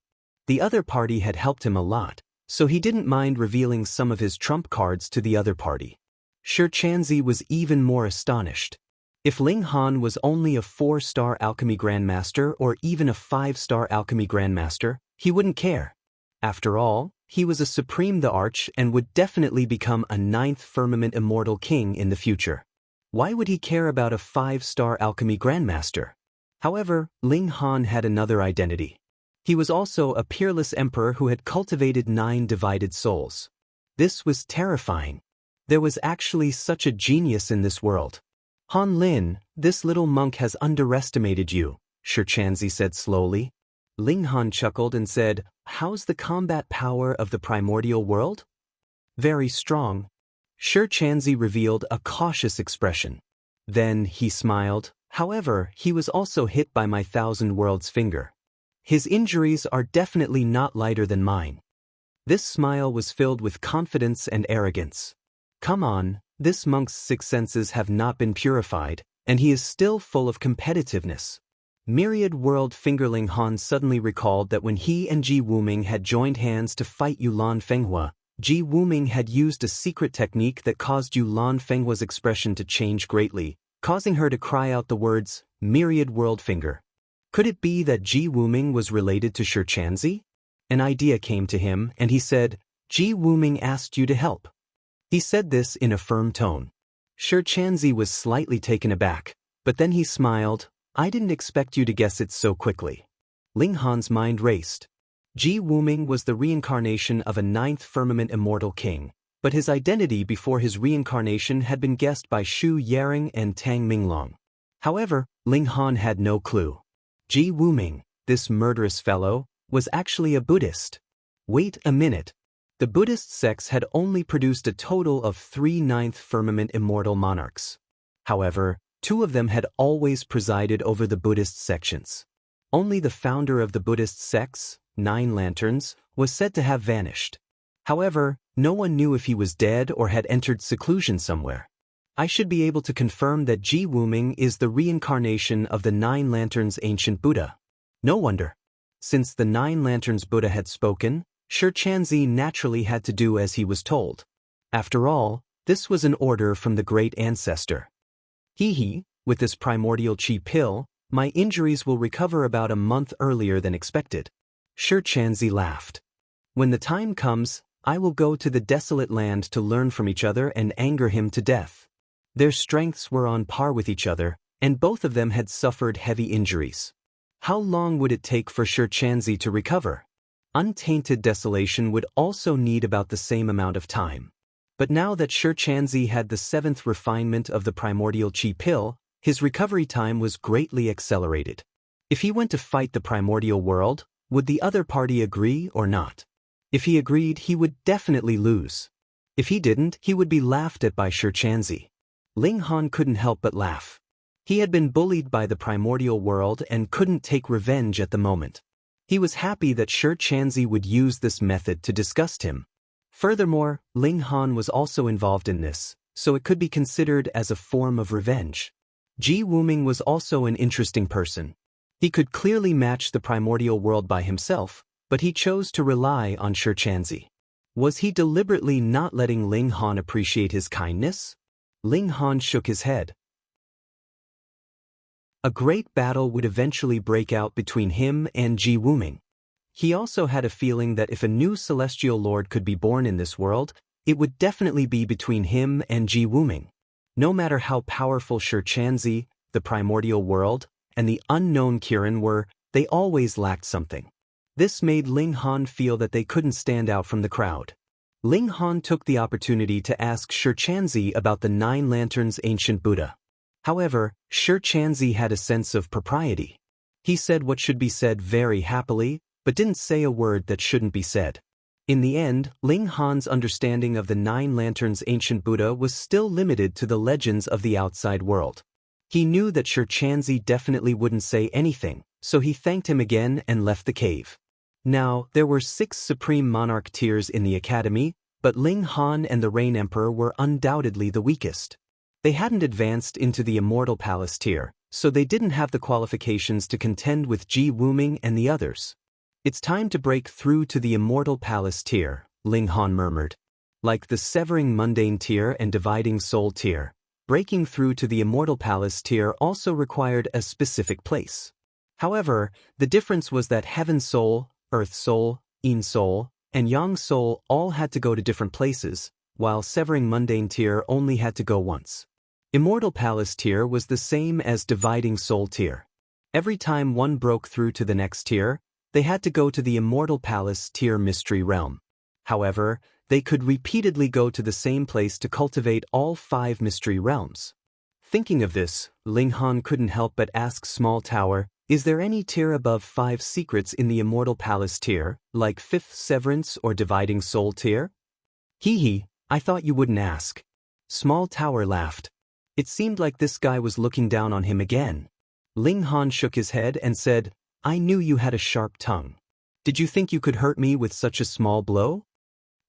The other party had helped him a lot, so he didn't mind revealing some of his trump cards to the other party. Shi Chanzi was even more astonished. If Ling Han was only a 4-star alchemy grandmaster or even a 5-star alchemy grandmaster, he wouldn't care. After all, he was a supreme the arch and would definitely become a 9th firmament immortal king in the future. Why would he care about a 5-star alchemy grandmaster? However, Ling Han had another identity. He was also a peerless emperor who had cultivated 9 divided souls. This was terrifying. There was actually such a genius in this world. "Han Lin, this little monk has underestimated you," Shi Chanzi said slowly. Ling Han chuckled and said, "How's the combat power of the primordial world?" "Very strong." Shi Chanzi revealed a cautious expression. Then he smiled. "However, he was also hit by my Thousand Worlds finger. His injuries are definitely not lighter than mine." This smile was filled with confidence and arrogance. Come on, this monk's six senses have not been purified, and he is still full of competitiveness. Myriad World Fingerling Han suddenly recalled that when he and Ji Wuming had joined hands to fight Yulan Fenghua, Ji Wuming had used a secret technique that caused Yulan Fenghua's expression to change greatly, causing her to cry out the words, "Myriad World Finger." Could it be that Ji Wuming was related to Shi Chanzi? An idea came to him, and he said, "Ji Wuming asked you to help." He said this in a firm tone. Shi Chanzi was slightly taken aback, but then he smiled. "I didn't expect you to guess it so quickly." Ling Han's mind raced. Ji Wuming was the reincarnation of a ninth firmament immortal king, but his identity before his reincarnation had been guessed by Shu Yaring and Tang Minglong. However, Ling Han had no clue. Ji Wuming, this murderous fellow, was actually a Buddhist. Wait a minute. The Buddhist sects had only produced a total of 3 ninth firmament immortal monarchs. However, 2 of them had always presided over the Buddhist sections. Only the founder of the Buddhist sects, 9 Lanterns, was said to have vanished. However, no one knew if he was dead or had entered seclusion somewhere. I should be able to confirm that Ji Wuming is the reincarnation of the 9 Lanterns' ancient Buddha. No wonder. Since the 9 Lanterns Buddha had spoken, Shi Chanzi naturally had to do as he was told. After all, this was an order from the great ancestor. With this primordial chi pill, my injuries will recover about a month earlier than expected. Shi Chanzi laughed. When the time comes, I will go to the desolate land to learn from each other and anger him to death. Their strengths were on par with each other, and both of them had suffered heavy injuries. How long would it take for Shi Chanzi to recover? Untainted Desolation would also need about the same amount of time. But now that Shi Chanzi had the 7th refinement of the primordial chi pill, his recovery time was greatly accelerated. If he went to fight the primordial world, would the other party agree or not? If he agreed, he would definitely lose. If he didn't, he would be laughed at by Shi Chanzi. Ling Han couldn't help but laugh. He had been bullied by the primordial world and couldn't take revenge at the moment. He was happy that Shi Chanzi would use this method to disgust him. Furthermore, Ling Han was also involved in this, so it could be considered as a form of revenge. Ji Wuming was also an interesting person. He could clearly match the primordial world by himself, but he chose to rely on Shi Chanzi. Was he deliberately not letting Ling Han appreciate his kindness? Ling Han shook his head. A great battle would eventually break out between him and Ji Wuming. He also had a feeling that if a new celestial lord could be born in this world, it would definitely be between him and Ji Wuming. No matter how powerful Shi Chanzi, the primordial world, and the unknown Kirin were, they always lacked something. This made Ling Han feel that they couldn't stand out from the crowd. Ling Han took the opportunity to ask Shi Chanzi about the 9 Lanterns' ancient Buddha. However, Shi Chanzi had a sense of propriety. He said what should be said very happily, but didn't say a word that shouldn't be said. In the end, Ling Han's understanding of the 9 Lanterns' ancient Buddha was still limited to the legends of the outside world. He knew that Shi Chanzi definitely wouldn't say anything, so he thanked him again and left the cave. Now, there were 6 Supreme Monarch tiers in the academy, but Ling Han and the Rain Emperor were undoubtedly the weakest. They hadn't advanced into the Immortal Palace tier, so they didn't have the qualifications to contend with Ji Wuming and the others. It's time to break through to the Immortal Palace tier, Ling Han murmured. Like the Severing Mundane tier and Dividing Soul tier, breaking through to the Immortal Palace tier also required a specific place. However, the difference was that Heaven Soul, Earth Soul, Yin Soul, and Yang Soul all had to go to different places, while Severing Mundane tier only had to go once. Immortal Palace tier was the same as Dividing Soul tier. Every time one broke through to the next tier, they had to go to the Immortal Palace tier Mystery Realm. However, they could repeatedly go to the same place to cultivate all 5 Mystery Realms. Thinking of this, Ling Han couldn't help but ask Small Tower, Is there any tier above 5 secrets in the Immortal Palace tier, like 5th Severance or Dividing Soul tier? Hee hee, I thought you wouldn't ask. Small Tower laughed. It seemed like this guy was looking down on him again. Ling Han shook his head and said, I knew you had a sharp tongue. Did you think you could hurt me with such a small blow?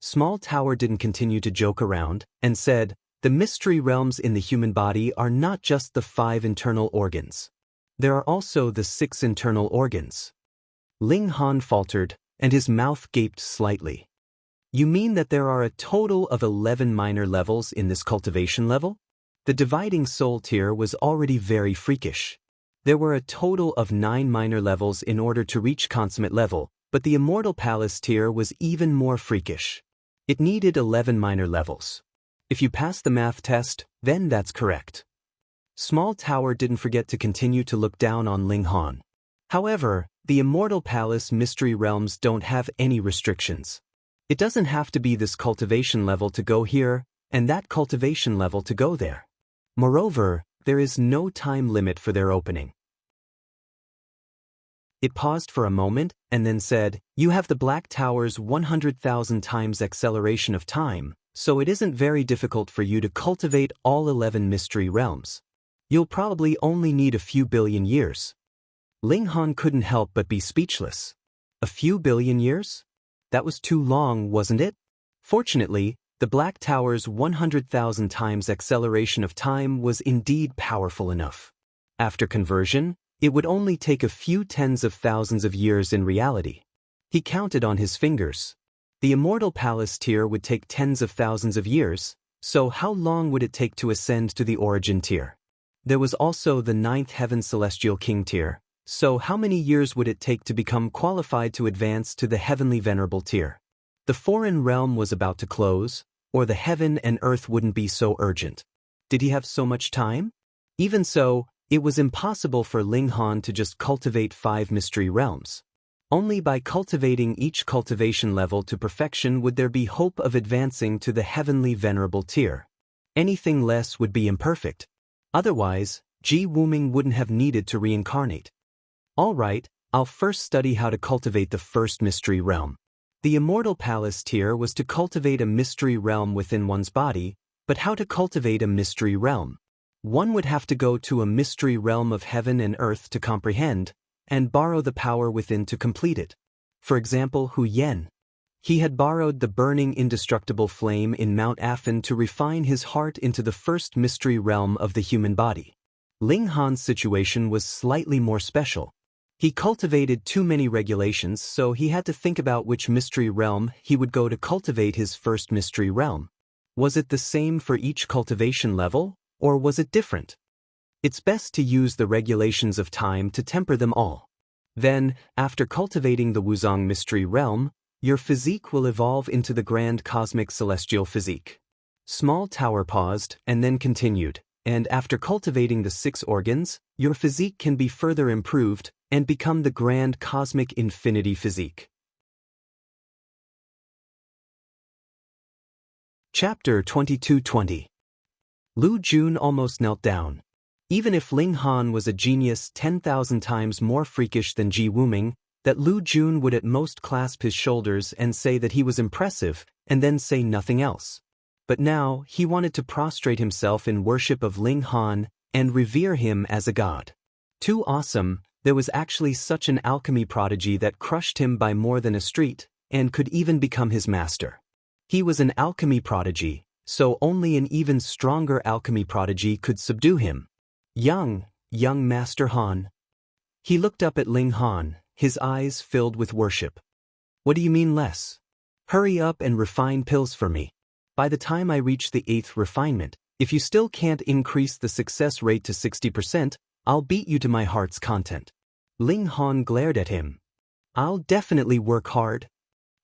Small Tower didn't continue to joke around, and said, the mystery realms in the human body are not just the 5 internal organs. There are also the 6 internal organs. Ling Han faltered, and his mouth gaped slightly. You mean that there are a total of 11 minor levels in this cultivation level? The Dividing Soul tier was already very freakish. There were a total of 9 minor levels in order to reach consummate level, but the Immortal Palace tier was even more freakish. It needed 11 minor levels. If you pass the math test, then that's correct. Small Tower didn't forget to continue to look down on Ling Han. However, the Immortal Palace mystery realms don't have any restrictions. It doesn't have to be this cultivation level to go here, and that cultivation level to go there. Moreover, there is no time limit for their opening. It paused for a moment, and then said, you have the Black Tower's 100,000 times acceleration of time, so it isn't very difficult for you to cultivate all 11 mystery realms. You'll probably only need a few billion years. Ling Han couldn't help but be speechless. A few billion years? That was too long, wasn't it? Fortunately, the Black Tower's 100,000 times acceleration of time was indeed powerful enough. After conversion, it would only take a few tens of thousands of years in reality. He counted on his fingers. The Immortal Palace tier would take tens of thousands of years, so how long would it take to ascend to the Origin tier? There was also the 9th Heaven Celestial King tier, so how many years would it take to become qualified to advance to the Heavenly Venerable tier? The foreign realm was about to close, or the heaven and earth wouldn't be so urgent. Did he have so much time? Even so, it was impossible for Ling Han to just cultivate 5 mystery realms. Only by cultivating each cultivation level to perfection would there be hope of advancing to the Heavenly Venerable tier. Anything less would be imperfect. Otherwise, Ji Wuming wouldn't have needed to reincarnate. All right, I'll first study how to cultivate the first mystery realm. The Immortal Palace tier was to cultivate a mystery realm within one's body, but how to cultivate a mystery realm? One would have to go to a mystery realm of heaven and earth to comprehend, and borrow the power within to complete it. For example, Hu Yen. He had borrowed the burning indestructible flame in Mount Afan to refine his heart into the first mystery realm of the human body. Ling Han's situation was slightly more special. He cultivated too many regulations, so he had to think about which mystery realm he would go to cultivate his first mystery realm. Was it the same for each cultivation level, or was it different? It's best to use the regulations of time to temper them all. Then, after cultivating the Wuzong mystery realm, your physique will evolve into the grand cosmic celestial physique. Small Tower paused and then continued, and after cultivating the 6 organs, your physique can be further improved and become the grand cosmic infinity physique. Chapter 2220. Lu Jun almost knelt down. Even if Ling Han was a genius 10,000 times more freakish than Ji Wuming, that Lu Jun would at most clasp his shoulders and say that he was impressive, and then say nothing else. But now, he wanted to prostrate himself in worship of Ling Han and revere him as a god. Too awesome, there was actually such an alchemy prodigy that crushed him by more than a street, and could even become his master. He was an alchemy prodigy, so only an even stronger alchemy prodigy could subdue him. Young Master Han. He looked up at Ling Han, his eyes filled with worship. What do you mean less? Hurry up and refine pills for me. By the time I reach the 8th refinement, if you still can't increase the success rate to 60%, I'll beat you to my heart's content. Ling Han glared at him. I'll definitely work hard.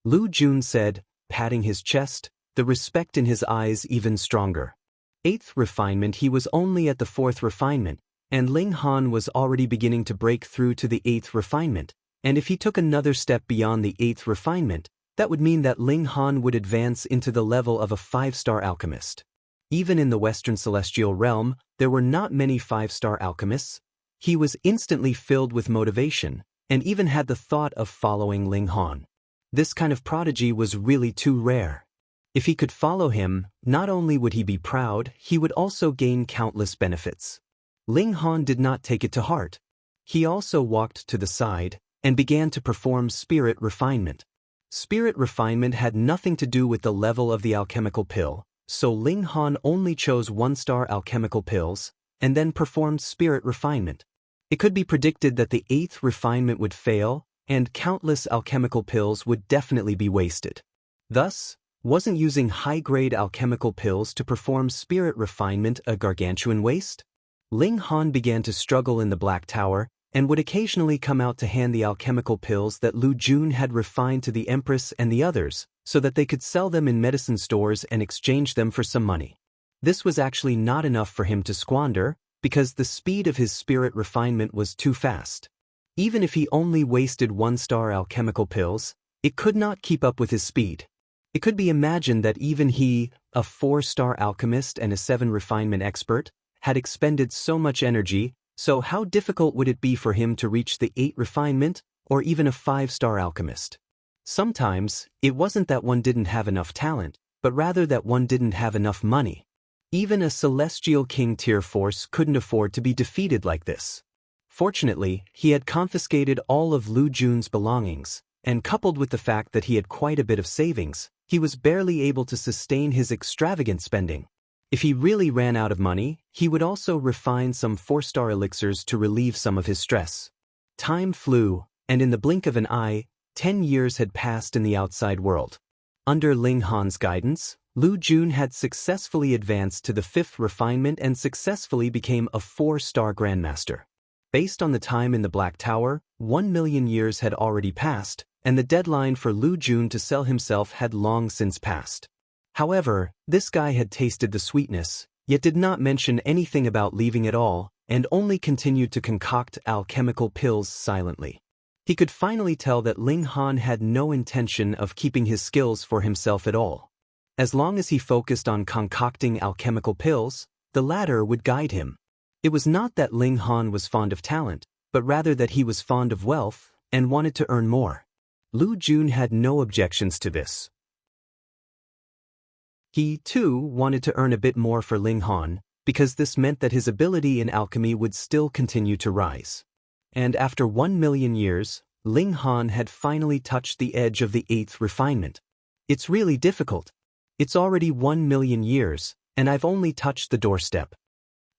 Lu Jun said, patting his chest, the respect in his eyes even stronger. 8th refinement, he was only at the 4th refinement, and Ling Han was already beginning to break through to the 8th refinement, and if he took another step beyond the 8th refinement, that would mean that Ling Han would advance into the level of a 5-star alchemist. Even in the Western Celestial Realm, there were not many 5-star alchemists. He was instantly filled with motivation, and even had the thought of following Ling Han. This kind of prodigy was really too rare. If he could follow him, not only would he be proud, he would also gain countless benefits. Ling Han did not take it to heart. He also walked to the side and began to perform spirit refinement. Spirit refinement had nothing to do with the level of the alchemical pill, so Ling Han only chose 1-star alchemical pills and then performed spirit refinement. It could be predicted that the 8th refinement would fail and countless alchemical pills would definitely be wasted. Thus, wasn't using high-grade alchemical pills to perform spirit refinement a gargantuan waste? Ling Han began to struggle in the Black Tower and would occasionally come out to hand the alchemical pills that Lu Jun had refined to the Empress and the others so that they could sell them in medicine stores and exchange them for some money. This was actually not enough for him to squander because the speed of his spirit refinement was too fast. Even if he only wasted 1-star alchemical pills, it could not keep up with his speed. It could be imagined that even he, a 4-star alchemist and a 7 refinement expert, had expended so much energy, so how difficult would it be for him to reach the 8 refinement or even a 5-star alchemist? Sometimes, it wasn't that one didn't have enough talent, but rather that one didn't have enough money. Even a Celestial King tier force couldn't afford to be defeated like this. Fortunately, he had confiscated all of Lu Jun's belongings, and coupled with the fact that he had quite a bit of savings, he was barely able to sustain his extravagant spending. If he really ran out of money, he would also refine some 4-star elixirs to relieve some of his stress. Time flew, and in the blink of an eye, 10 years had passed in the outside world. Under Ling Han's guidance, Lu Jun had successfully advanced to the 5th refinement and successfully became a 4-star grandmaster. Based on the time in the Black Tower, 1 million years had already passed, and the deadline for Lu Jun to sell himself had long since passed. However, this guy had tasted the sweetness, yet did not mention anything about leaving at all, and only continued to concoct alchemical pills silently. He could finally tell that Ling Han had no intention of keeping his skills for himself at all. As long as he focused on concocting alchemical pills, the latter would guide him. It was not that Ling Han was fond of talent, but rather that he was fond of wealth and wanted to earn more. Lu Jun had no objections to this. He, too, wanted to earn a bit more for Ling Han, because this meant that his ability in alchemy would still continue to rise. And after 1 million years, Ling Han had finally touched the edge of the 8th refinement. It's really difficult. It's already 1 million years, and I've only touched the doorstep.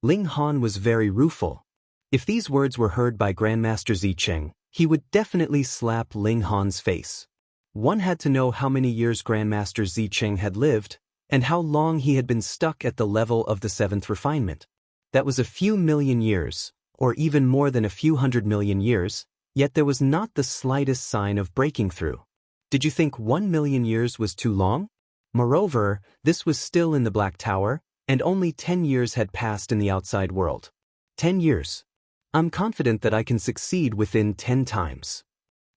Ling Han was very rueful. If these words were heard by Grandmaster Zicheng, he would definitely slap Ling Han's face. One had to know how many years Grandmaster Zicheng had lived, and how long he had been stuck at the level of the 7th refinement. That was a few million years, or even more than a few 100 million years, yet there was not the slightest sign of breaking through. Did you think 1 million years was too long? Moreover, this was still in the Black Tower, and only 10 years had passed in the outside world. 10 years. I'm confident that I can succeed within 10 times.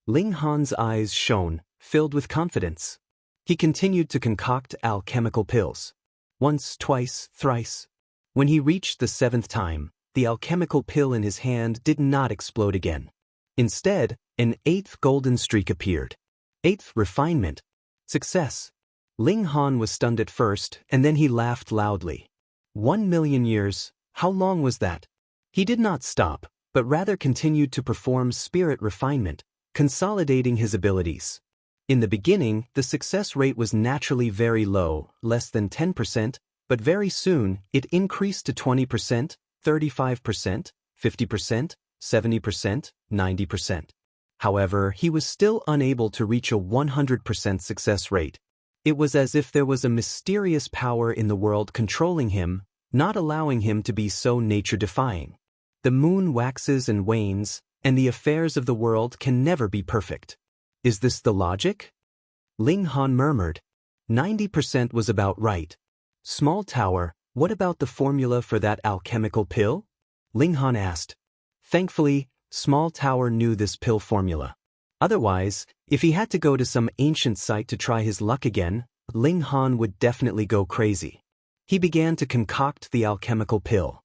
Ling Han's eyes shone, filled with confidence. He continued to concoct alchemical pills. Once, twice, thrice. When he reached the 7th time, the alchemical pill in his hand did not explode again. Instead, an 8th golden streak appeared. 8th refinement. Success. Ling Han was stunned at first, and then he laughed loudly. 1 million years, how long was that? He did not stop, but rather continued to perform spirit refinement, consolidating his abilities. In the beginning, the success rate was naturally very low, less than 10%, but very soon, it increased to 20%, 35%, 50%, 70%, 90%. However, he was still unable to reach a 100% success rate. It was as if there was a mysterious power in the world controlling him, not allowing him to be so nature-defying. The moon waxes and wanes, and the affairs of the world can never be perfect. Is this the logic? Ling Han murmured. 90% was about right. Small Tower, what about the formula for that alchemical pill? Ling Han asked. Thankfully, Small Tower knew this pill formula. Otherwise, if he had to go to some ancient site to try his luck again, Ling Han would definitely go crazy. He began to concoct the alchemical pill.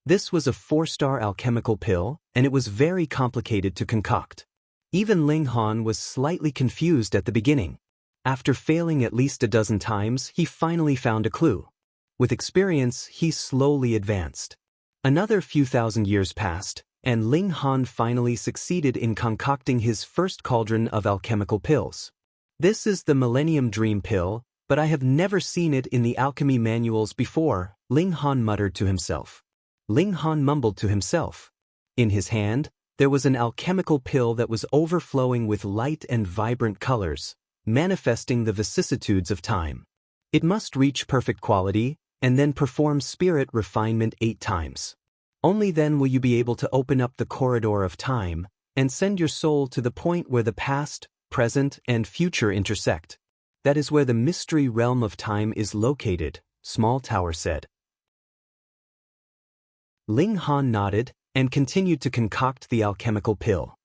This was a 4-star alchemical pill, and it was very complicated to concoct. Even Ling Han was slightly confused at the beginning. After failing at least a dozen times, he finally found a clue. With experience, he slowly advanced. Another few thousand years passed, and Ling Han finally succeeded in concocting his first cauldron of alchemical pills. This is the Millennium Dream Pill, but I have never seen it in the alchemy manuals before, Ling Han muttered to himself. Ling Han mumbled to himself. In his hand, there was an alchemical pill that was overflowing with light and vibrant colors, manifesting the vicissitudes of time. It must reach perfect quality, and then perform spirit refinement 8 times. Only then will you be able to open up the corridor of time, and send your soul to the point where the past, present, and future intersect. That is where the mystery realm of time is located, Small Tower said. Ling Han nodded, and continued to concoct the alchemical pill.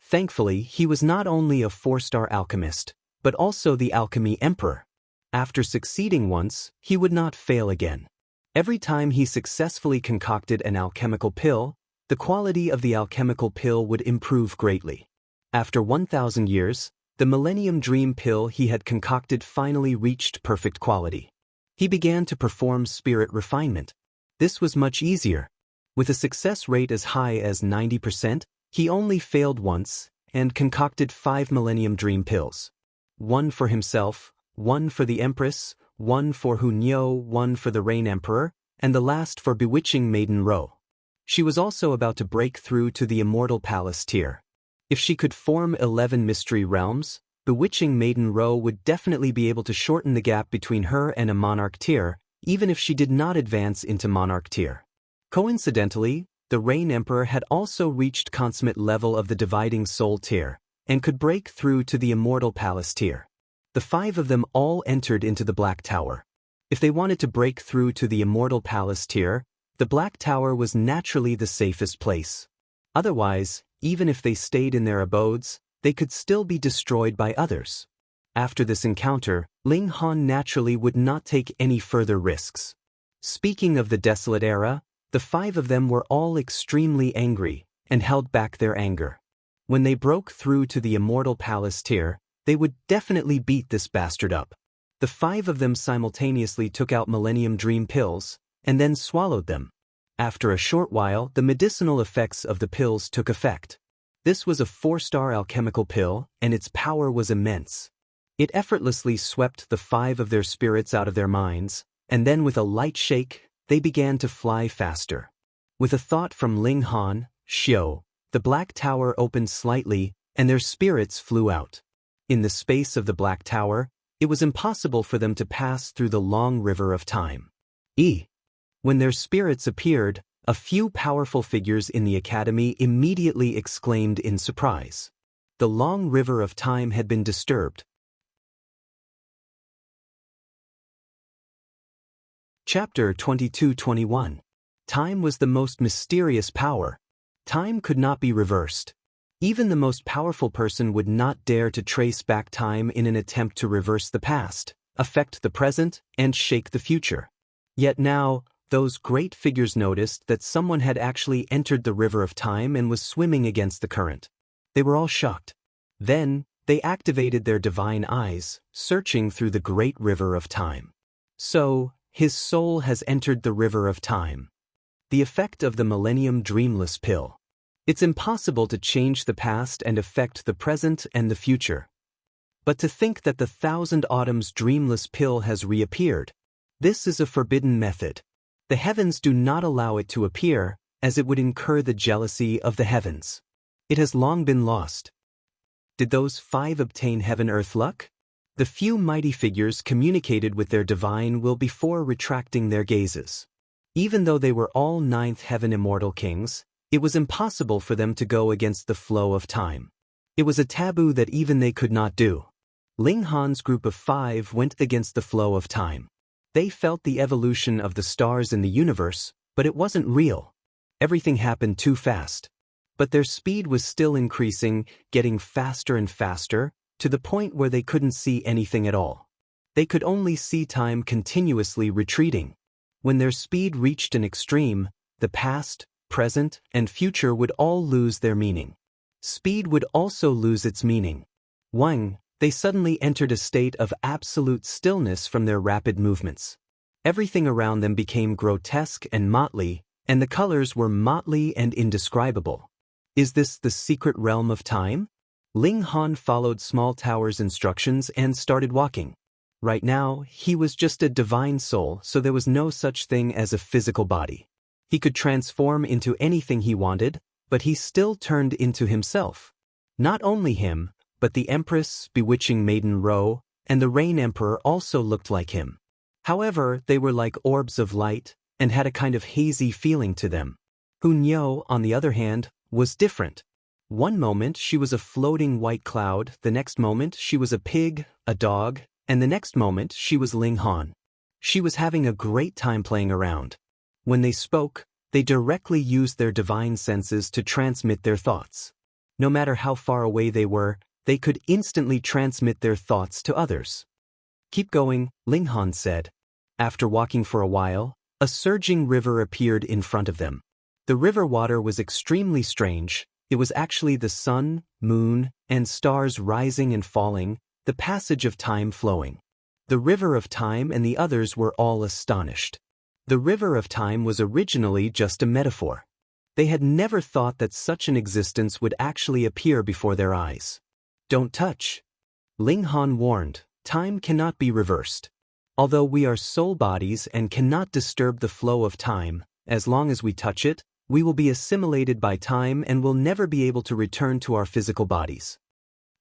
Thankfully, he was not only a 4-star alchemist, but also the alchemy emperor. After succeeding once, he would not fail again. Every time he successfully concocted an alchemical pill, the quality of the alchemical pill would improve greatly. After 1,000 years, the Millennium Dream Pill he had concocted finally reached perfect quality. He began to perform spirit refinement. This was much easier. With a success rate as high as 90%, he only failed once and concocted 5 Millennium Dream Pills. 1 for himself, 1 for the Empress, 1 for Hunyo, 1 for the Rain Emperor, and the last for Bewitching Maiden Ro. She was also about to break through to the Immortal Palace tier. If she could form 11 mystery realms, Bewitching Maiden Ro would definitely be able to shorten the gap between her and a Monarch tier, even if she did not advance into Monarch tier. Coincidentally, the Rain Emperor had also reached consummate level of the Dividing Soul tier, and could break through to the Immortal Palace tier. The 5 of them all entered into the Black Tower. If they wanted to break through to the Immortal Palace tier, the Black Tower was naturally the safest place. Otherwise, even if they stayed in their abodes, they could still be destroyed by others. After this encounter, Ling Han naturally would not take any further risks. Speaking of the desolate era, the 5 of them were all extremely angry, and held back their anger. When they broke through to the Immortal Palace tier, they would definitely beat this bastard up. The 5 of them simultaneously took out Millennium Dream Pills, and then swallowed them. After a short while, the medicinal effects of the pills took effect. This was a 4-star alchemical pill, and its power was immense. It effortlessly swept the 5 of their spirits out of their minds, and then with a light shake, they began to fly faster. With a thought from Ling Han, Xiao, the Black Tower opened slightly, and their spirits flew out. In the space of the Black Tower, it was impossible for them to pass through the long river of time. When their spirits appeared, a few powerful figures in the academy immediately exclaimed in surprise. The long river of time had been disturbed. Chapter 22-21. Time was the most mysterious power. Time could not be reversed. Even the most powerful person would not dare to trace back time in an attempt to reverse the past, affect the present, and shake the future. Yet now, those great figures noticed that someone had actually entered the river of time and was swimming against the current. They were all shocked. Then, they activated their divine eyes, searching through the great river of time. So, his soul has entered the river of time. The effect of the Millennium Dreamless Pill. It's impossible to change the past and affect the present and the future. But to think that the Thousand Autumns Dreamless Pill has reappeared, this is a forbidden method. The heavens do not allow it to appear, as it would incur the jealousy of the heavens. It has long been lost. Did those 5 obtain heaven-earth luck? The few mighty figures communicated with their divine will before retracting their gazes. Even though they were all 9th heaven immortal kings, it was impossible for them to go against the flow of time. It was a taboo that even they could not do. Ling Han's group of 5 went against the flow of time. They felt the evolution of the stars in the universe, but it wasn't real. Everything happened too fast. But their speed was still increasing, getting faster and faster, to the point where they couldn't see anything at all. They could only see time continuously retreating. When their speed reached an extreme, The past, present, and future would all lose their meaning. Speed would also lose its meaning. One, they suddenly entered a state of absolute stillness from their rapid movements. Everything around them became grotesque and motley, and the colors were motley and indescribable. Is this the secret realm of time? Ling Han followed Small Tower's instructions and started walking. Right now, he was just a divine soul, so there was no such thing as a physical body. He could transform into anything he wanted, but he still turned into himself. Not only him, but the Empress, bewitching Maiden Ro, and the Rain Emperor also looked like him. However, they were like orbs of light, and had a kind of hazy feeling to them. Hunyo, on the other hand, was different. One moment she was a floating white cloud, the next moment she was a pig, a dog, and the next moment she was Ling Han. She was having a great time playing around. When they spoke, they directly used their divine senses to transmit their thoughts. No matter how far away they were, they could instantly transmit their thoughts to others. Keep going, Ling Han said. After walking for a while, a surging river appeared in front of them. The river water was extremely strange. It was actually the sun, moon, and stars rising and falling, the passage of time flowing. The river of time and the others were all astonished. The river of time was originally just a metaphor. They had never thought that such an existence would actually appear before their eyes. Don't touch. Ling Han warned, time cannot be reversed. Although we are soul bodies and cannot disturb the flow of time, as long as we touch it, we will be assimilated by time and will never be able to return to our physical bodies.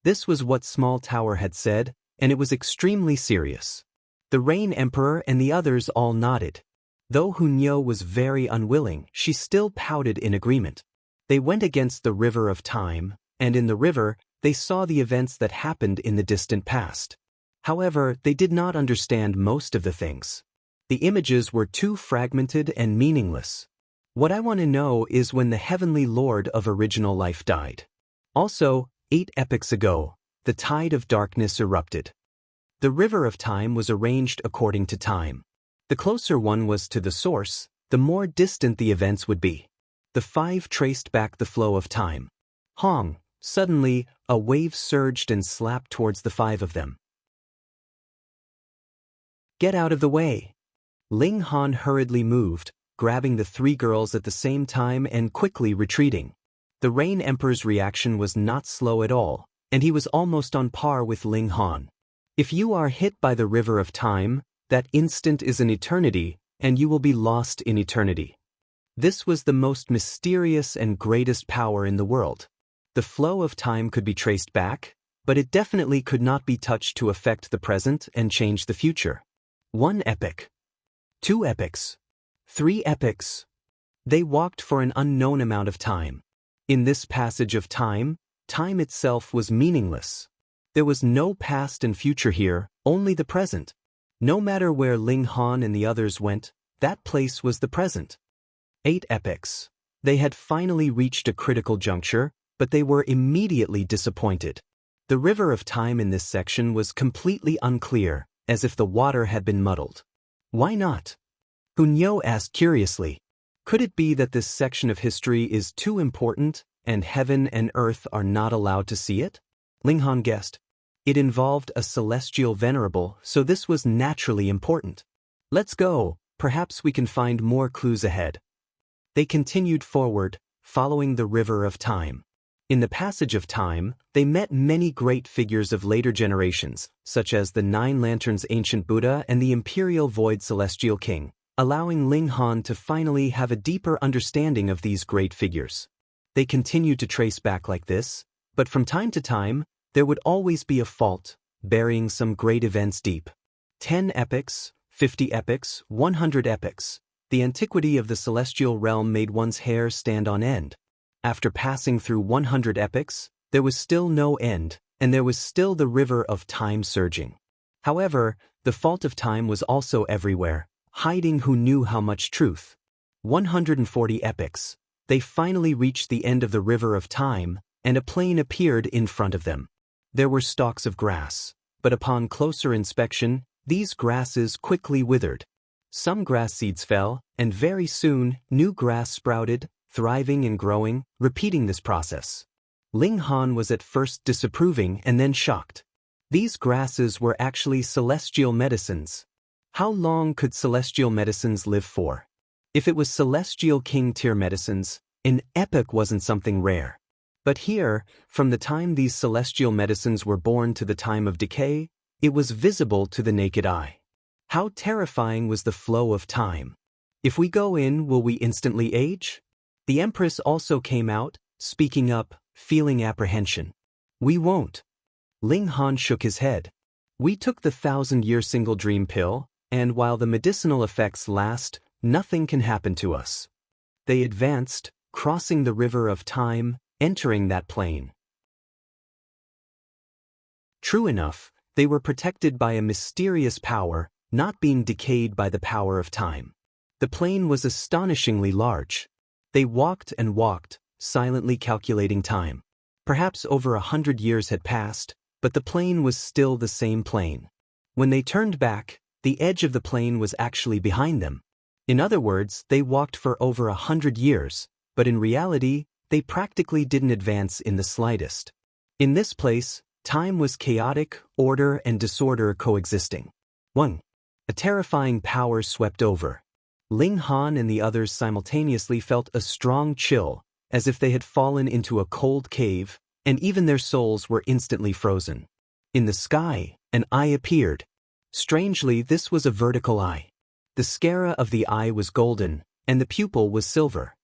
This was what Small Tower had said, and it was extremely serious. The Rain Emperor and the others all nodded. Though Hunyo was very unwilling, she still pouted in agreement. They went against the river of time, and in the river, they saw the events that happened in the distant past. However, they did not understand most of the things. The images were too fragmented and meaningless. What I want to know is when the Heavenly Lord of Original Life died. Also, 8 epochs ago, the tide of darkness erupted. The river of time was arranged according to time. The closer one was to the source, the more distant the events would be. The 5 traced back the flow of time. Hong, suddenly, a wave surged and slapped towards the 5 of them. Get out of the way. Ling Han hurriedly moved, grabbing the 3 girls at the same time and quickly retreating. The Rain Emperor's reaction was not slow at all, and he was almost on par with Ling Han. If you are hit by the river of time, that instant is an eternity, and you will be lost in eternity. This was the most mysterious and greatest power in the world. The flow of time could be traced back, but it definitely could not be touched to affect the present and change the future. 1 epoch. 2 epochs. 3 epochs. They walked for an unknown amount of time. In this passage of time, time itself was meaningless. There was no past and future here, only the present. No matter where Ling Han and the others went, that place was the present. 8 epochs. They had finally reached a critical juncture, but they were immediately disappointed. The river of time in this section was completely unclear, as if the water had been muddled. Why not? Hunyo asked curiously. Could it be that this section of history is too important, and heaven and earth are not allowed to see it? Ling Han guessed. It involved a celestial venerable, so this was naturally important. Let's go, perhaps we can find more clues ahead. They continued forward, following the river of time. In the passage of time, they met many great figures of later generations, such as the 9 Lanterns Ancient Buddha and the Imperial Void Celestial King, allowing Ling Han to finally have a deeper understanding of these great figures. They continued to trace back like this, but from time to time, there would always be a fault, burying some great events deep. 10 epochs, 50 epochs, 100 epochs. The antiquity of the celestial realm made one's hair stand on end. After passing through 100 epochs, there was still no end, and there was still the river of time surging. However, the fault of time was also everywhere, hiding who knew how much truth. 140 epochs. They finally reached the end of the river of time, and a plain appeared in front of them. There were stalks of grass, but upon closer inspection, these grasses quickly withered. Some grass seeds fell, and very soon, new grass sprouted, thriving and growing, repeating this process. Ling Han was at first disapproving and then shocked. These grasses were actually celestial medicines. How long could celestial medicines live for? If it was celestial king-tier medicines, an epoch wasn't something rare. But here, from the time these celestial medicines were born to the time of decay, it was visible to the naked eye. How terrifying was the flow of time. If we go in, will we instantly age? The Empress also came out, speaking up, feeling apprehension. We won't. Ling Han shook his head. We took the 1,000-year single dream pill, and while the medicinal effects last, nothing can happen to us. They advanced, crossing the river of time, entering that plane. True enough, they were protected by a mysterious power, not being decayed by the power of time. The plane was astonishingly large. They walked and walked, silently calculating time. Perhaps over 100 years had passed, but the plane was still the same plane. When they turned back, the edge of the plane was actually behind them. In other words, they walked for over 100 years, but in reality, they practically didn't advance in the slightest. In this place, time was chaotic, order and disorder coexisting. 1. A terrifying power swept over. Ling Han and the others simultaneously felt a strong chill, as if they had fallen into a cold cave, and even their souls were instantly frozen. In the sky, an eye appeared. Strangely, this was a vertical eye. The sclera of the eye was golden, and the pupil was silver.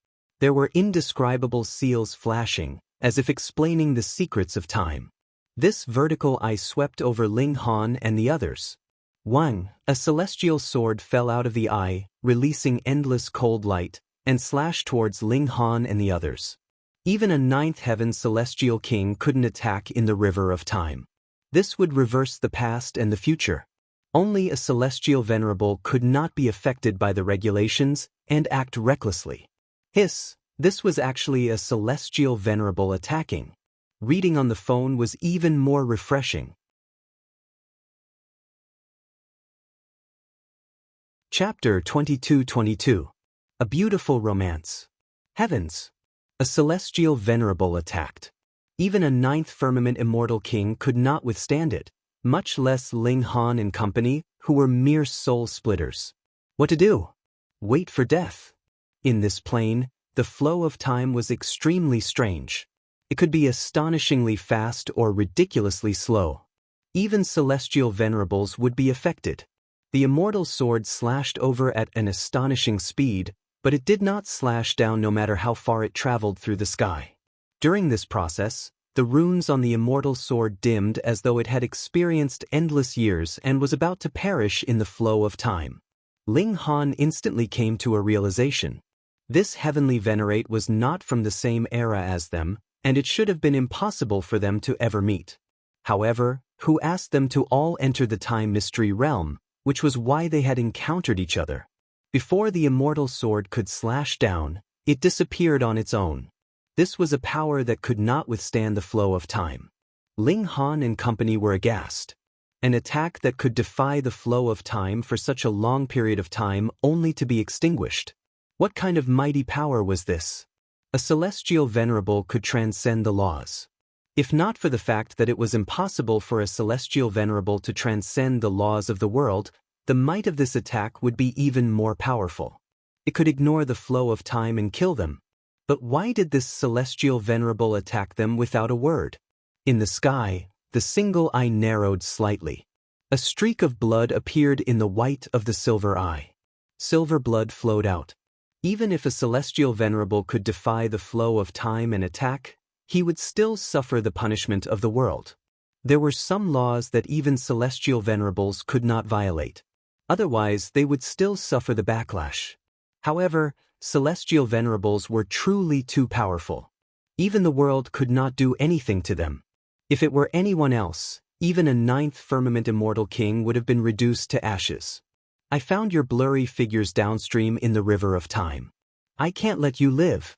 There were indescribable seals flashing, as if explaining the secrets of time. This vertical eye swept over Ling Han and the others. 1. A celestial sword fell out of the eye, releasing endless cold light, and slashed towards Ling Han and the others. Even a ninth heaven celestial king couldn't attack in the river of time. This would reverse the past and the future. Only a celestial venerable could not be affected by the regulations and act recklessly. Hiss, this was actually a celestial venerable attacking. Reading on the phone was even more refreshing. Chapter 22-22. A beautiful romance. Heavens. A celestial venerable attacked. Even a ninth firmament immortal king could not withstand it, much less Ling Han and company, who were mere soul splitters. What to do? Wait for death. In this plane, the flow of time was extremely strange. It could be astonishingly fast or ridiculously slow. Even celestial venerables would be affected. The immortal sword slashed over at an astonishing speed, but it did not slash down no matter how far it traveled through the sky. During this process, the runes on the immortal sword dimmed as though it had experienced endless years and was about to perish in the flow of time. Ling Han instantly came to a realization. This heavenly venerate was not from the same era as them, and it should have been impossible for them to ever meet. However, who asked them to all enter the time mystery realm, which was why they had encountered each other? Before the immortal sword could slash down, it disappeared on its own. This was a power that could not withstand the flow of time. Ling Han and company were aghast. An attack that could defy the flow of time for such a long period of time only to be extinguished. What kind of mighty power was this? A celestial venerable could transcend the laws. If not for the fact that it was impossible for a celestial venerable to transcend the laws of the world, the might of this attack would be even more powerful. It could ignore the flow of time and kill them. But why did this celestial venerable attack them without a word? In the sky, the single eye narrowed slightly. A streak of blood appeared in the white of the silver eye. Silver blood flowed out. Even if a celestial venerable could defy the flow of time and attack, he would still suffer the punishment of the world. There were some laws that even celestial venerables could not violate. Otherwise, they would still suffer the backlash. However, celestial venerables were truly too powerful. Even the world could not do anything to them. If it were anyone else, even a ninth firmament immortal king would have been reduced to ashes. I found your blurry figures downstream in the river of time. I can't let you live.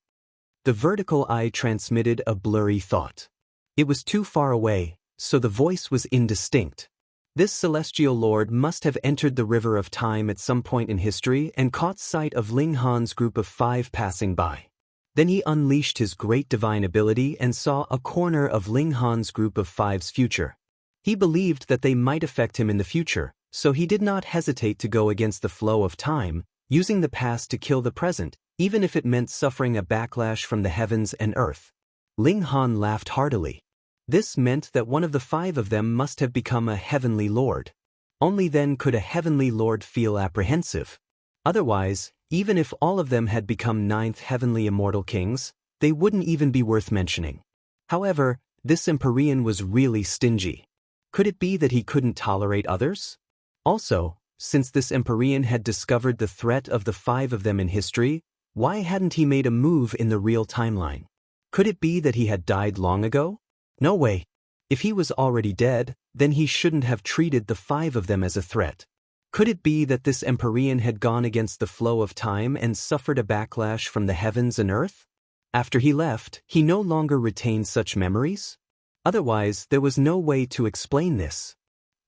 The vertical eye transmitted a blurry thought. It was too far away, so the voice was indistinct. This celestial lord must have entered the river of time at some point in history and caught sight of Ling Han's group of 5 passing by. Then he unleashed his great divine ability and saw a corner of Ling Han's group of 5's future. He believed that they might affect him in the future, so he did not hesitate to go against the flow of time, using the past to kill the present, even if it meant suffering a backlash from the heavens and earth. Ling Han laughed heartily. This meant that one of the 5 of them must have become a heavenly lord. Only then could a heavenly lord feel apprehensive. Otherwise, even if all of them had become 9th heavenly immortal kings, they wouldn't even be worth mentioning. However, this Empyrean was really stingy. Could it be that he couldn't tolerate others? Also, since this Empyrean had discovered the threat of the 5 of them in history, why hadn't he made a move in the real timeline? Could it be that he had died long ago? No way. If he was already dead, then he shouldn't have treated the 5 of them as a threat. Could it be that this Empyrean had gone against the flow of time and suffered a backlash from the heavens and earth? After he left, he no longer retained such memories? Otherwise, there was no way to explain this.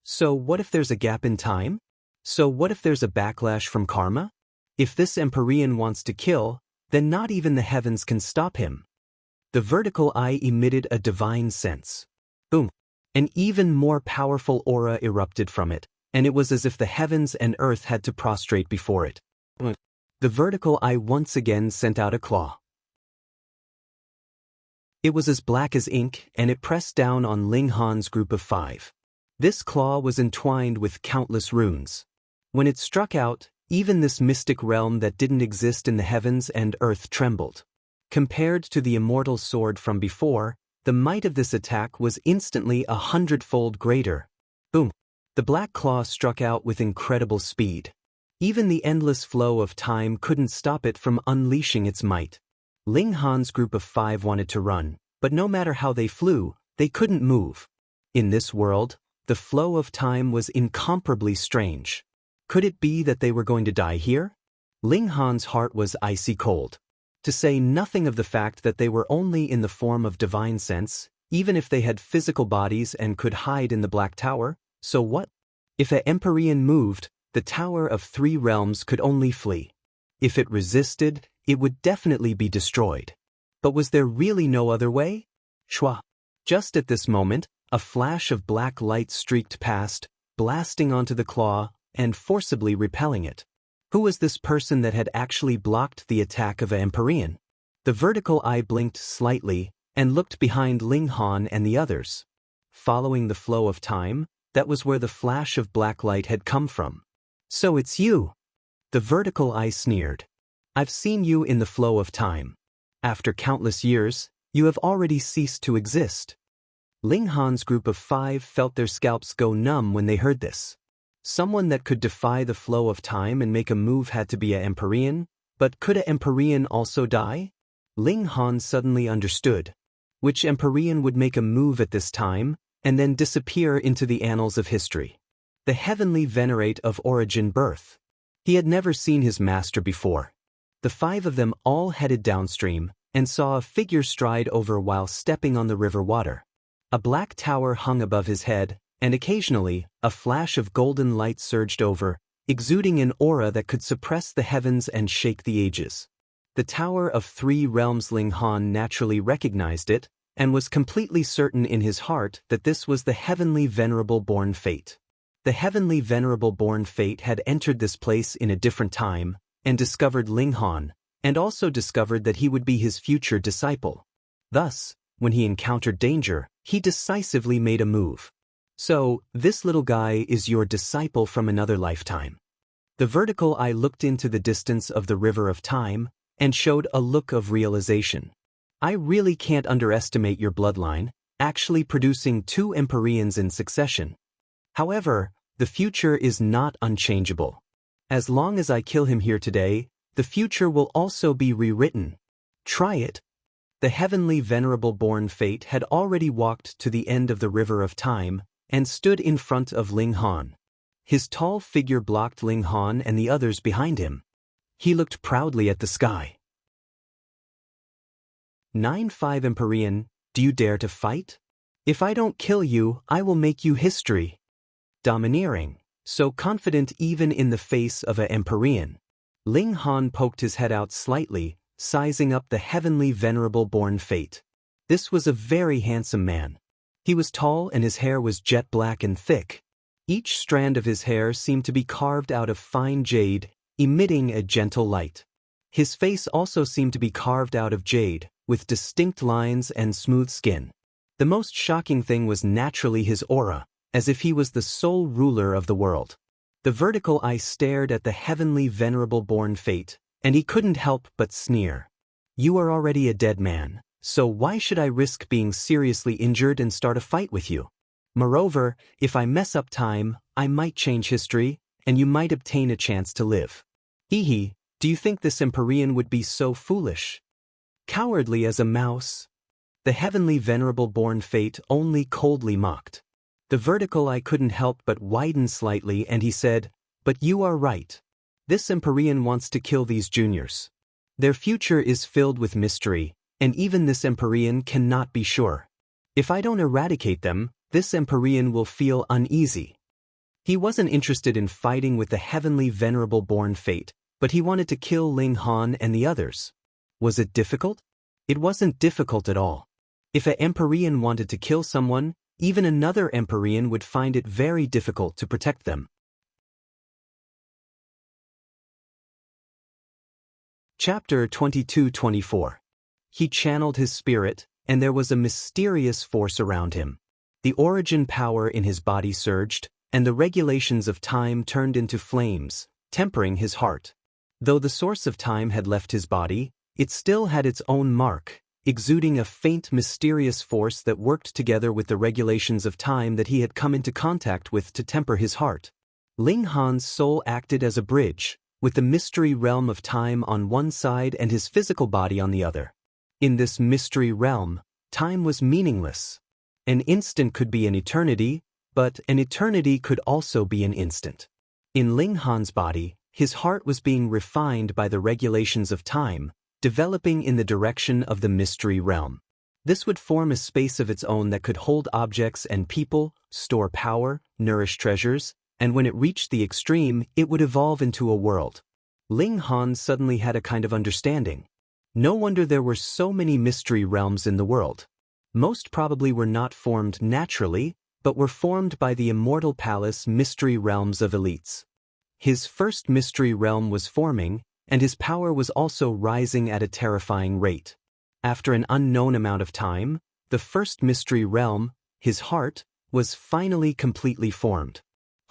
So what if there's a gap in time? So what if there's a backlash from karma? If this Empyrean wants to kill, then not even the heavens can stop him. The vertical eye emitted a divine sense. Boom! An even more powerful aura erupted from it, and it was as if the heavens and earth had to prostrate before it. The vertical eye once again sent out a claw. It was as black as ink, and it pressed down on Ling Han's group of 5. This claw was entwined with countless runes. When it struck out, even this mystic realm that didn't exist in the heavens and earth trembled. Compared to the immortal sword from before, the might of this attack was instantly 100-fold greater. Boom! The black claw struck out with incredible speed. Even the endless flow of time couldn't stop it from unleashing its might. Ling Han's group of 5 wanted to run, but no matter how they flew, they couldn't move. In this world, the flow of time was incomparably strange. Could it be that they were going to die here? Ling Han's heart was icy cold. To say nothing of the fact that they were only in the form of divine sense, even if they had physical bodies and could hide in the Black Tower, so what? If an Empyrean moved, the Tower of 3 Realms could only flee. If it resisted, it would definitely be destroyed. But was there really no other way? Shwa! Just at this moment, a flash of black light streaked past, blasting onto the claw and forcibly repelling it. Who was this person that had actually blocked the attack of an Empyrean? The vertical eye blinked slightly and looked behind Ling Han and the others. Following the flow of time, that was where the flash of black light had come from. So it's you! The vertical eye sneered. I've seen you in the flow of time. After countless years, you have already ceased to exist. Ling Han's group of 5 felt their scalps go numb when they heard this. Someone that could defy the flow of time and make a move had to be an Empyrean, but could an Empyrean also die? Ling Han suddenly understood. Which Empyrean would make a move at this time, and then disappear into the annals of history? The heavenly venerate of origin birth. He had never seen his master before. The 5 of them all headed downstream, and saw a figure stride over while stepping on the river water. A black tower hung above his head, and occasionally, a flash of golden light surged over, exuding an aura that could suppress the heavens and shake the ages. The Tower of 3 Realms. Ling Han naturally recognized it, and was completely certain in his heart that this was the heavenly venerable born fate. The heavenly venerable born fate had entered this place in a different time, and discovered Ling Han, and also discovered that he would be his future disciple. Thus, when he encountered danger, he decisively made a move. So, this little guy is your disciple from another lifetime. The vertical eye looked into the distance of the river of time, and showed a look of realization. I really can't underestimate your bloodline, actually producing 2 Empyreans in succession. However, the future is not unchangeable. As long as I kill him here today, the future will also be rewritten. Try it. The heavenly venerable born fate had already walked to the end of the river of time, and stood in front of Ling Han. His tall figure blocked Ling Han and the others behind him. He looked proudly at the sky. 9-5 Empyrean, do you dare to fight? If I don't kill you, I will make you history. domineering, so confident even in the face of a Empyrean. Ling Han poked his head out slightly, sizing up the heavenly venerable born fate. This was a very handsome man. He was tall and his hair was jet black and thick. Each strand of his hair seemed to be carved out of fine jade, emitting a gentle light. His face also seemed to be carved out of jade, with distinct lines and smooth skin. The most shocking thing was naturally his aura, as if he was the sole ruler of the world. The vertical eye stared at the heavenly venerable born fate, and he couldn't help but sneer. "You are already a dead man, so why should I risk being seriously injured and start a fight with you? Moreover, if I mess up time, I might change history, and you might obtain a chance to live. Hee, do you think this Empyrean would be so foolish? Cowardly as a mouse?" The heavenly venerable born fate only coldly mocked. The vertical eye couldn't help but widen slightly, and he said, "But you are right. This Empyrean wants to kill these juniors. Their future is filled with mystery, and even this Empyrean cannot be sure. If I don't eradicate them, this Empyrean will feel uneasy." He wasn't interested in fighting with the heavenly venerable born fate, but he wanted to kill Ling Han and the others. Was it difficult? It wasn't difficult at all. If an Empyrean wanted to kill someone, even another Empyrean would find it very difficult to protect them. Chapter 22-24. He channeled his spirit, and there was a mysterious force around him. The origin power in his body surged, and the regulations of time turned into flames, tempering his heart. Though the source of time had left his body, it still had its own mark, exuding a faint mysterious force that worked together with the regulations of time that he had come into contact with to temper his heart. Ling Han's soul acted as a bridge, with the mystery realm of time on one side and his physical body on the other. In this mystery realm, time was meaningless. An instant could be an eternity, but an eternity could also be an instant. In Ling Han's body, his heart was being refined by the regulations of time, developing in the direction of the mystery realm. This would form a space of its own that could hold objects and people, store power, nourish treasures, and when it reached the extreme, it would evolve into a world. Ling Han suddenly had a kind of understanding. No wonder there were so many mystery realms in the world. Most probably were not formed naturally, but were formed by the immortal palace mystery realms of elites. His first mystery realm was forming, and his power was also rising at a terrifying rate. After an unknown amount of time, the first mystery realm, his heart, was finally completely formed.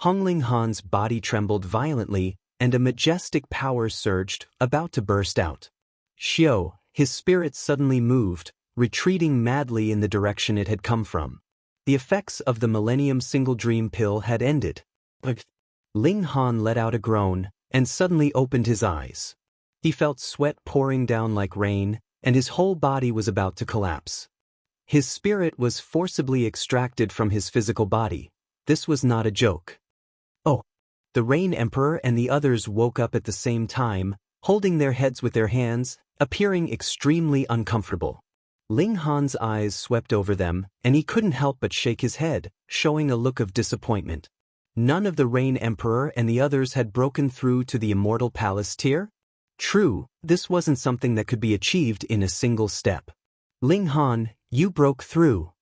Ling Han's body trembled violently, and a majestic power surged, about to burst out. Xiao, his spirit suddenly moved, retreating madly in the direction it had come from. The effects of the Millennium Single Dream Pill had ended. Ling Han let out a groan, and suddenly opened his eyes. He felt sweat pouring down like rain, and his whole body was about to collapse. His spirit was forcibly extracted from his physical body. This was not a joke. Oh! The Rain Emperor and the others woke up at the same time, holding their heads with their hands, appearing extremely uncomfortable. Ling Han's eyes swept over them, and he couldn't help but shake his head, showing a look of disappointment. None of the Rain Emperor and the others had broken through to the Immortal Palace tier? True, this wasn't something that could be achieved in a single step. Ling Han, you broke through,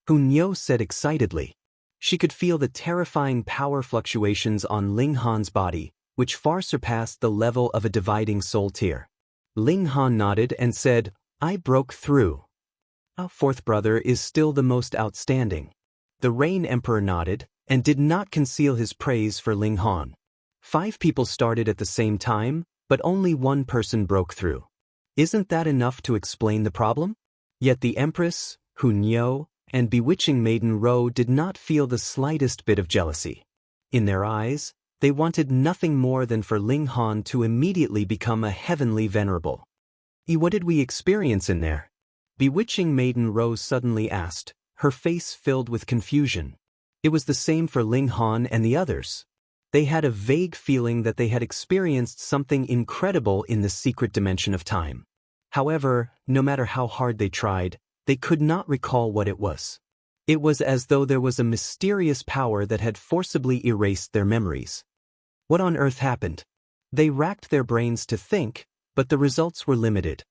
Hunyo said excitedly. She could feel the terrifying power fluctuations on Ling Han's body, which far surpassed the level of a dividing soul tier. Ling Han nodded and said, I broke through. Our fourth brother is still the most outstanding. The Rain Emperor nodded, and did not conceal his praise for Ling Han. 5 people started at the same time, but only one person broke through. Isn't that enough to explain the problem? Yet the Empress, Hunyo, and Bewitching Maiden Ro did not feel the slightest bit of jealousy. In their eyes, they wanted nothing more than for Ling Han to immediately become a heavenly venerable. What did we experience in there? Bewitching Maiden Ro suddenly asked, her face filled with confusion. It was the same for Ling Han and the others. They had a vague feeling that they had experienced something incredible in the secret dimension of time. However, no matter how hard they tried, they could not recall what it was. It was as though there was a mysterious power that had forcibly erased their memories. What on earth happened? They racked their brains to think, but the results were limited.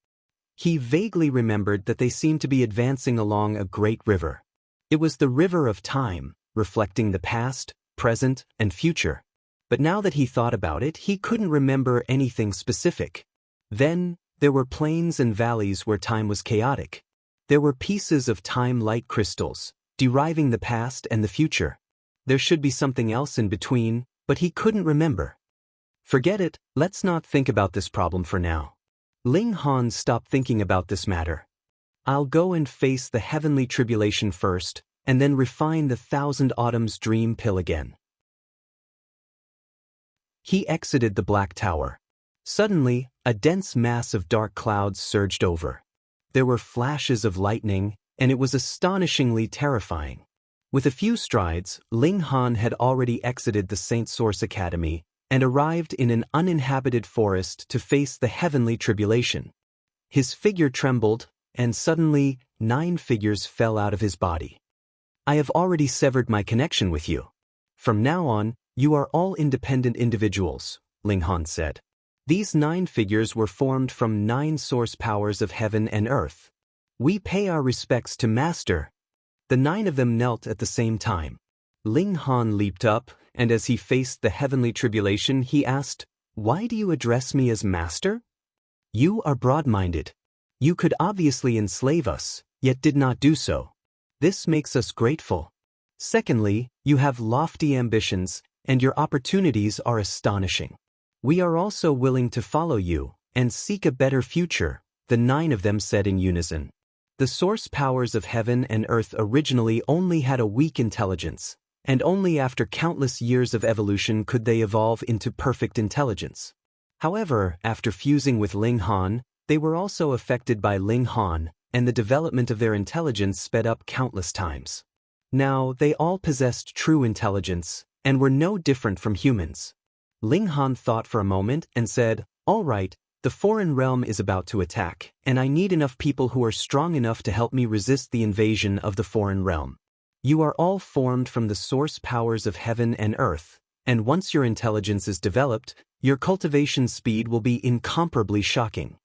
He vaguely remembered that they seemed to be advancing along a great river. It was the river of time, reflecting the past, present, and future. But now that he thought about it, he couldn't remember anything specific. Then, there were plains and valleys where time was chaotic. There were pieces of time-light crystals, deriving the past and the future. There should be something else in between, but he couldn't remember. Forget it, let's not think about this problem for now. Ling Han stopped thinking about this matter. I'll go and face the heavenly tribulation first, and then refine the Thousand Autumns dream pill again. He exited the Black Tower. Suddenly, a dense mass of dark clouds surged over. There were flashes of lightning, and it was astonishingly terrifying. With a few strides, Ling Han had already exited the Saint Source Academy and arrived in an uninhabited forest to face the heavenly tribulation. His figure trembled, and suddenly, 9 figures fell out of his body. I have already severed my connection with you. From now on, you are all independent individuals, Ling Han said. These 9 figures were formed from 9 source powers of heaven and earth. We pay our respects to Master. The 9 of them knelt at the same time. Ling Han leaped up, and as he faced the heavenly tribulation, he asked, "Why do you address me as Master? You are broad-minded. You could obviously enslave us, yet did not do so. This makes us grateful. Secondly, you have lofty ambitions, and your opportunities are astonishing. We are also willing to follow you and seek a better future," the 9 of them said in unison. The source powers of heaven and earth originally only had a weak intelligence, and only after countless years of evolution could they evolve into perfect intelligence. However, after fusing with Ling Han, they were also affected by Ling Han, and the development of their intelligence sped up countless times. Now, they all possessed true intelligence, and were no different from humans. Ling Han thought for a moment and said, "All right, the foreign realm is about to attack, and I need enough people who are strong enough to help me resist the invasion of the foreign realm. You are all formed from the source powers of heaven and earth, and once your intelligence is developed, your cultivation speed will be incomparably shocking."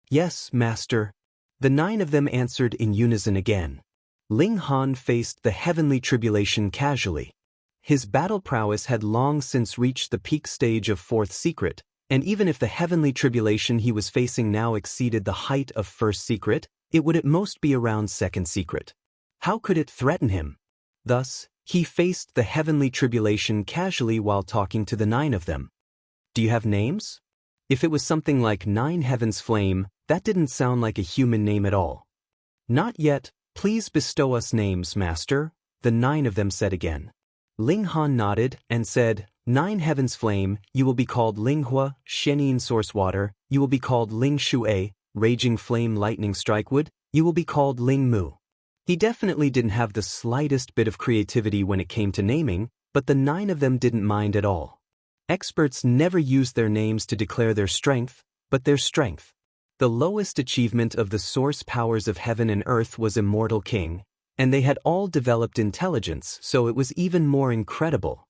"Yes, Master." The 9 of them answered in unison again. Ling Han faced the heavenly tribulation casually. His battle prowess had long since reached the peak stage of 4th secret, and even if the heavenly tribulation he was facing now exceeded the height of 1st secret, it would at most be around 2nd secret. How could it threaten him? Thus, he faced the heavenly tribulation casually while talking to the 9 of them. "Do you have names?" If it was something like 9 Heaven's Flame, that didn't sound like a human name at all. "Not yet, please bestow us names, Master," the 9 of them said again. Ling Han nodded and said, 9 Heaven's Flame, you will be called Ling Hua, Shenin Source Water, you will be called Ling Shui, Raging Flame Lightning Strikewood, you will be called Ling Mu." He definitely didn't have the slightest bit of creativity when it came to naming, but the 9 of them didn't mind at all. Experts never used their names to declare their strength, but their strength. The lowest achievement of the source powers of heaven and earth was Immortal King, and they had all developed intelligence, so it was even more incredible.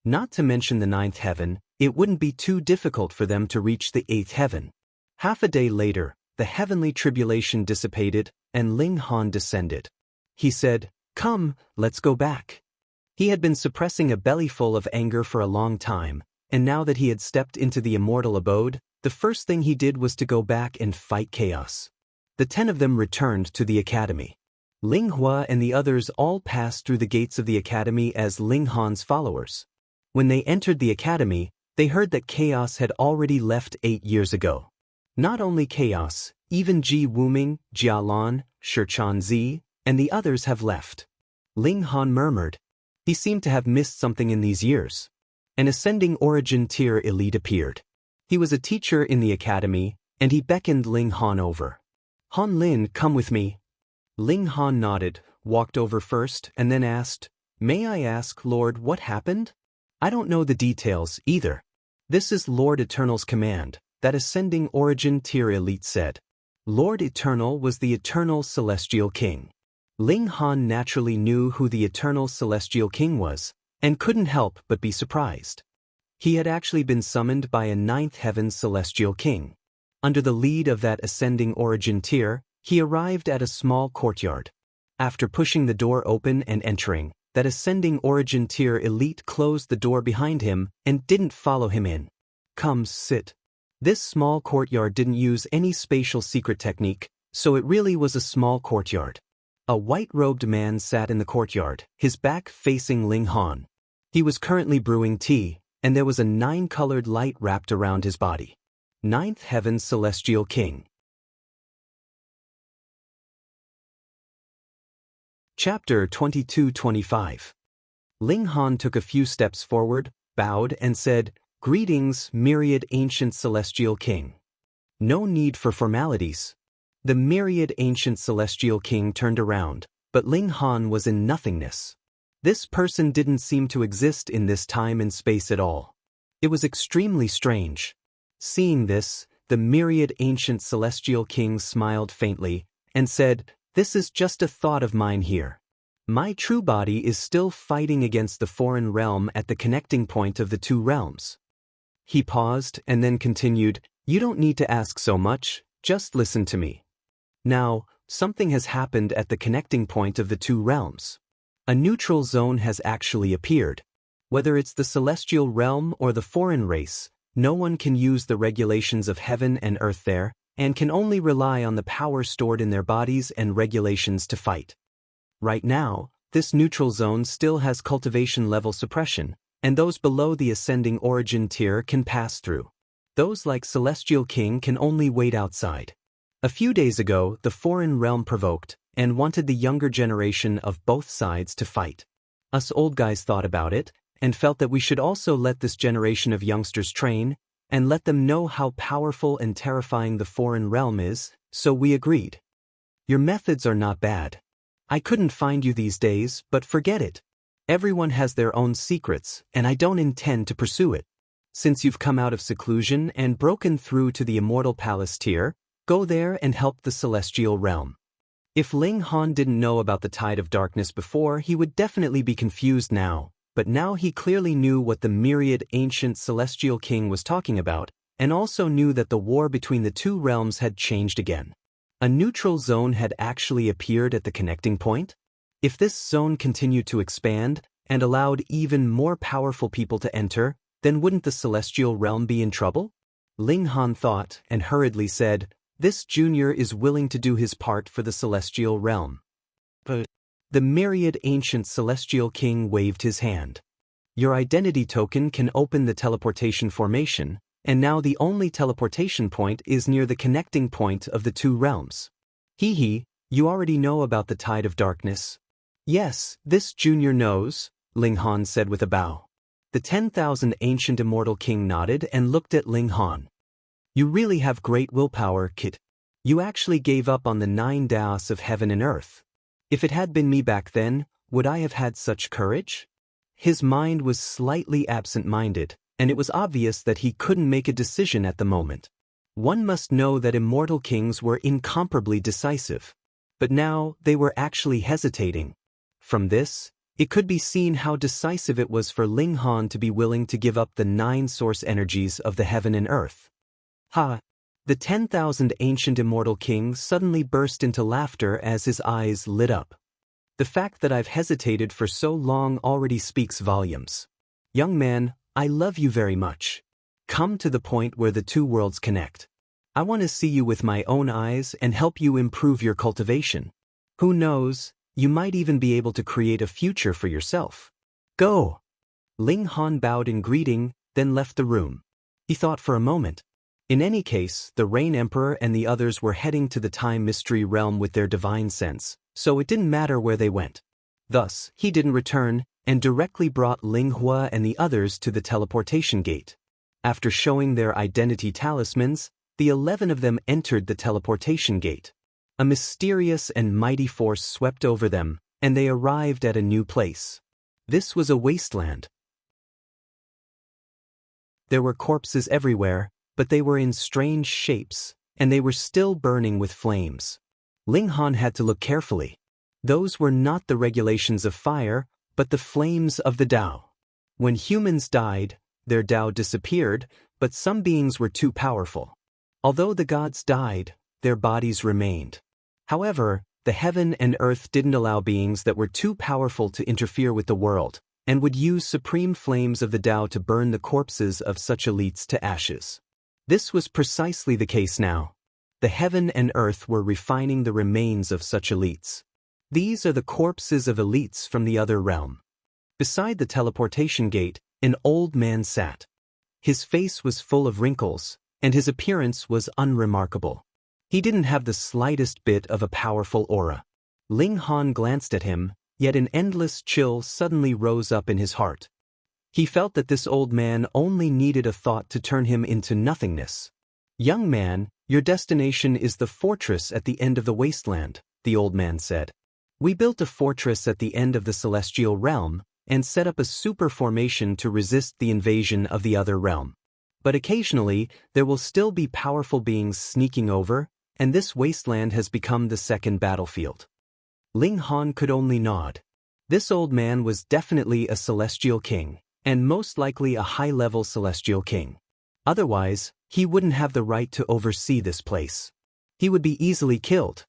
Not to mention the 9th heaven, it wouldn't be too difficult for them to reach the 8th heaven. Half a day later, the heavenly tribulation dissipated, and Ling Han descended. He said, "Come, let's go back." He had been suppressing a bellyful of anger for a long time, and now that he had stepped into the immortal abode, the first thing he did was to go back and fight chaos. The 10 of them returned to the academy. Ling Hua and the others all passed through the gates of the academy as Ling Han's followers. When they entered the academy, they heard that chaos had already left 8 years ago. Not only chaos, even Ji Wuming, Jia Lan, Shichan Zi, and the others have left. Ling Han murmured. He seemed to have missed something in these years. An ascending origin tier elite appeared. He was a teacher in the academy, and he beckoned Ling Han over. "Han Lin, come with me." Ling Han nodded, walked over first, and then asked, "May I ask, Lord, what happened? I don't know the details, either." "This is Lord Eternal's command," that ascending origin tier elite said. Lord Eternal was the eternal celestial king. Ling Han naturally knew who the eternal celestial king was, and couldn't help but be surprised. He had actually been summoned by a ninth heaven celestial king. Under the lead of that ascending origin tier, he arrived at a small courtyard. After pushing the door open and entering, that ascending origin tier elite closed the door behind him and didn't follow him in. Come sit. This small courtyard didn't use any spatial secret technique, so it really was a small courtyard. A white-robed man sat in the courtyard, his back facing Ling Han. He was currently brewing tea, and there was a 9-colored light wrapped around his body. Ninth Heaven Celestial King. Chapter 22-25. Ling Han took a few steps forward, bowed, and said, "Greetings, myriad ancient celestial king." No need for formalities. The myriad ancient celestial king turned around, but Ling Han was in nothingness. This person didn't seem to exist in this time and space at all. It was extremely strange. Seeing this, the myriad ancient celestial king smiled faintly and said, "This is just a thought of mine here. My true body is still fighting against the foreign realm at the connecting point of the two realms." He paused and then continued, "You don't need to ask so much, just listen to me. Now, something has happened at the connecting point of the two realms. A neutral zone has actually appeared. Whether it's the celestial realm or the foreign race, no one can use the regulations of heaven and earth there, and can only rely on the power stored in their bodies and regulations to fight. Right now, this neutral zone still has cultivation level suppression, and those below the ascending origin tier can pass through. Those like Celestial King can only wait outside. A few days ago, the foreign realm provoked and wanted the younger generation of both sides to fight. Us old guys thought about it and felt that we should also let this generation of youngsters train and let them know how powerful and terrifying the foreign realm is, so we agreed. Your methods are not bad. I couldn't find you these days, but forget it. Everyone has their own secrets, and I don't intend to pursue it. Since you've come out of seclusion and broken through to the Immortal Palace tier, go there and help the Celestial Realm. If Ling Han didn't know about the Tide of Darkness before, he would definitely be confused now, but now he clearly knew what the myriad ancient Celestial King was talking about, and also knew that the war between the two realms had changed again. A neutral zone had actually appeared at the connecting point? If this zone continued to expand and allowed even more powerful people to enter, then wouldn't the Celestial Realm be in trouble? Ling Han thought and hurriedly said, "This junior is willing to do his part for the Celestial Realm." But the myriad ancient Celestial King waved his hand. "Your identity token can open the teleportation formation, and now the only teleportation point is near the connecting point of the two realms. You already know about the Tide of Darkness." "Yes, this junior knows," Ling Han said with a bow. The 10,000 ancient immortal king nodded and looked at Ling Han. "You really have great willpower, kid. You actually gave up on the 9 Daos of heaven and earth. If it had been me back then, would I have had such courage?" His mind was slightly absent-minded, and it was obvious that he couldn't make a decision at the moment. One must know that immortal kings were incomparably decisive. But now they were actually hesitating. From this, it could be seen how decisive it was for Ling Han to be willing to give up the 9 source energies of the heaven and earth. Ha! The 10,000 ancient immortal kings suddenly burst into laughter as his eyes lit up. "The fact that I've hesitated for so long already speaks volumes. Young man, I love you very much. Come to the point where the two worlds connect. I want to see you with my own eyes and help you improve your cultivation. Who knows, you might even be able to create a future for yourself. Go!" Ling Han bowed in greeting, then left the room. He thought for a moment. In any case, the Rain Emperor and the others were heading to the Time Mystery Realm with their divine sense, so it didn't matter where they went. Thus, he didn't return, and directly brought Ling Hua and the others to the teleportation gate. After showing their identity talismans, the 11 of them entered the teleportation gate. A mysterious and mighty force swept over them, and they arrived at a new place. This was a wasteland. There were corpses everywhere, but they were in strange shapes, and they were still burning with flames. Ling Han had to look carefully. Those were not the regulations of fire, but the flames of the Tao. When humans died, their Tao disappeared, but some beings were too powerful. Although the gods died, their bodies remained. However, the heaven and earth didn't allow beings that were too powerful to interfere with the world, and would use supreme flames of the Tao to burn the corpses of such elites to ashes. This was precisely the case now. The heaven and earth were refining the remains of such elites. These are the corpses of elites from the other realm. Beside the teleportation gate, an old man sat. His face was full of wrinkles, and his appearance was unremarkable. He didn't have the slightest bit of a powerful aura. Ling Han glanced at him, yet an endless chill suddenly rose up in his heart. He felt that this old man only needed a thought to turn him into nothingness. "Young man, your destination is the fortress at the end of the wasteland," the old man said. "We built a fortress at the end of the celestial realm, and set up a super formation to resist the invasion of the other realm. But occasionally, there will still be powerful beings sneaking over, and this wasteland has become the second battlefield." Ling Han could only nod. This old man was definitely a celestial king, and most likely a high-level celestial king. Otherwise, he wouldn't have the right to oversee this place. He would be easily killed.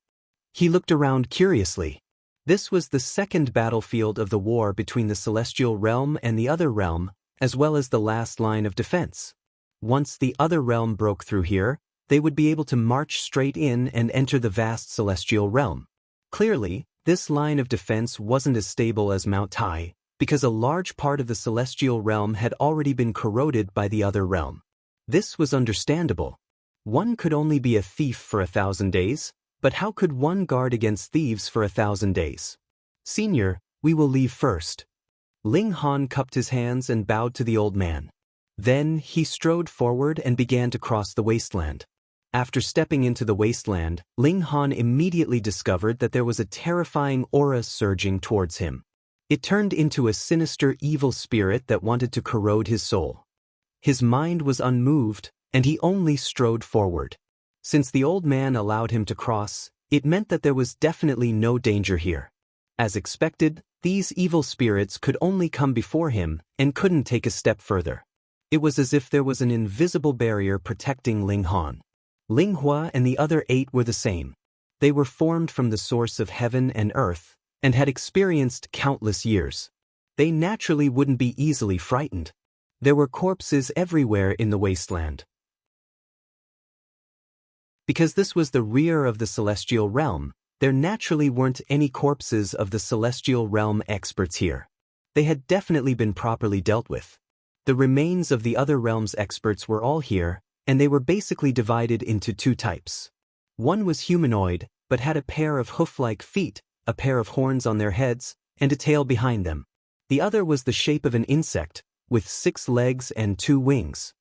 He looked around curiously. This was the second battlefield of the war between the celestial realm and the other realm, as well as the last line of defense. Once the other realm broke through here, they would be able to march straight in and enter the vast celestial realm. Clearly, this line of defense wasn't as stable as Mount Tai, because a large part of the celestial realm had already been corroded by the other realm. This was understandable. One could only be a thief for 1,000 days, but how could one guard against thieves for 1,000 days? "Senior, we will leave first." Ling Han cupped his hands and bowed to the old man. Then he strode forward and began to cross the wasteland. After stepping into the wasteland, Ling Han immediately discovered that there was a terrifying aura surging towards him. It turned into a sinister evil spirit that wanted to corrode his soul. His mind was unmoved, and he only strode forward. Since the old man allowed him to cross, it meant that there was definitely no danger here. As expected, these evil spirits could only come before him and couldn't take a step further. It was as if there was an invisible barrier protecting Ling Han. Ling Hua and the other 8 were the same. They were formed from the source of heaven and earth, and had experienced countless years. They naturally wouldn't be easily frightened. There were corpses everywhere in the wasteland. Because this was the rear of the celestial realm, there naturally weren't any corpses of the celestial realm experts here. They had definitely been properly dealt with. The remains of the other realm's experts were all here, and they were basically divided into 2 types. One was humanoid, but had a pair of hoof-like feet, a pair of horns on their heads, and a tail behind them. The other was the shape of an insect, with 6 legs and 2 wings.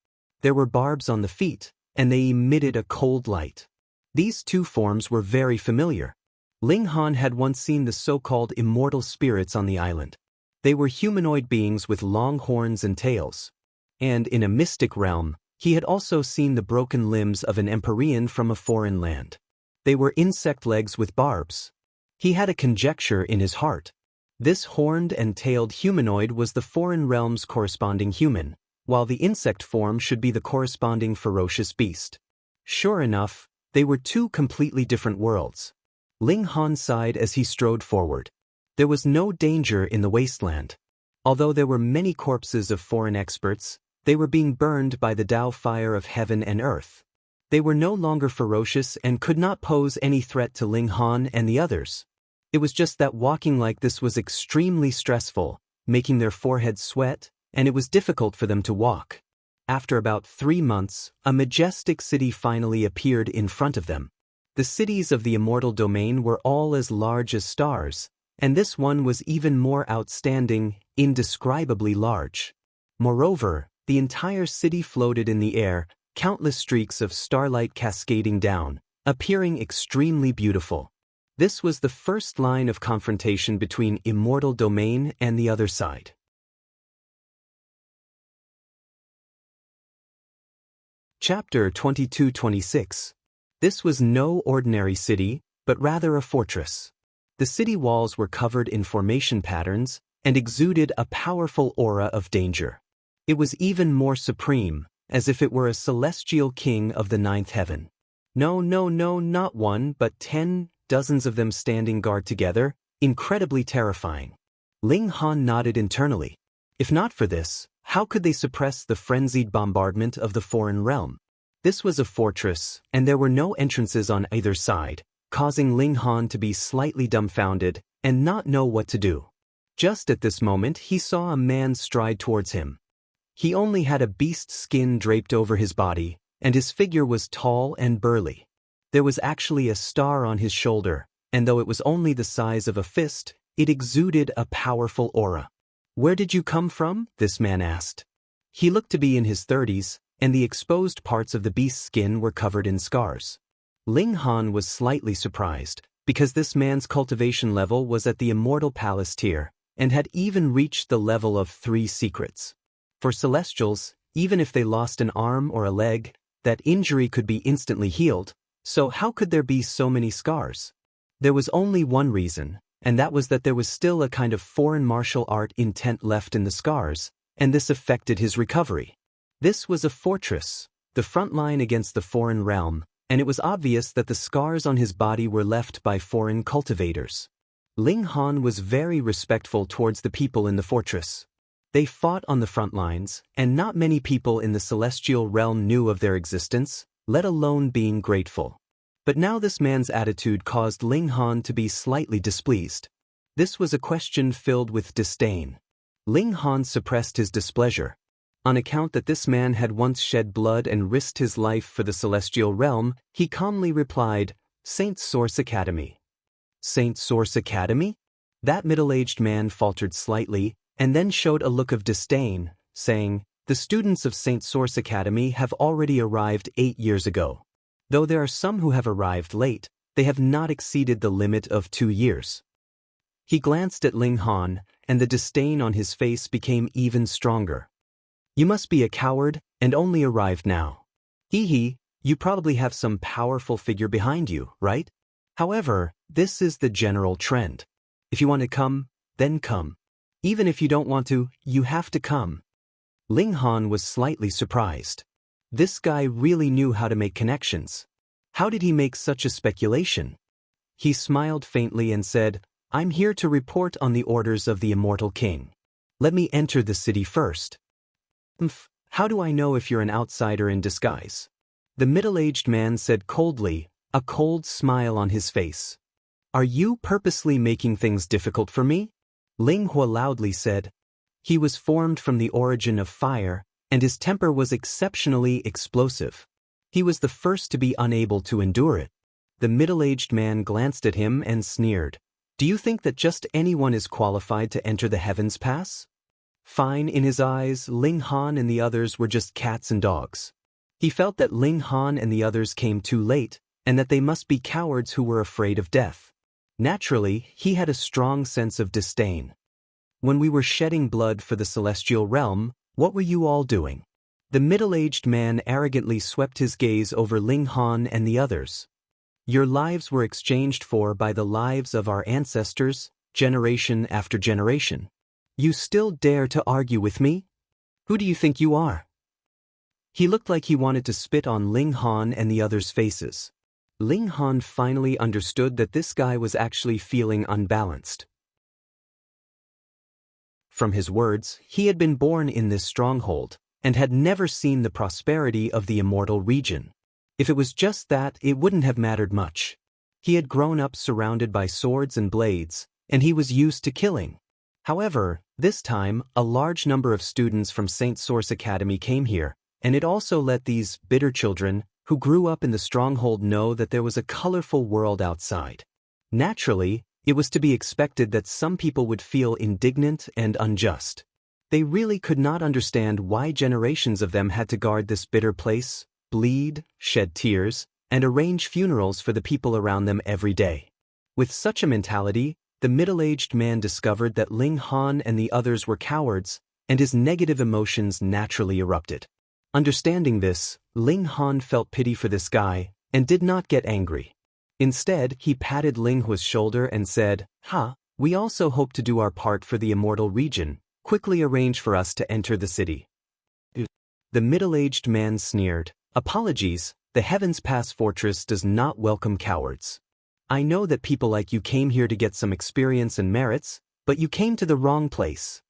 There were barbs on the feet, and they emitted a cold light. These 2 forms were very familiar. Ling Han had once seen the so-called immortal spirits on the island. They were humanoid beings with long horns and tails. And in a mystic realm, he had also seen the broken limbs of an Empyrean from a foreign land. They were insect legs with barbs. He had a conjecture in his heart. This horned and tailed humanoid was the foreign realm's corresponding human, while the insect form should be the corresponding ferocious beast. Sure enough, they were 2 completely different worlds. Ling Han sighed as he strode forward. There was no danger in the wasteland. Although there were many corpses of foreign experts, they were being burned by the Tao fire of heaven and earth. They were no longer ferocious and could not pose any threat to Ling Han and the others. It was just that walking like this was extremely stressful, making their foreheads sweat, and it was difficult for them to walk. After about 3 months, a majestic city finally appeared in front of them. The cities of the immortal domain were all as large as stars, and this one was even more outstanding, indescribably large. Moreover, the entire city floated in the air, countless streaks of starlight cascading down, appearing extremely beautiful. This was the first line of confrontation between immortal domain and the other side. Chapter 22-26. This was no ordinary city, but rather a fortress. The city walls were covered in formation patterns and exuded a powerful aura of danger. It was even more supreme, as if it were a celestial king of the ninth heaven. No, not one, but 10 dozens of them standing guard together, incredibly terrifying. Ling Han nodded internally. If not for this, how could they suppress the frenzied bombardment of the foreign realm? This was a fortress, and there were no entrances on either side, causing Ling Han to be slightly dumbfounded and not know what to do. Just at this moment, he saw a man stride towards him. He only had a beast skin draped over his body, and his figure was tall and burly. There was actually a star on his shoulder, and though it was only the size of a fist, it exuded a powerful aura. "Where did you come from?" this man asked. He looked to be in his 30s, and the exposed parts of the beast's skin were covered in scars. Ling Han was slightly surprised, because this man's cultivation level was at the Immortal Palace tier, and had even reached the level of 3 secrets. For Celestials, even if they lost an arm or a leg, that injury could be instantly healed, so how could there be so many scars? There was only one reason, and that was that there was still a kind of foreign martial art intent left in the scars, and this affected his recovery. This was a fortress, the front line against the foreign realm, and it was obvious that the scars on his body were left by foreign cultivators. Ling Han was very respectful towards the people in the fortress. They fought on the front lines, and not many people in the celestial realm knew of their existence, let alone being grateful. But now this man's attitude caused Ling Han to be slightly displeased. This was a question filled with disdain. Ling Han suppressed his displeasure. On account that this man had once shed blood and risked his life for the celestial realm, he calmly replied, "Saint Source Academy." "Saint Source Academy?" That middle-aged man faltered slightly, and then showed a look of disdain, saying, "The students of Saint Source Academy have already arrived 8 years ago. Though there are some who have arrived late, they have not exceeded the limit of 2 years. He glanced at Ling Han, and the disdain on his face became even stronger. "You must be a coward, and only arrived now. Hee, you probably have some powerful figure behind you, right? However, this is the general trend. If you want to come, then come. Even if you don't want to, you have to come." Ling Han was slightly surprised. This guy really knew how to make connections. How did he make such a speculation? He smiled faintly and said, "I'm here to report on the orders of the Immortal King. Let me enter the city first." How do I know if you're an outsider in disguise?" The middle-aged man said coldly, a cold smile on his face. "Are you purposely making things difficult for me?" Ling Hua loudly said. He was formed from the origin of fire, and his temper was exceptionally explosive. He was the first to be unable to endure it. The middle-aged man glanced at him and sneered. "Do you think that just anyone is qualified to enter the Heavens Pass?" Fine, in his eyes, Ling Han and the others were just cats and dogs. He felt that Ling Han and the others came too late, and that they must be cowards who were afraid of death. Naturally, he had a strong sense of disdain. "When we were shedding blood for the celestial realm, what were you all doing?" The middle-aged man arrogantly swept his gaze over Ling Han and the others. "Your lives were exchanged by the lives of our ancestors, generation after generation. You still dare to argue with me? Who do you think you are?" He looked like he wanted to spit on Ling Han and the others' faces. Ling Han finally understood that this guy was actually feeling unbalanced. From his words, he had been born in this stronghold, and had never seen the prosperity of the immortal region. If it was just that, it wouldn't have mattered much. He had grown up surrounded by swords and blades, and he was used to killing. However, this time, a large number of students from Saint Source Academy came here, and it also let these bitter children, who grew up in the stronghold, know that there was a colorful world outside. Naturally, it was to be expected that some people would feel indignant and unjust. They really could not understand why generations of them had to guard this bitter place, bleed, shed tears, and arrange funerals for the people around them every day. With such a mentality, the middle-aged man discovered that Ling Han and the others were cowards, and his negative emotions naturally erupted. Understanding this, Ling Han felt pity for this guy, and did not get angry. Instead, he patted Ling Hua's shoulder and said, we also hope to do our part for the immortal region. Quickly arrange for us to enter the city. The middle-aged man sneered, apologies, the Heavens Pass fortress does not welcome cowards. I know that people like you came here to get some experience and merits, but you came to the wrong place.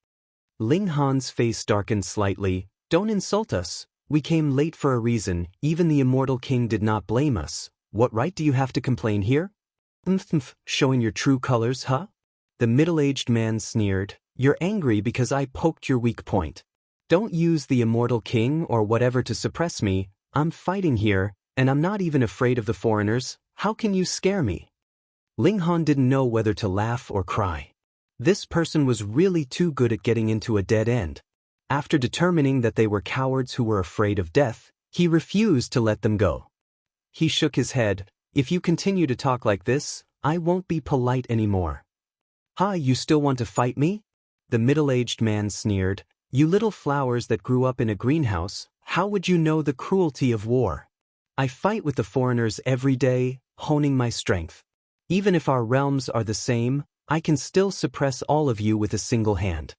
Ling Han's face darkened slightly. Don't insult us. We came late for a reason. Even the immortal king did not blame us. What right do you have to complain here? Showing your true colors, huh? The middle-aged man sneered. You're angry because I poked your weak point. Don't use the immortal king or whatever to suppress me. I'm fighting here, and I'm not even afraid of the foreigners. How can you scare me? Ling Han didn't know whether to laugh or cry. This person was really too good at getting into a dead end. After determining that they were cowards who were afraid of death, he refused to let them go. He shook his head. If you continue to talk like this, I won't be polite anymore. You still want to fight me? The middle-aged man sneered. You little flowers that grew up in a greenhouse, how would you know the cruelty of war? I fight with the foreigners every day, honing my strength. Even if our realms are the same, I can still suppress all of you with a single hand.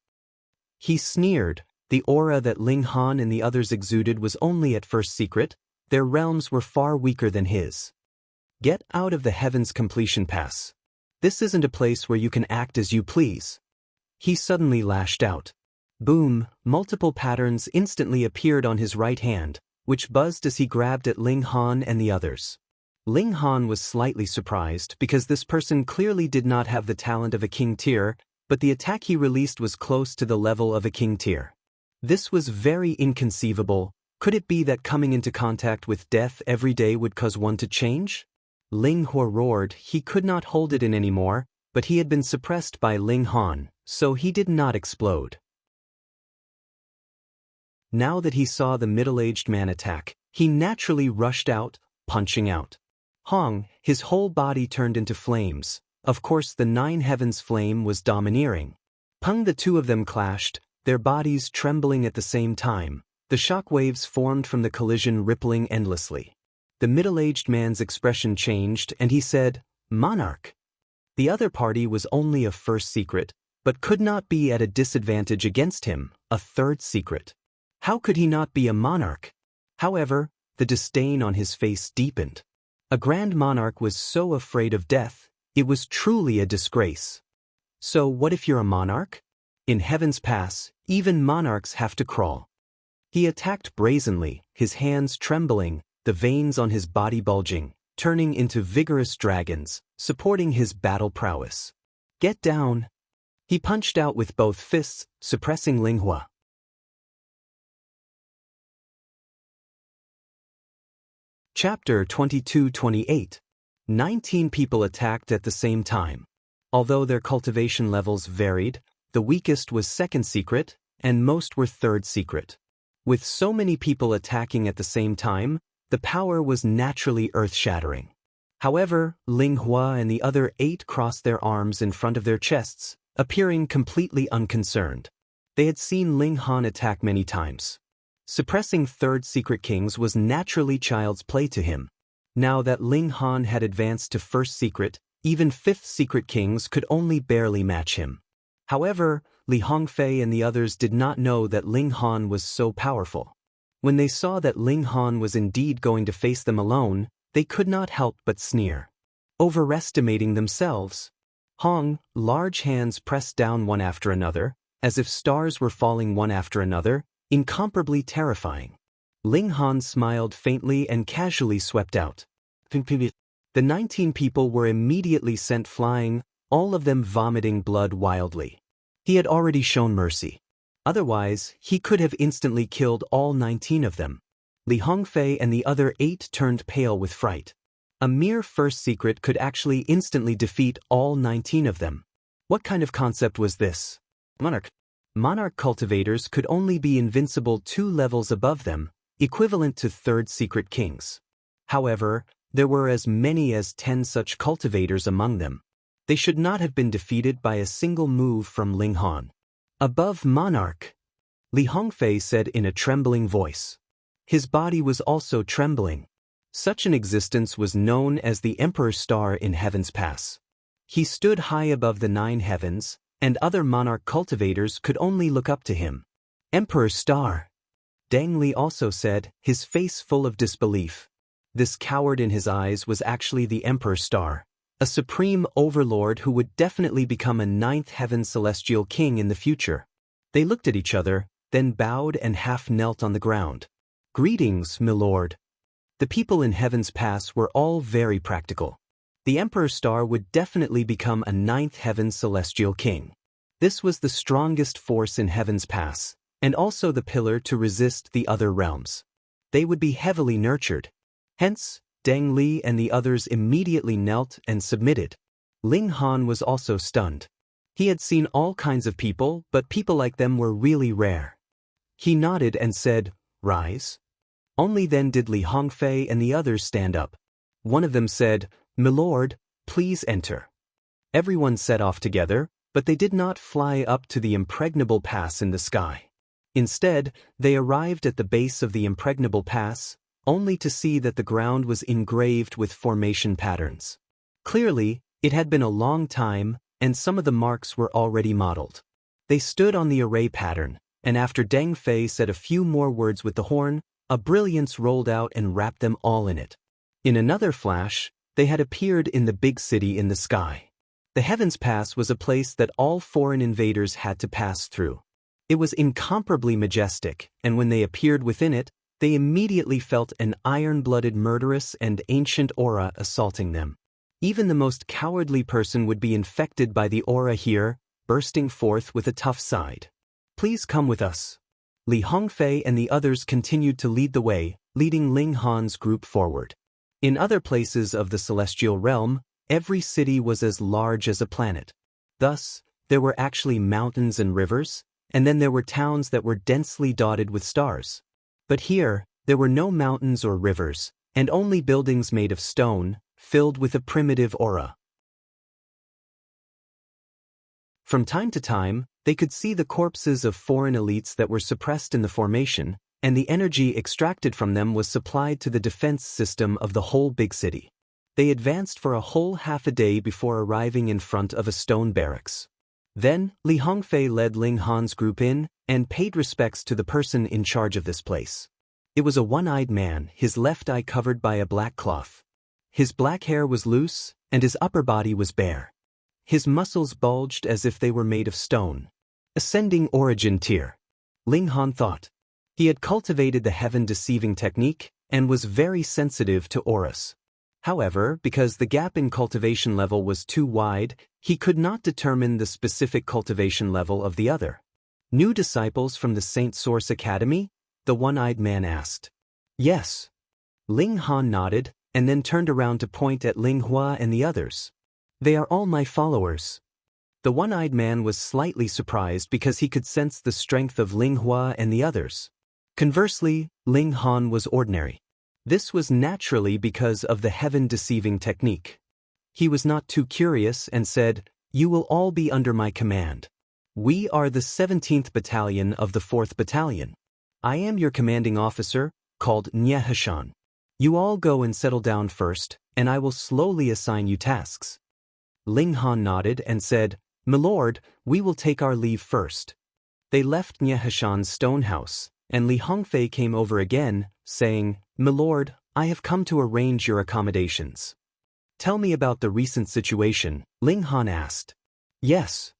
He sneered. The aura that Ling Han and the others exuded was only at first secret. Their realms were far weaker than his. Get out of the Heavens Completion Pass. This isn't a place where you can act as you please. He suddenly lashed out. Boom, multiple patterns instantly appeared on his right hand, which buzzed as he grabbed at Ling Han and the others. Ling Han was slightly surprised because this person clearly did not have the talent of a king tier, but the attack he released was close to the level of a king tier. This was very inconceivable. Could it be that coming into contact with death every day would cause one to change? Ling Hua roared. He could not hold it in anymore, but he had been suppressed by Ling Han, so he did not explode. Now that he saw the middle-aged man attack, he naturally rushed out, punching out. His whole body turned into flames. Of course, the Nine Heavens flame was domineering. The two of them clashed, their bodies trembling at the same time. The shock waves formed from the collision rippling endlessly. The middle-aged man's expression changed and he said, Monarch. The other party was only a first secret, but could not be at a disadvantage against him, a third secret. How could he not be a monarch? However, the disdain on his face deepened. A grand monarch was so afraid of death, it was truly a disgrace. So what if you're a monarch? In Heaven's Pass, even monarchs have to crawl. He attacked brazenly, his hands trembling, the veins on his body bulging, turning into vigorous dragons, supporting his battle prowess. Get down! He punched out with both fists, suppressing Ling Hua. Chapter 22-28. 19 people attacked at the same time. Although their cultivation levels varied, the weakest was second secret, and most were third secret. With so many people attacking at the same time, the power was naturally earth-shattering. However, Ling Hua and the other 8 crossed their arms in front of their chests, appearing completely unconcerned. They had seen Ling Han attack many times. Suppressing third secret kings was naturally child's play to him. Now that Ling Han had advanced to first secret, even fifth secret kings could only barely match him. However, Li Hongfei and the others did not know that Ling Han was so powerful. When they saw that Ling Han was indeed going to face them alone, they could not help but sneer. Overestimating themselves. Large hands pressed down one after another, as if stars were falling one after another, incomparably terrifying. Ling Han smiled faintly and casually swept out. The 19 people were immediately sent flying, all of them vomiting blood wildly. He had already shown mercy. Otherwise, he could have instantly killed all 19 of them. Li Hongfei and the other 8 turned pale with fright. A mere first secret could actually instantly defeat all 19 of them. What kind of concept was this? Monarch cultivators could only be invincible 2 levels above them, equivalent to third secret kings. However, there were as many as 10 such cultivators among them. They should not have been defeated by a single move from Ling Han. Above Monarch, Li Hongfei said in a trembling voice. His body was also trembling. Such an existence was known as the Emperor Star in Heaven's Pass. He stood high above the 9 heavens, and other monarch cultivators could only look up to him. Emperor Star, Deng Li also said, his face full of disbelief. This coward in his eyes was actually the Emperor Star, a supreme overlord who would definitely become a 9th heaven celestial king in the future. They looked at each other, then bowed and half knelt on the ground. Greetings, my lord. The people in Heaven's Pass were all very practical. The Emperor Star would definitely become a 9th heaven celestial king. This was the strongest force in Heaven's Pass, and also the pillar to resist the other realms. They would be heavily nurtured. Hence, Deng Li and the others immediately knelt and submitted. Ling Han was also stunned. He had seen all kinds of people, but people like them were really rare. He nodded and said, "Rise." Only then did Li Hongfei and the others stand up. One of them said, "My lord, please enter." Everyone set off together, but they did not fly up to the impregnable pass in the sky. Instead, they arrived at the base of the impregnable pass, only to see that the ground was engraved with formation patterns. Clearly, it had been a long time, and some of the marks were already modeled. They stood on the array pattern, and after Deng Fei said a few more words with the horn, a brilliance rolled out and wrapped them all in it. In another flash, they had appeared in the big city in the sky. The Heavens Pass was a place that all foreign invaders had to pass through. It was incomparably majestic, and when they appeared within it, they immediately felt an iron-blooded murderous and ancient aura assaulting them. Even the most cowardly person would be infected by the aura here, bursting forth with a tough side. "Please come with us." Li Hongfei and the others continued to lead the way, leading Ling Han's group forward. In other places of the celestial realm, every city was as large as a planet. Thus, there were actually mountains and rivers, and then there were towns that were densely dotted with stars. But here, there were no mountains or rivers, and only buildings made of stone, filled with a primitive aura. From time to time, they could see the corpses of foreign elites that were suppressed in the formation, and the energy extracted from them was supplied to the defense system of the whole big city. They advanced for a whole half a day before arriving in front of a stone barracks. Then, Li Hongfei led Ling Han's group in, and paid respects to the person in charge of this place. It was a one-eyed man, his left eye covered by a black cloth. His black hair was loose, and his upper body was bare. His muscles bulged as if they were made of stone. Ascending origin tier. Ling Han thought. He had cultivated the heaven-deceiving technique, and was very sensitive to auras. However, because the gap in cultivation level was too wide, he could not determine the specific cultivation level of the other. "New disciples from the Saint Source Academy?" the one-eyed man asked. "Yes." Ling Han nodded, and then turned around to point at Ling Hua and the others. "They are all my followers." The one-eyed man was slightly surprised because he could sense the strength of Ling Hua and the others. Conversely, Ling Han was ordinary. This was naturally because of the heaven-deceiving technique. He was not too curious and said, "You will all be under my command. We are the 17th Battalion of the 4th Battalion. I am your commanding officer, called Nyehashan. You all go and settle down first, and I will slowly assign you tasks." Ling Han nodded and said, "My lord, we will take our leave first." They left Nyehashan's stone house, and Li Hongfei came over again, saying, "My lord, I have come to arrange your accommodations." "Tell me about the recent situation," Ling Han asked. "Yes."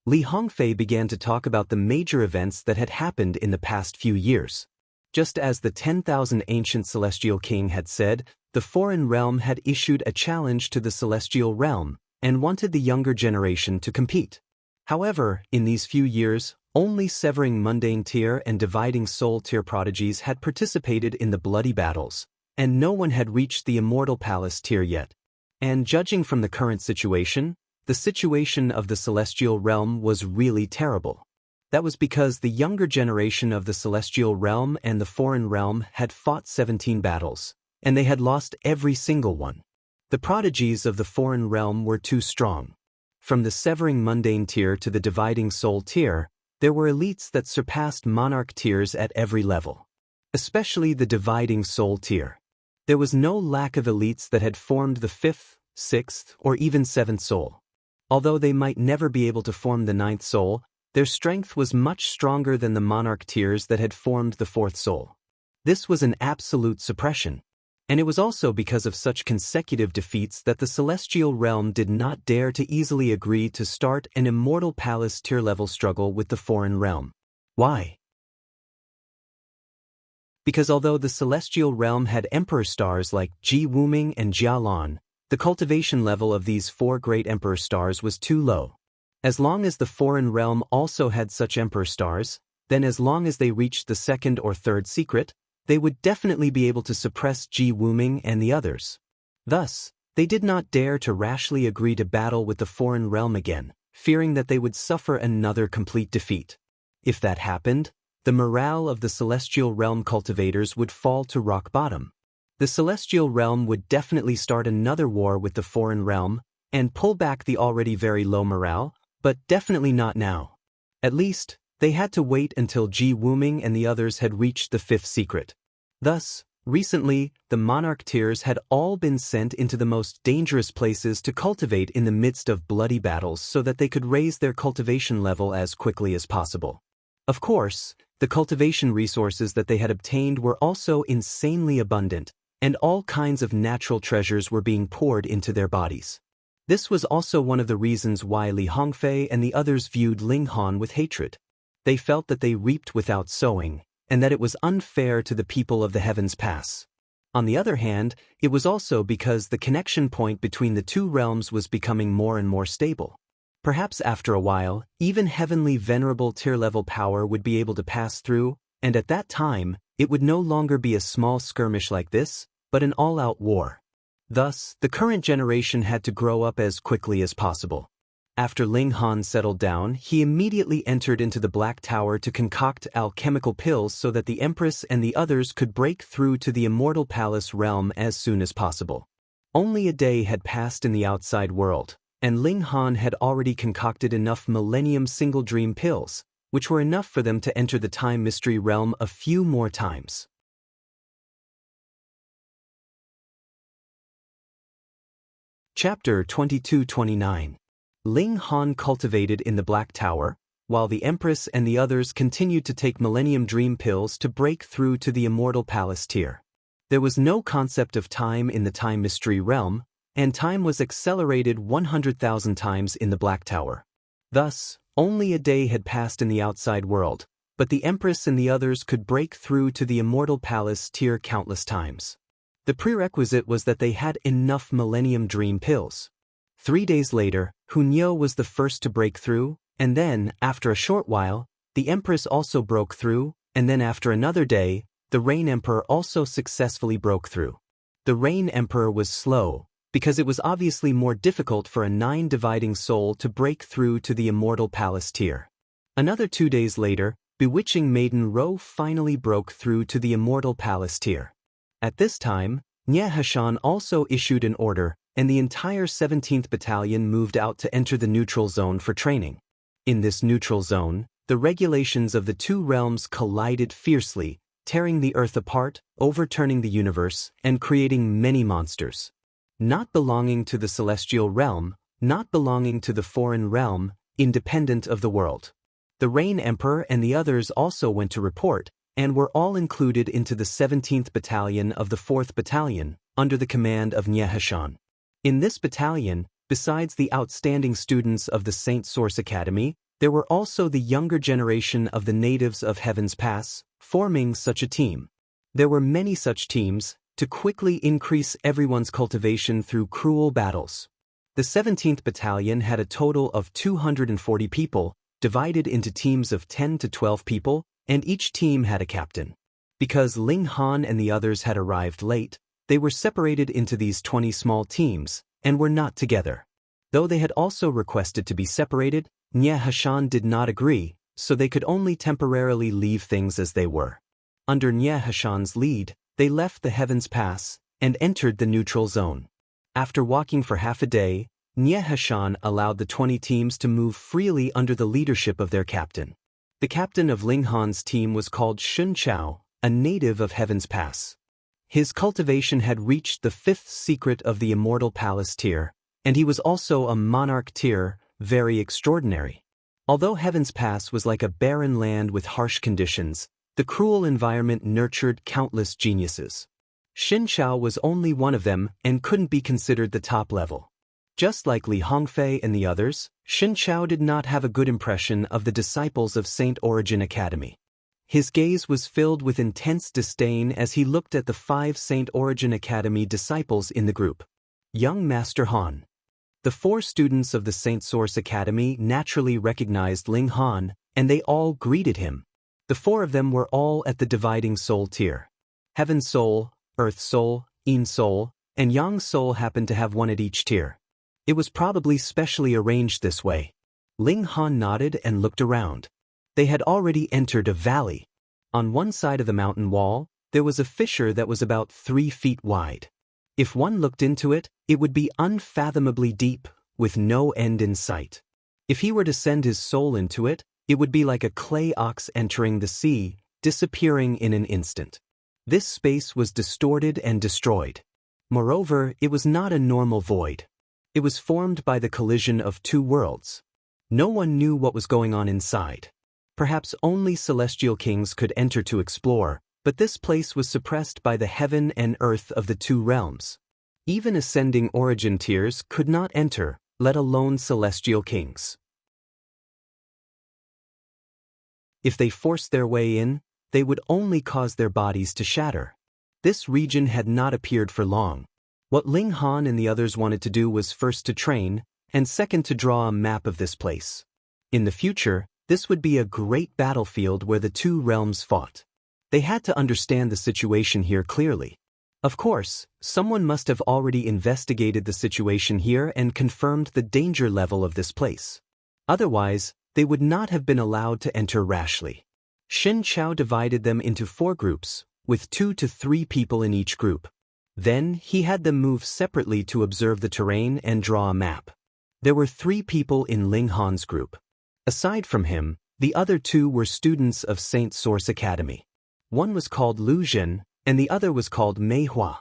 Li Hongfei began to talk about the major events that had happened in the past few years. Just as the 10,000 ancient celestial king had said, the foreign realm had issued a challenge to the celestial realm, and wanted the younger generation to compete. However, in these few years, only severing mundane tier and dividing soul tier prodigies had participated in the bloody battles, and no one had reached the immortal palace tier yet. And judging from the current situation, the situation of the celestial realm was really terrible. That was because the younger generation of the celestial realm and the foreign realm had fought 17 battles, and they had lost every single one. The prodigies of the foreign realm were too strong. From the severing mundane tier to the dividing soul tier, there were elites that surpassed monarch tiers at every level. Especially the dividing soul tier. There was no lack of elites that had formed the 5th, 6th, or even 7th soul. Although they might never be able to form the 9th soul, their strength was much stronger than the monarch tiers that had formed the 4th soul. This was an absolute suppression. And it was also because of such consecutive defeats that the celestial realm did not dare to easily agree to start an immortal palace tier-level struggle with the foreign realm. Why? Because although the celestial realm had emperor stars like Ji Wuming and Jia Lan, the cultivation level of these 4 great emperor stars was too low. As long as the foreign realm also had such emperor stars, then as long as they reached the 2nd or 3rd secret, they would definitely be able to suppress Ji Wuming and the others. Thus, they did not dare to rashly agree to battle with the foreign realm again, fearing that they would suffer another complete defeat. If that happened, the morale of the celestial realm cultivators would fall to rock bottom. The celestial realm would definitely start another war with the foreign realm and pull back the already very low morale, but definitely not now. At least, they had to wait until Ji Wuming and the others had reached the 5th secret. Thus, recently, the monarch tiers had all been sent into the most dangerous places to cultivate in the midst of bloody battles so that they could raise their cultivation level as quickly as possible. Of course, the cultivation resources that they had obtained were also insanely abundant, and all kinds of natural treasures were being poured into their bodies. This was also one of the reasons why Li Hongfei and the others viewed Ling Han with hatred. They felt that they reaped without sowing, and that it was unfair to the people of the Heavens Pass. On the other hand, it was also because the connection point between the two realms was becoming more and more stable. Perhaps after a while, even heavenly venerable tier-level power would be able to pass through, and at that time, it would no longer be a small skirmish like this, but an all-out war. Thus, the current generation had to grow up as quickly as possible. After Ling Han settled down, he immediately entered into the Black Tower to concoct alchemical pills so that the Empress and the others could break through to the Immortal Palace realm as soon as possible. Only a day had passed in the outside world, and Ling Han had already concocted enough Millennium Single Dream pills, which were enough for them to enter the Time Mystery realm a few more times. Chapter 22-29. Ling Han cultivated in the Black Tower, while the Empress and the others continued to take Millennium Dream pills to break through to the Immortal Palace tier. There was no concept of time in the Time Mystery realm, and time was accelerated 100,000 times in the Black Tower. Thus, only a day had passed in the outside world, but the Empress and the others could break through to the Immortal Palace tier countless times. The prerequisite was that they had enough Millennium Dream pills. 3 days later, Hunyo was the first to break through, and then, after a short while, the Empress also broke through, and then after another day, the Rain Emperor also successfully broke through. The Rain Emperor was slow, because it was obviously more difficult for a 9-dividing soul to break through to the Immortal Palace tier. Another 2 days later, Bewitching Maiden Ro finally broke through to the Immortal Palace tier. At this time, Nye Hashan also issued an order, and the entire 17th Battalion moved out to enter the neutral zone for training. In this neutral zone, the regulations of the two realms collided fiercely, tearing the earth apart, overturning the universe, and creating many monsters. Not belonging to the celestial realm, not belonging to the foreign realm, independent of the world. The Rain Emperor and the others also went to report, and were all included into the 17th Battalion of the 4th Battalion, under the command of Nye Hashan. In this battalion, besides the outstanding students of the Saint Source Academy, there were also the younger generation of the natives of Heaven's Pass, forming such a team. There were many such teams, to quickly increase everyone's cultivation through cruel battles. The 17th Battalion had a total of 240 people, divided into teams of 10 to 12 people, and each team had a captain. Because Ling Han and the others had arrived late, they were separated into these 20 small teams, and were not together. Though they had also requested to be separated, Nye Hashan did not agree, so they could only temporarily leave things as they were. Under Nye Hashan's lead, they left the Heavens Pass, and entered the neutral zone. After walking for half a day, Nye Hashan allowed the 20 teams to move freely under the leadership of their captain. The captain of Ling Han's team was called Shun Chao, a native of Heaven's Pass. His cultivation had reached the fifth secret of the immortal palace tier, and he was also a monarch tier, very extraordinary. Although Heaven's Pass was like a barren land with harsh conditions, the cruel environment nurtured countless geniuses. Xin Chao was only one of them and couldn't be considered the top level. Just like Li Hongfei and the others, Xin Chao did not have a good impression of the disciples of Saint Origin Academy. His gaze was filled with intense disdain as he looked at the 5 Saint Origin Academy disciples in the group. Young Master Han. The 4 students of the Saint Source Academy naturally recognized Ling Han, and they all greeted him. The 4 of them were all at the dividing soul tier. Heaven Soul, Earth Soul, Yin Soul, and Yang Soul happened to have one at each tier. It was probably specially arranged this way. Ling Han nodded and looked around. They had already entered a valley. On one side of the mountain wall, there was a fissure that was about 3 feet wide. If one looked into it, it would be unfathomably deep, with no end in sight. If he were to send his soul into it, it would be like a clay ox entering the sea, disappearing in an instant. This space was distorted and destroyed. Moreover, it was not a normal void. It was formed by the collision of 2 worlds. No one knew what was going on inside. Perhaps only celestial kings could enter to explore, but this place was suppressed by the heaven and earth of the 2 realms. Even ascending origin tiers could not enter, let alone celestial kings. If they forced their way in, they would only cause their bodies to shatter. This region had not appeared for long. What Ling Han and the others wanted to do was first to train, and second to draw a map of this place. In the future, this would be a great battlefield where the 2 realms fought. They had to understand the situation here clearly. Of course, someone must have already investigated the situation here and confirmed the danger level of this place. Otherwise, they would not have been allowed to enter rashly. Xin Chao divided them into 4 groups, with 2 to 3 people in each group. Then, he had them move separately to observe the terrain and draw a map. There were 3 people in Ling Han's group. Aside from him, the other 2 were students of Saint Source Academy. One was called Lu Zhen, and the other was called Mei Hua.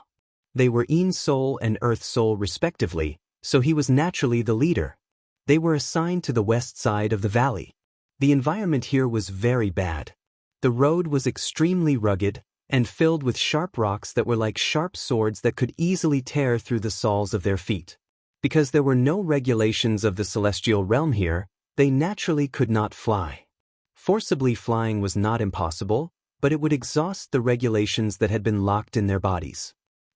They were Yin Soul and Earth Soul respectively, so he was naturally the leader. They were assigned to the west side of the valley. The environment here was very bad. The road was extremely rugged and filled with sharp rocks that were like sharp swords that could easily tear through the soles of their feet. Because there were no regulations of the celestial realm here, they naturally could not fly. Forcibly flying was not impossible, but it would exhaust the regulations that had been locked in their bodies.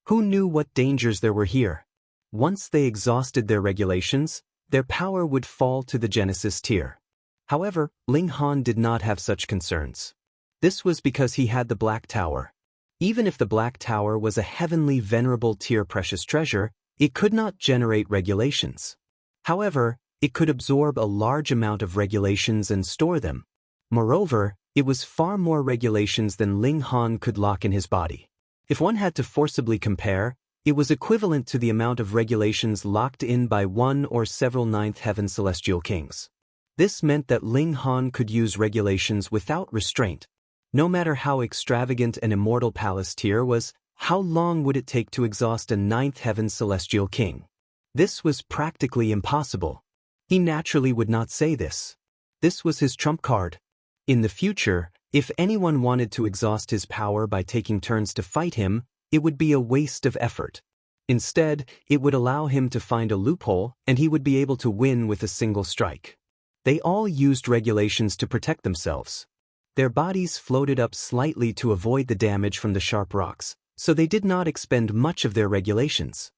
Who knew what dangers there were here? Once they exhausted their regulations, their power would fall to the Genesis tier. However, Ling Han did not have such concerns. This was because he had the Black Tower. Even if the Black Tower was a heavenly venerable tier precious treasure, it could not generate regulations. However, it could absorb a large amount of regulations and store them. Moreover, it was far more regulations than Ling Han could lock in his body. If one had to forcibly compare, it was equivalent to the amount of regulations locked in by one or several ninth heaven celestial kings. This meant that Ling Han could use regulations without restraint. No matter how extravagant an immortal palace tier was, how long would it take to exhaust a ninth heaven celestial king? This was practically impossible. He naturally would not say this. This was his trump card. In the future, if anyone wanted to exhaust his power by taking turns to fight him, it would be a waste of effort. Instead, it would allow him to find a loophole, and he would be able to win with a single strike. They all used regulations to protect themselves. Their bodies floated up slightly to avoid the damage from the sharp rocks, so they did not expend much of their regulations.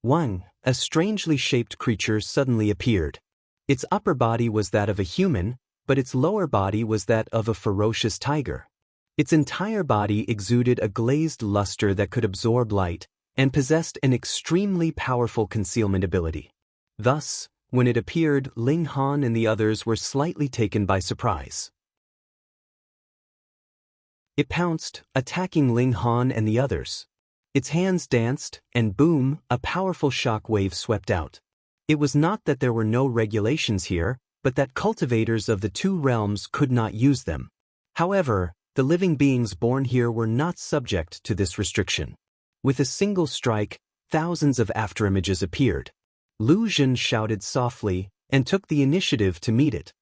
A strangely shaped creature suddenly appeared. Its upper body was that of a human, but its lower body was that of a ferocious tiger. Its entire body exuded a glazed luster that could absorb light, and possessed an extremely powerful concealment ability. Thus, when it appeared, Ling Han and the others were slightly taken by surprise. It pounced, attacking Ling Han and the others. Its hands danced, and boom, a powerful shock wave swept out. It was not that there were no regulations here, but that cultivators of the 2 realms could not use them. However, the living beings born here were not subject to this restriction. With a single strike, thousands of afterimages appeared. Lu Zhen shouted softly and took the initiative to meet it.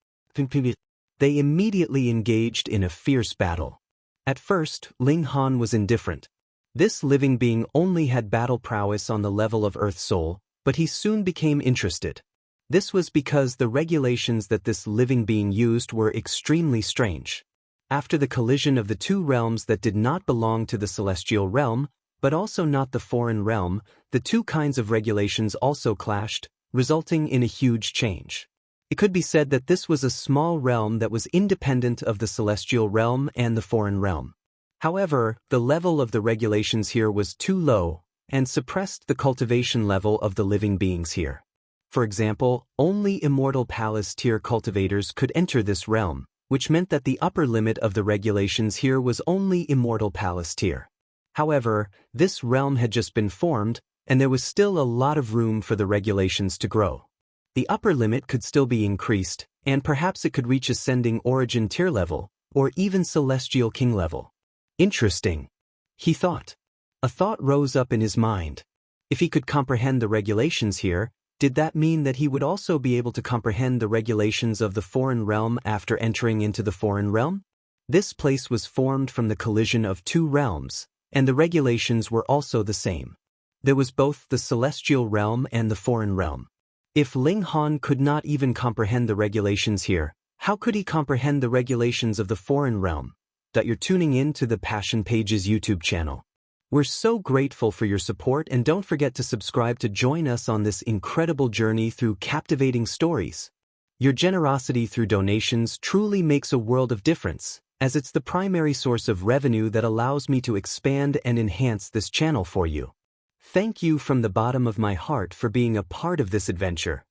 They immediately engaged in a fierce battle. At first, Ling Han was indifferent. This living being only had battle prowess on the level of Earth Soul, but he soon became interested. This was because the regulations that this living being used were extremely strange. After the collision of the two realms that did not belong to the celestial realm, but also not the foreign realm, the two kinds of regulations also clashed, resulting in a huge change. It could be said that this was a small realm that was independent of the celestial realm and the foreign realm. However, the level of the regulations here was too low and suppressed the cultivation level of the living beings here. For example, only immortal palace tier cultivators could enter this realm, which meant that the upper limit of the regulations here was only immortal palace tier. However, this realm had just been formed, and there was still a lot of room for the regulations to grow. The upper limit could still be increased, and perhaps it could reach ascending origin tier level, or even celestial king level. Interesting, he thought. A thought rose up in his mind. If he could comprehend the regulations here, did that mean that he would also be able to comprehend the regulations of the foreign realm after entering into the foreign realm? This place was formed from the collision of two realms, and the regulations were also the same. There was both the celestial realm and the foreign realm. If Ling Han could not even comprehend the regulations here, how could he comprehend the regulations of the foreign realm? That you're tuning in to the Passion Pages YouTube channel. We're so grateful for your support, and don't forget to subscribe to join us on this incredible journey through captivating stories. Your generosity through donations truly makes a world of difference, as it's the primary source of revenue that allows me to expand and enhance this channel for you. Thank you from the bottom of my heart for being a part of this adventure.